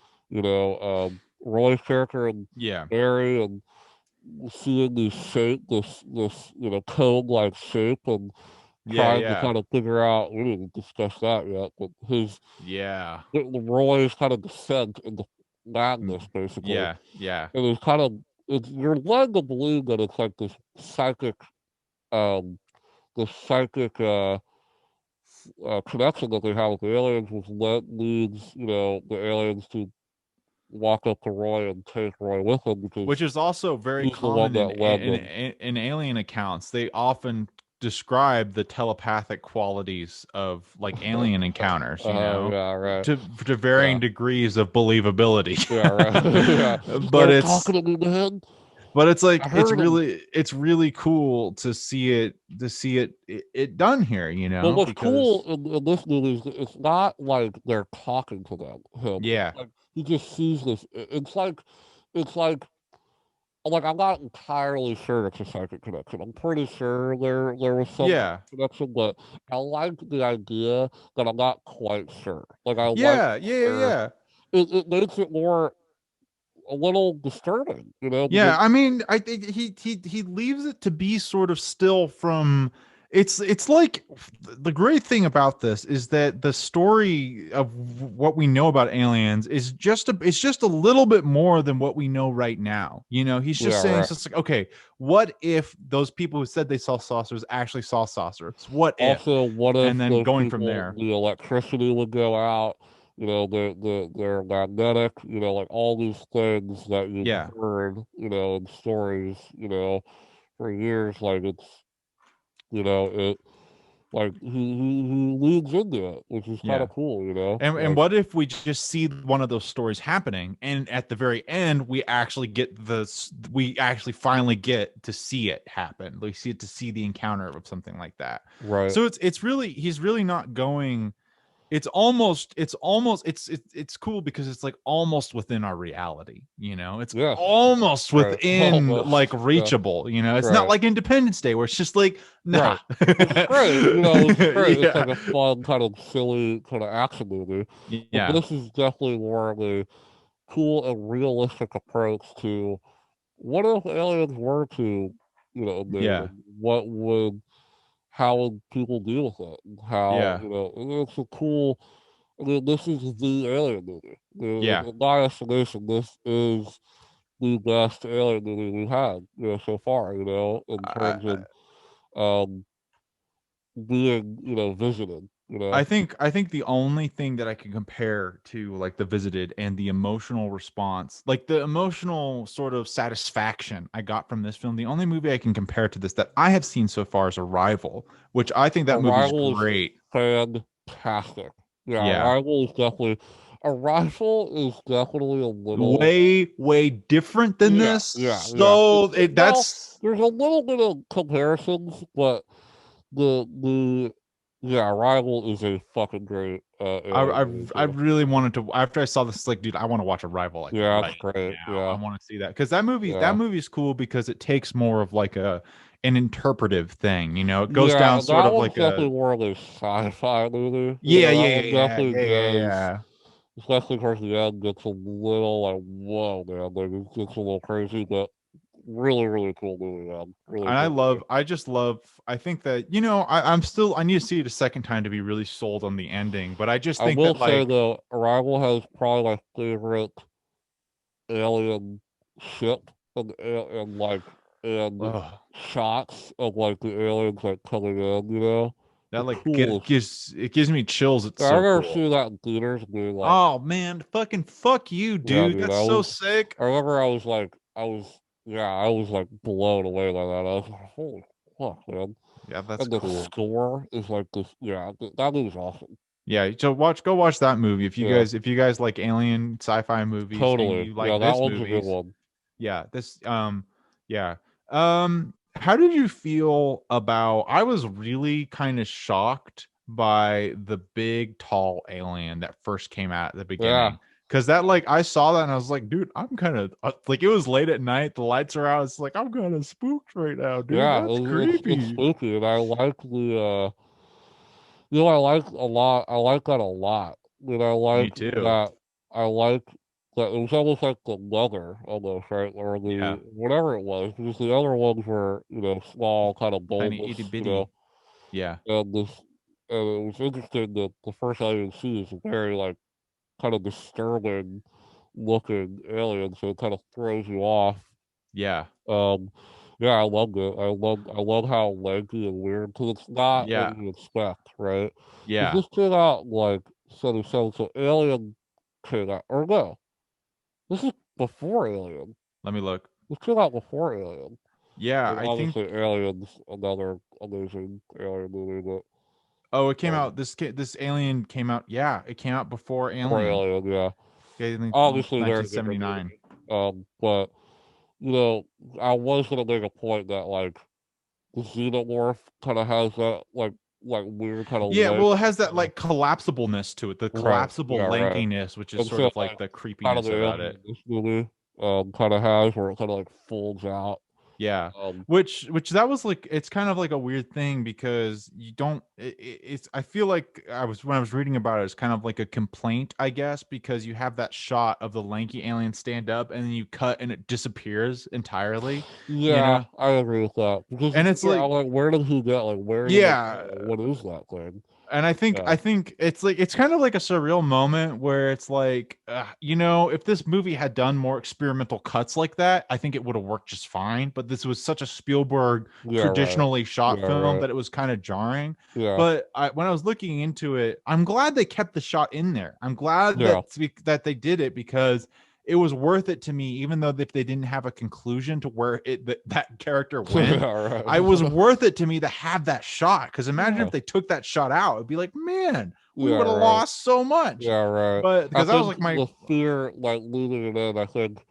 Roy's character and Barry, and seeing this shape, this cone like shape, and trying to kind of figure out. We didn't discuss that yet, but Roy's kind of descent into madness, basically. And it's kind of you're led to believe that it's like this psychic connection that they have with the aliens, which leads the aliens to walk up to Roy and take Roy with them, which is also very common in alien accounts. They often describe the telepathic qualities of like alien encounters, to varying degrees of believability. But it's like it's really cool to see it done here, But what's cool in this movie is it's not like they're talking to them. Like, he just sees this. It's like I'm not entirely sure it's a psychic connection. I'm pretty sure there was some connection, but I like the idea that I'm not quite sure. Like it makes it more a little disturbing, Yeah, I mean, I think he leaves it to be sort of still from. It's like the great thing about this is that the story of what we know about aliens is just a little bit more than what we know right now. He's just saying it's just like, okay, what if those people who said they saw saucers actually saw saucers? What if? And then going from there, the electricity would go out. They're magnetic. Like all these things that you've heard, in stories, for years. Like it's. It like he leads into it, which is kind of cool, And what if we just see one of those stories happening, and at the very end we actually finally get to see it happen. We see the encounter of something like that. Right. So he's really not going. It's cool because it's like almost within our reality, it's almost within like reachable, it's not like Independence Day where it's just like nah. It's great. It's great. It's like a fun kind of silly kind of action movie. But this is definitely more of a cool and realistic approach to what if aliens were to how would people deal with it? How it's a cool. I mean, this is the alien movie. In my estimation, this is the best alien movie we've had, so far. In terms of being, visited. I think the only thing that I can compare to like The Visited and the emotional response, like the emotional sort of satisfaction I got from this film, the only movie I can compare to this that I have seen so far is Arrival, which I think that movie is great. Fantastic. Arrival is definitely a little way different than this. So there's a little bit of comparisons, but the Yeah, Arrival is a fucking great I really wanted to, after I saw this, like, dude, I want to watch Arrival like yeah, right that's great. now. I Yeah. want to see that because that Yeah. movie's cool because it takes more of like an interpretive thing. It goes down Yeah, sort that of one's like a definitely more of a sci-fi movie. yeah, That yeah, one yeah, definitely yeah, yeah, does, yeah. especially towards the end, gets a little like, whoa, man, like it gets a little crazy, but really, really cool movie, man. Really And cool movie. I just love, I think that, I need to see it a second time to be really sold on the ending, but I just I think will that, say like, though, Arrival has probably my favorite alien ship and like and ugh, shots of like the aliens like coming in, the that, like, coolest. gives me chills. It's Yeah, I so remember cool. seeing that in theaters and being like, Oh man, fucking fuck you, yeah, dude. dude, That's so sick. I remember I was like blown away by that. I was like, holy fuck, man. Yeah, that's And the cool. score is like this, yeah, that movie's awesome. Yeah, so go watch that movie Yeah, if you guys like alien sci-fi movies and totally. you Yeah, like that this one's a good movies. one. Yeah, yeah. How did you feel about, I was really kind of shocked by the big tall alien that first came out at the Yeah, beginning. Cause that, like, I saw that and I was like, dude, I'm kind of like, it was late at night, the lights are out. It's like, I'm kind of spooked right now, dude. yeah, That's it's creepy. spooky, and I like I like that a lot. And I Me like too. that, I like that it was almost like the leather, almost, right? Or Yeah. the, whatever it was, because the other ones were, small, kind of Tiny bulbous, itty bitty. Yeah. and this, and it was interesting that the first alien you see is a very, like, kind of disturbing looking alien, so it kind of throws you off. Yeah. Um, yeah, I loved it. I love how lanky and weird, because it's not what Yeah. you expect, right? Because Yeah. this came out like 77, so Alien came out, or no, this is before Alien. Let me look. This came out before Alien. Yeah, And I think, obviously, Alien's another amazing alien movie, oh, it but came out, this Alien came out, yeah, it came out before before Alien. Alien, yeah. Okay, I think Obviously, they're different 1979. movies. But I was gonna make a point that like the xenomorph kind of has that like weird kind of Yeah, leg, well, it has that like collapsibleness to it, the right? collapsible Yeah, right. lankiness, which is And sort so of like like the kind of creepiness the about alien it. in this movie kind of has where it kind of like folds out. Yeah. Um, Which that was like, it's kind of like a weird thing because you don't it's, I feel like when I was reading about it, it's kind of like a complaint, I guess, because you have that shot of the lanky alien stand up and then you cut and it disappears entirely, you yeah, know? I agree with that because And it's yeah, I'm like, like, where did he get? Like, where did it yeah, go? What is that thing? and Yeah, I think it's like, it's kind of like a surreal moment where it's like, if this movie had done more experimental cuts like that, I think it would have worked just fine. But this was such a Spielberg yeah, right. traditionally shot Yeah, film right. that it was kind of jarring. Yeah, But when I was looking into it, I'm glad they kept the shot in there. I'm glad yeah. that they did it because it was worth it to me, even though if they didn't have a conclusion to where that character went. Yeah, I was right. worth it to me to have that shot, because imagine Yeah, if they took that shot out, it'd be like, man, we yeah, would have right. lost so much. Yeah, right. But I because that was think like my the fear, like leaving it in, I think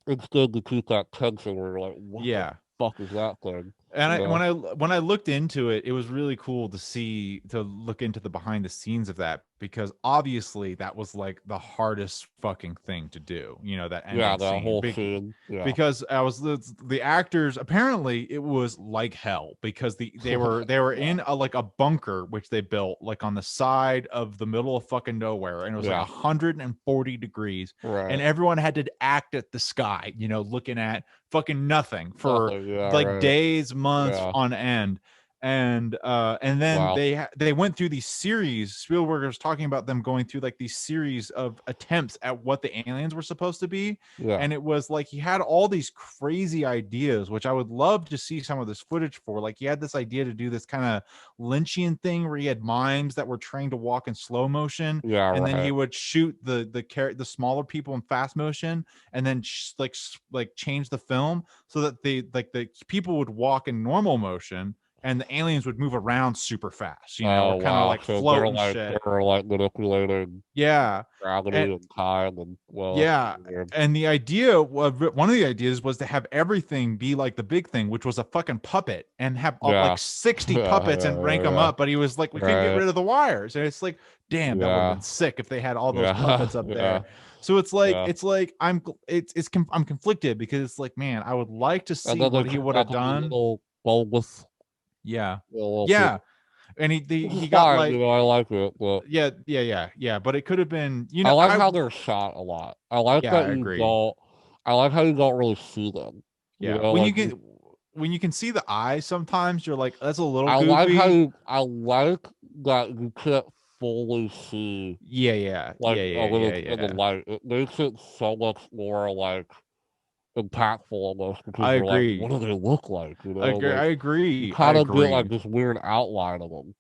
it's good to keep that tension where you're like, what the yeah. fuck is that thing? And You I know? when I looked into it, it was really cool to look into the behind the scenes of that, because obviously that was like the hardest fucking thing to do, that Yeah, ending that scene. whole scene. Yeah. Because the actors, apparently it was like hell, because they were Yeah. in like a bunker which they built like on the side of the middle of fucking nowhere, and it was like Yeah. 140 degrees, and Right. everyone had to act at the sky, looking at fucking nothing for Nothing. Yeah, like right. days, months Yeah. on end. And then Wow. they went through these series. Spielberg was talking about them going through like these series of attempts at what the aliens were supposed to be, Yeah. and it was like he had all these crazy ideas, which I would love to see some of this footage for. Like, he had this idea to do this kind of Lynchian thing where he had mimes that were trained to walk in slow motion, Yeah, and then he right. would shoot the smaller people in fast motion, and then like change the film so that the people would walk in normal motion, and the aliens would move around super fast, or kind of like so float and shit. They're like manipulating gravity and time and and the idea of one of the ideas was to have everything be like the big thing, which was a fucking puppet, and have like 60 puppets and rank them up. But he was like, we couldn't get rid of the wires, and it's like, damn, that would have been sick if they had all those puppets up there. So it's like I'm conflicted, because it's like, man, I would like to see what he would have done. Yeah. And he got like, I like it, but but it could have been, I like how they're shot a lot. I like that I like how you don't really see them. When you can see the eyes, sometimes you're like, that's a little goofy. I like that you can't fully see. In the light. It makes it so much more like impactful almost, because I agree. Like, what do they look like? I agree. You kind of get like this weird outline of them.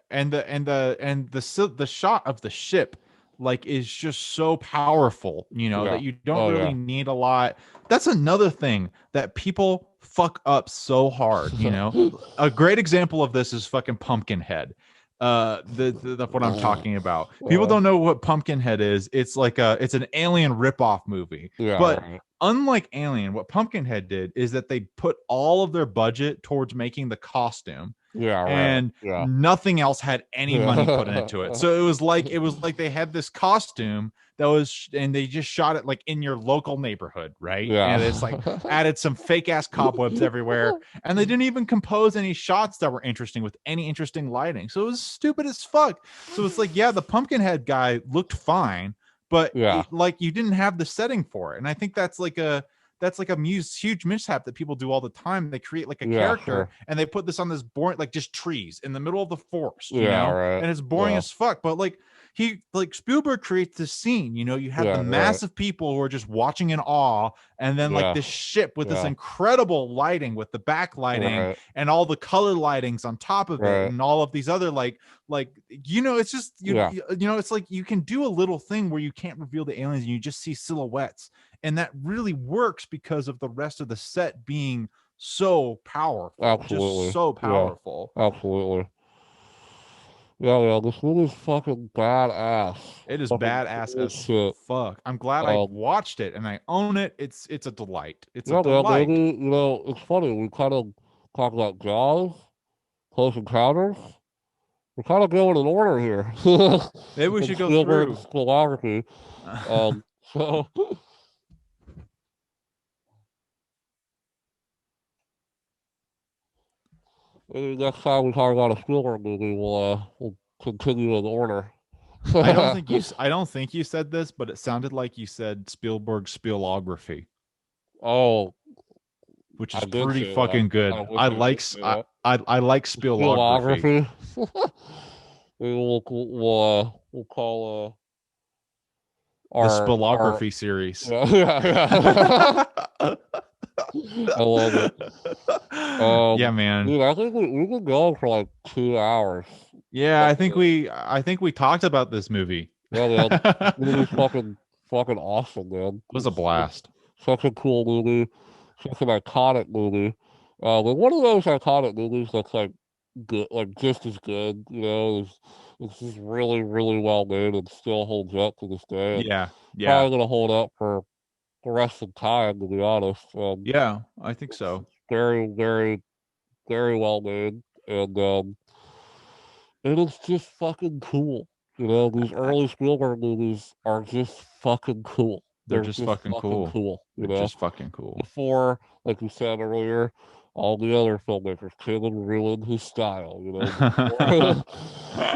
And the shot of the ship like is just so powerful, that you don't really need a lot. That's another thing that people fuck up so hard. A great example of this is fucking Pumpkinhead. What I'm talking about. People don't know what Pumpkinhead is. It's like it's an Alien ripoff movie. But unlike Alien, what Pumpkinhead did is that they put all of their budget towards making the costume. And nothing else had any money put into it. So it was like they had this costume that was, and they just shot it like in your local neighborhood, right? And it's like added some fake ass cobwebs everywhere, and they didn't even compose any shots that were interesting with any interesting lighting. So it was stupid as fuck. So it's like, the Pumpkinhead guy looked fine, but like you didn't have the setting for it. And I think that's like a huge mishap that people do all the time. They create like a character and they put this on this boring, like just trees in the middle of the forest, and it's boring as fuck. But like Spielberg creates this scene, you have the massive people who are just watching in awe, and then like this ship with this incredible lighting with the backlighting and all the color lightings on top of it, and all of these other it's just it's like you can do a little thing where you can't reveal the aliens and you just see silhouettes, and that really works because of the rest of the set being so powerful. Just so powerful. Absolutely. This movie's fucking badass. It is badass as fuck. I'm glad I watched it and I own it. It's a delight. It's a delight. Maybe, it's funny. We kind of talk about Jaws, Close Encounters. We're kind of going in order here. Maybe we should go through filmography. So. Maybe next time we talk about a Spielberg movie, we'll continue in order. I don't think you said this, but it sounded like you said Spielberg's Spielography. Oh, which is pretty fucking good. I like Spielography. We'll call the Spielography series. I love it. Man. Dude, I think we've been going for like 2 hours. Yeah, I think we talked about this movie. Man. This movie's fucking awesome, man. It was a blast. Such a cool movie. Such an iconic movie. But one of those iconic movies that's like good, like just as good. It's just really, really well made and still holds up to this day. Probably gonna hold up for the rest of the time, to be honest. I think so. Very, very, very well made, and it's just fucking cool. These early Spielberg movies are just fucking cool. They're just fucking cool. They're just fucking cool. Before, like you said earlier, all the other filmmakers came and ruined his style.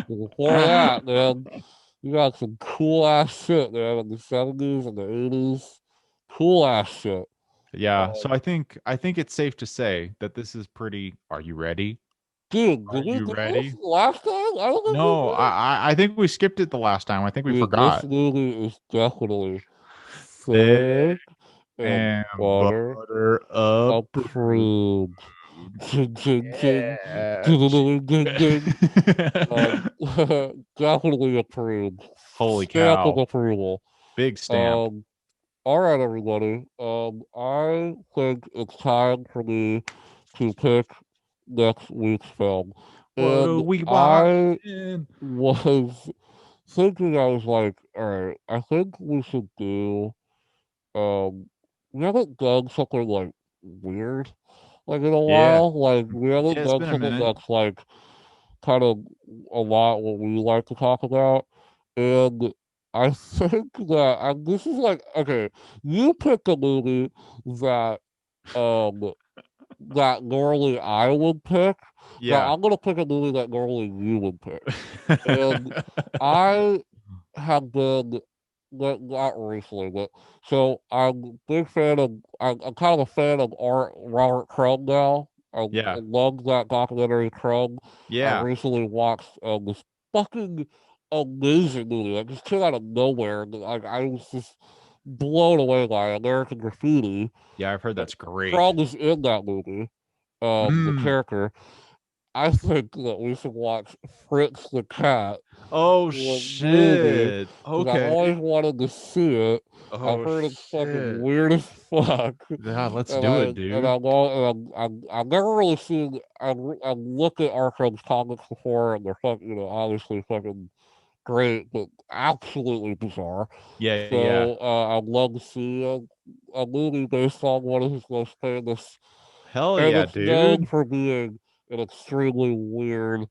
Before that, man, you got some cool ass shit, man, in the 70s and the 80s. Cool ass shit. So I think it's safe to say that this is pretty. Are you ready? Dude, are you ready? Last time? I think we skipped it the last time. I think we forgot. This movie is definitely thick and butter approved. Definitely approved. Holy cow! Stamp of approval. Big stamp. All right, everybody. I think it's time for me to pick next week's film. What are And we I watching? was thinking, I was like, all right, I think we should do, we haven't done something like weird like in a Yeah. while. Like we haven't Yeah, it's done been a something minute. that's like kind of a lot what we like to talk about. And I think that this is like, okay, you picked a movie that um that normally I would pick. Now Yeah. I'm gonna pick a movie that normally you would pick. And I have been not recently, but so I'm a big fan of I'm kind of a fan of Robert Crumb now. I Yeah. love that documentary Crumb. I Yeah. recently watched this fucking amazing movie that just came out of nowhere. And, like I was just blown away by American Graffiti. Yeah, I've heard that's great. Crumb is in that movie. The Mm. character. I think that we should watch Fritz the Cat, Oh the movie, shit. because I've always Okay. wanted to see it. I've Oh heard it's fucking shit. weird as fuck, Yeah, let's and do it, and dude. I've never really seen. I've looked at Arkham's comics before, and they're fucking, obviously fucking great, but absolutely bizarre. Yeah, yeah. So I'd love to see a movie based on one of his most famous, Hell and yeah, it's known dude. for being an extremely weird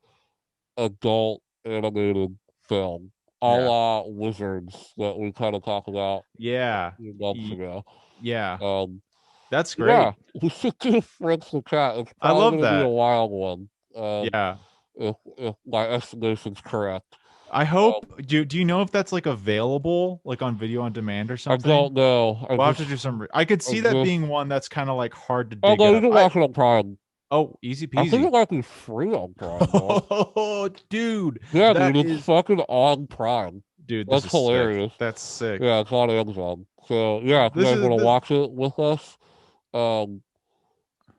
adult animated film, a Yeah. la Wizards that we kind of talked about a Yeah. few months ago. Yeah. Um, That's yeah, great. we should do Fritz the Cat. It's I probably love going to be a that. wild one, Yeah. if my estimation's correct. I Um, hope do you know if that's like available like on video on demand or I something? don't know. We'll have to do some I could I see that just, being one that's kind of like hard to oh dig no, you up. can I watch it on Prime. Oh, easy I think it peasy. might be free on Prime, though. Oh, dude, Yeah, that dude, it's is fucking on Prime. dude, this That's is sick. hilarious. That's sick. Yeah, it's on Amazon. So yeah, if you This guys is want to this watch it with us, um,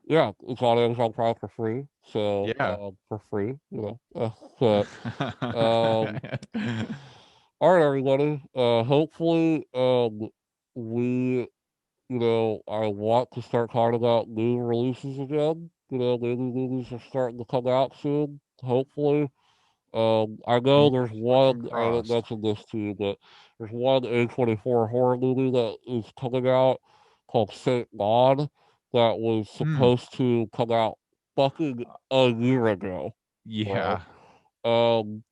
yeah, it's on Amazon Prime for free. So yeah. for free, but um, all right, everybody. Hopefully, we, I want to start talking about new releases again. Maybe movies are starting to come out soon. Hopefully, I know Fingers there's fucking one. I didn't crossed. mention this to you, but there's one A24 horror movie that is coming out called Saint Maud that was Hmm. supposed to come out fucking a year ago, bro. Yeah. Um,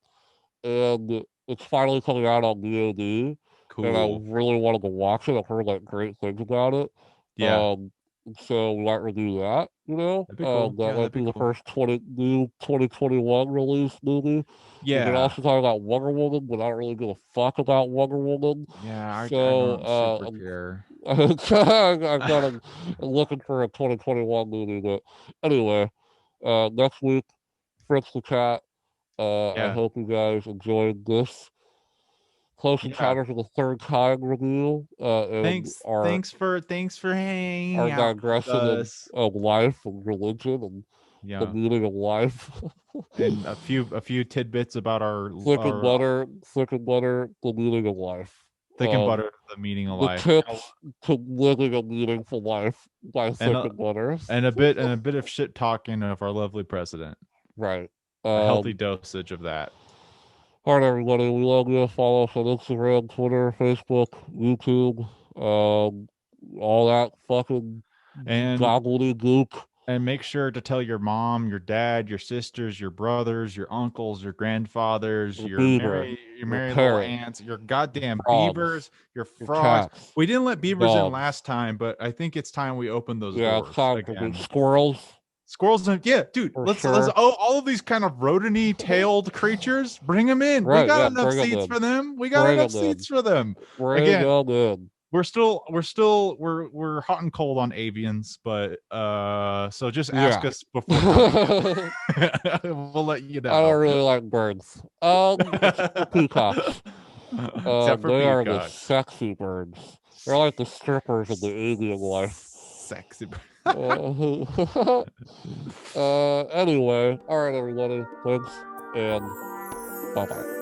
and it's finally coming out on VOD, and I Cool. really wanted to watch it. I've heard like great things about it. Yeah. Um, so we might review that. That'd be cool. That Yeah, might that'd be be the cool. first 2021 release movie. We can Yeah. also talk about Wonder Woman, but I don't really give a fuck about Wonder Woman. Yeah, I So don't super care. I'm kind of looking for a 2021 movie. But anyway, next week, Fritz the Cat. I Yeah. hope you guys enjoyed this Close Yeah. Encounters of the Third Kind review and Thanks for hanging our out with digression us. of life and religion and the Yeah. meaning of life. And a few tidbits about Thick and our butter, thick and butter, the meaning of life. thick and butter, the meaning of The life. tips to living a meaningful life by And Thick and Butter. a bit of shit talking of our lovely president. Right. A healthy dosage of that. All right, everybody. We love you. Follow us on Instagram, Twitter, Facebook, YouTube, all that fucking And gobbledygook. and make sure to tell your mom, your dad, your sisters, your brothers, your uncles, your grandfathers, Your beaver, your your married little parrot, aunts, your goddamn frogs, beavers, your your frogs. cats, We didn't let beavers in dogs. last time, but I think it's time we open those Yeah, it's doors time for the again. squirrels. Squirrels and yeah, dude, For let's sure. all of these kind of rodent-y tailed creatures, bring them in. We Right, yeah, got enough bring them seats in. for them. We got Bring enough them in. seats for them. Bring Again, them in. we're hot and cold on avians, but so just ask Yeah. us before coming. We'll let you I don't know. really like birds. Except for peacocks. Except for They are the peacocks. sexy birds. They're like the strippers of the alien life. Sexy. Anyway, all right, everybody. Thanks, and bye bye.